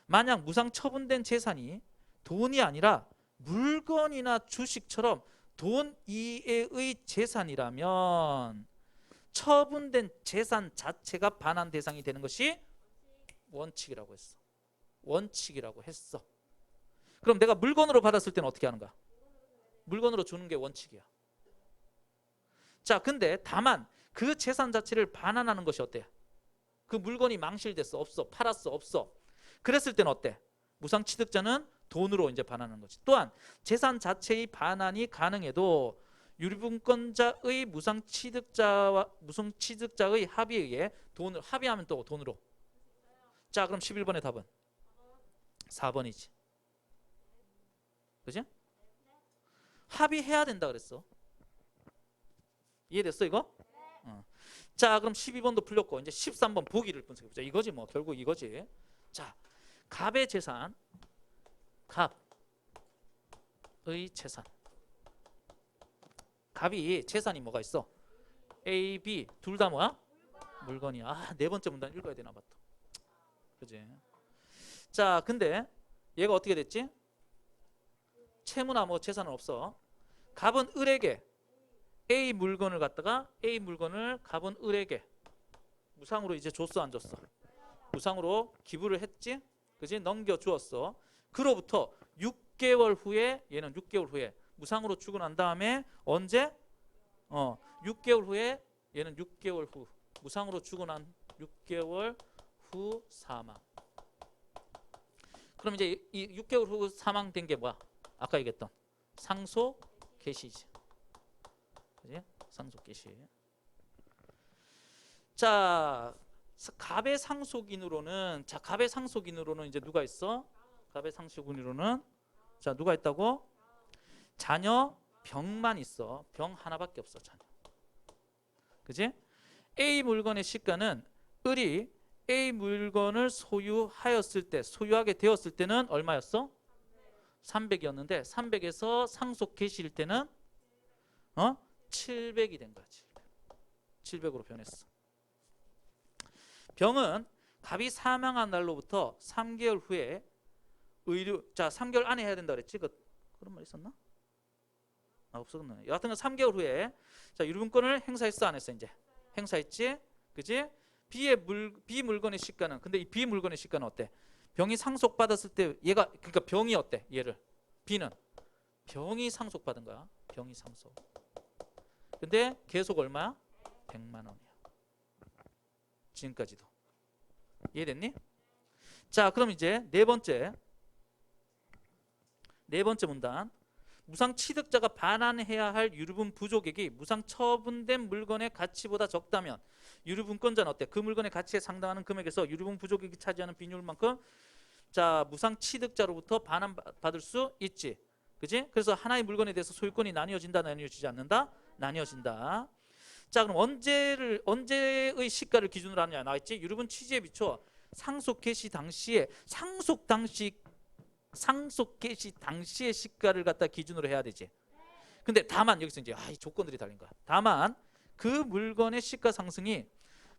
만약 무상 처분된 재산이 돈이 아니라 물건이나 주식처럼 돈 이외의 재산이라면 처분된 재산 자체가 반환 대상이 되는 것이 원칙이라고 했어. 원칙이라고 했어. 그럼 내가 물건으로 받았을 때는 어떻게 하는 거야? 물건으로 주는 게 원칙이야. 자, 근데 다만 그 재산 자체를 반환하는 것이 어때? 그 물건이 망실됐어, 없어, 팔았어, 없어. 그랬을 때는 어때? 무상 취득자는 돈으로 이제 반환하는 거지. 또한 재산 자체의 반환이 가능해도 유류분권자의 무상 취득자의 합의에 의해 돈을 합의하면 또 돈으로. 자, 그럼 11번의 답은 4번이지. 그지? 합의해야 된다 그랬어. 이해됐어 이거? 자, 그럼 12번도 풀렸고 이제 13번 보기를 분석해보자. 이거지 뭐 결국 이거지. 자, 갑의 재산, 갑의 재산. 갑이 재산이 뭐가 있어? A, B 둘 다 뭐야? 물건이야. 네 번째 문단 읽어야 되나 봐 또. 그지? 자, 근데 얘가 어떻게 됐지? 채무나 뭐 재산은 없어. 갑은 을에게 A 물건을 갖다가 A 물건을 값은 을에게 무상으로 이제 줬어 안 줬어? 무상으로 기부를 했지? 그지? 넘겨주었어. 그로부터 6개월 후에 얘는 6개월 후에 무상으로 주고 난 다음에 언제? 6개월 후에 얘는 6개월 후 무상으로 주고 난 6개월 후 사망. 그럼 이제 이 6개월 후 사망된 게 뭐야? 아까 얘기했던 상속 개시지. 그지? 상속 개시. 자, 갑의 상속인으로는 이제 누가 있어? 갑의 상속인으로는 자, 누가 있다고? 자녀 병만 있어. 병 하나밖에 없어, 자녀. 그지? A 물건의 시가는 을이 A 물건을 소유하였을 때, 소유하게 되었을 때는 얼마였어? 300이었는데 300에서 상속 개시일 때는 700이 된 거야. 700으로 변했어. 병은 갑이 사망한 날로부터 3개월 후에 자 3개월 안에 해야 된다 그랬지? 그런 말 있었나? 없었네. 여하튼 3개월 후에 자 유류분권을 행사했어 안 했어? 이제 행사했지? 그지? B 물건의 시가는 근데 이 B 물건의 시가는 어때? 병이 상속받았을 때 얘가 그러니까 병이 어때? 얘를 B는 병이 상속받은 거야. 병이 상속. 근데 계속 얼마야? 100만 원이야. 지금까지도. 이해됐니? 자, 그럼 이제 네 번째 문단. 무상 취득자가 반환해야 할 유류분 부족액이 무상 처분된 물건의 가치보다 적다면 유류분권자는 어때? 그 물건의 가치에 상당하는 금액에서 유류분 부족액이 차지하는 비율만큼 자 무상 취득자로부터 반환받을 수 있지. 그지? 그래서 하나의 물건에 대해서 소유권이 나뉘어진다, 나뉘어지지 않는다? 나뉘어진다. 자, 그럼 언제의 시가를 기준으로 하느냐 나와있지? 유류분 취지에 비춰 상속 개시 당시에 상속 개시 당시의 시가를 갖다 기준으로 해야 되지. 근데 다만 여기서 이제 이 조건들이 달린 거야. 다만 그 물건의 시가 상승이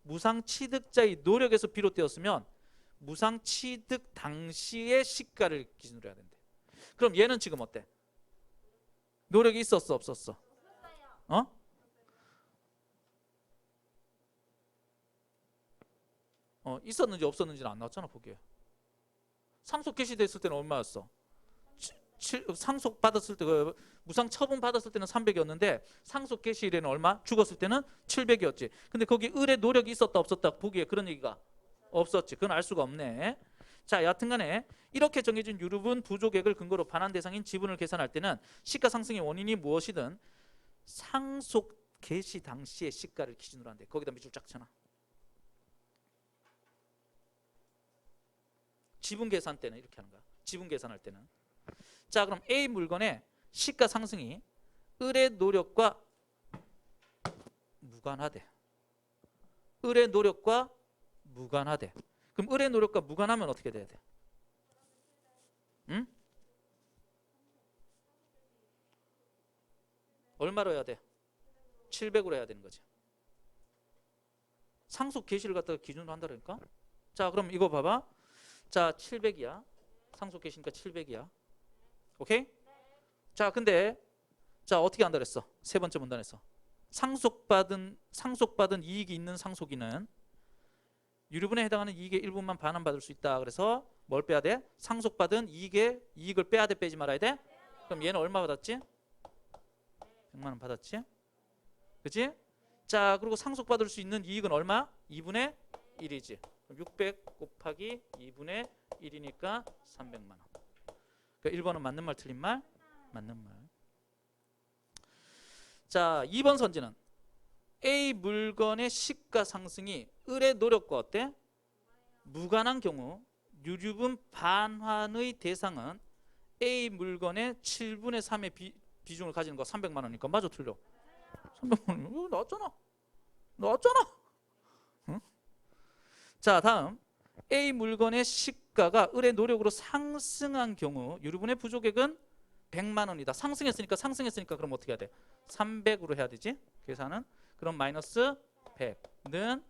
무상 취득자의 노력에서 비롯되었으면 무상 취득 당시의 시가를 기준으로 해야 된대. 그럼 얘는 지금 어때? 노력이 있었어, 없었어? 있었는지 없었는지는 안 나왔잖아 보기에. 상속 개시됐을 때는 얼마였어? 상속 받았을 때 무상 처분 받았을 때는 300이었는데 상속 개시일에는 얼마? 죽었을 때는 700이었지. 근데 거기 을의 노력이 있었다 없었다 보기에 그런 얘기가 없었지. 그건 알 수가 없네. 자, 여하튼간에 이렇게 정해진 유류분 부족액을 근거로 반환 대상인 지분을 계산할 때는 시가 상승의 원인이 무엇이든 상속 개시 당시의 시가를 기준으로 한대. 거기다 밑줄 쫙 쳐놔. 지분 계산 때는 이렇게 하는 거야. 지분 계산할 때는. 자, 그럼 A 물건의 시가 상승이 을의 노력과 무관하대. 을의 노력과 무관하대. 그럼 을의 노력과 무관하면 어떻게 돼야 돼? 응? 얼마로 해야 돼? 700으로 해야 되는 거지. 상속 개시를 갖다가 기준으로 한다니까. 자, 그럼 이거 봐봐. 자, 700이야. 상속 개시니까 700이야. 오케이? 자, 근데 자 어떻게 한다 그랬어? 세 번째 문단에서 상속받은 이익이 있는 상속인은 유류분에 해당하는 이익의 일부만 반환받을 수 있다. 그래서 뭘 빼야 돼? 상속받은 이익을 빼야 돼, 빼지 말아야 돼? 그럼 얘는 얼마 받았지? 100만 원 받았지? 그치? 자, 그리고 상속받을 수 있는 이익은 얼마? 2분의 1이지. 600 곱하기 2분의 1이니까 300만 원. 그러니까 1번은 맞는 말 틀린 말? 맞는 말. 자, 2번 선지는 A 물건의 시가 상승이 을의 노력과 어때? 무관한 경우 유류분 반환의 대상은 A 물건의 7분의 3의 비중을 가지는 거 300만 원이니까 맞아 틀려? 300만 원 나왔잖아. 응? 자, 다음 A 물건의 시가가 을의 노력으로 상승한 경우 유류분의 부족액은 100만 원이다. 상승했으니까 그럼 어떻게 해야 돼? 300으로 해야 되지? 계산은 그럼 마이너스 100는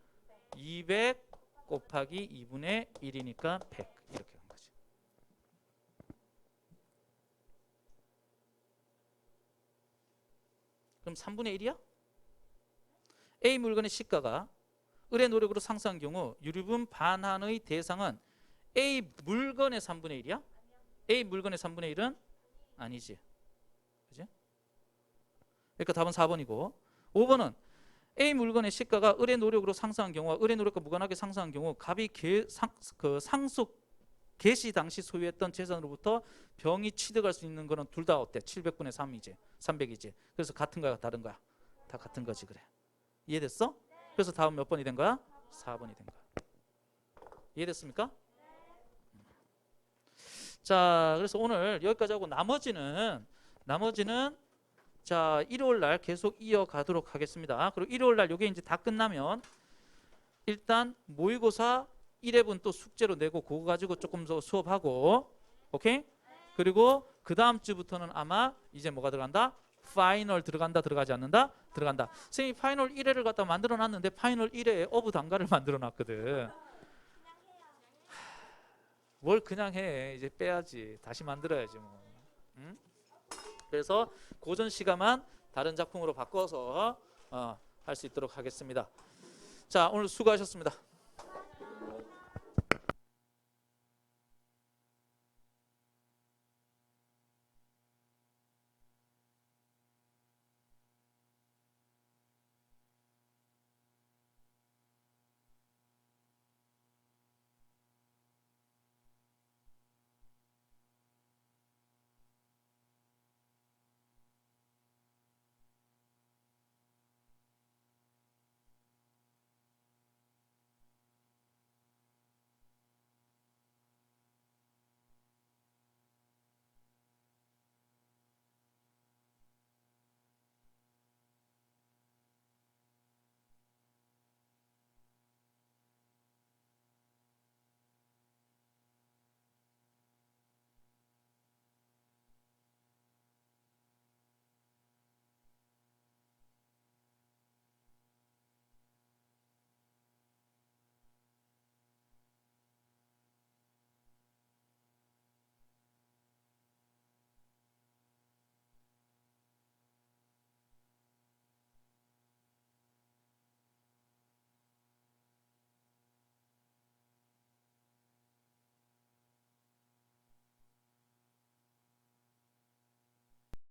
200 곱하기 2분의 1이니까 100 이렇게 한 거지. 그럼 3분의 1이야? A 물건의 시가가 을의 노력으로 상승한 경우 유류분 반환의 대상은 A 물건의 3분의 1이야? A 물건의 3분의 1은 아니지. 그지? 그러니까 답은 4번이고 5번은 A 물건의 시가가 을의 노력으로 상승한 경우와 을의 노력과 무관하게 상승한 경우 갑이 상속 개시 당시 소유했던 재산으로부터 병이 취득할 수 있는 거는 둘 다 어때? 700분의 3이지 300이지. 그래서 같은 거야 다른 거야? 다 같은 거지. 그래. 이해됐어? 그래서 다음 몇 번이 된 거야? 4번이 된 거야. 이해됐습니까? 자, 그래서 오늘 여기까지 하고 나머지는 자, 일요일 날 계속 이어가도록 하겠습니다. 그리고 일요일 날 이게 이제 다 끝나면 일단 모의고사 1회분 또 숙제로 내고 그거 가지고 조금 더 수업하고, 오케이? 그리고 그 다음 주부터는 아마 이제 뭐가 들어간다? 파이널 들어간다, 들어가지 않는다? 들어간다. 선생님이 파이널 1회를 갖다 만들어 놨는데 파이널 1회에 어부 단가를 만들어 놨거든. 뭘 그냥 해. 이제 빼야지. 다시 만들어야지 뭐. 응? 그래서 고전 시간만 다른 작품으로 바꿔서 할 수 있도록 하겠습니다. 자, 오늘 수고하셨습니다.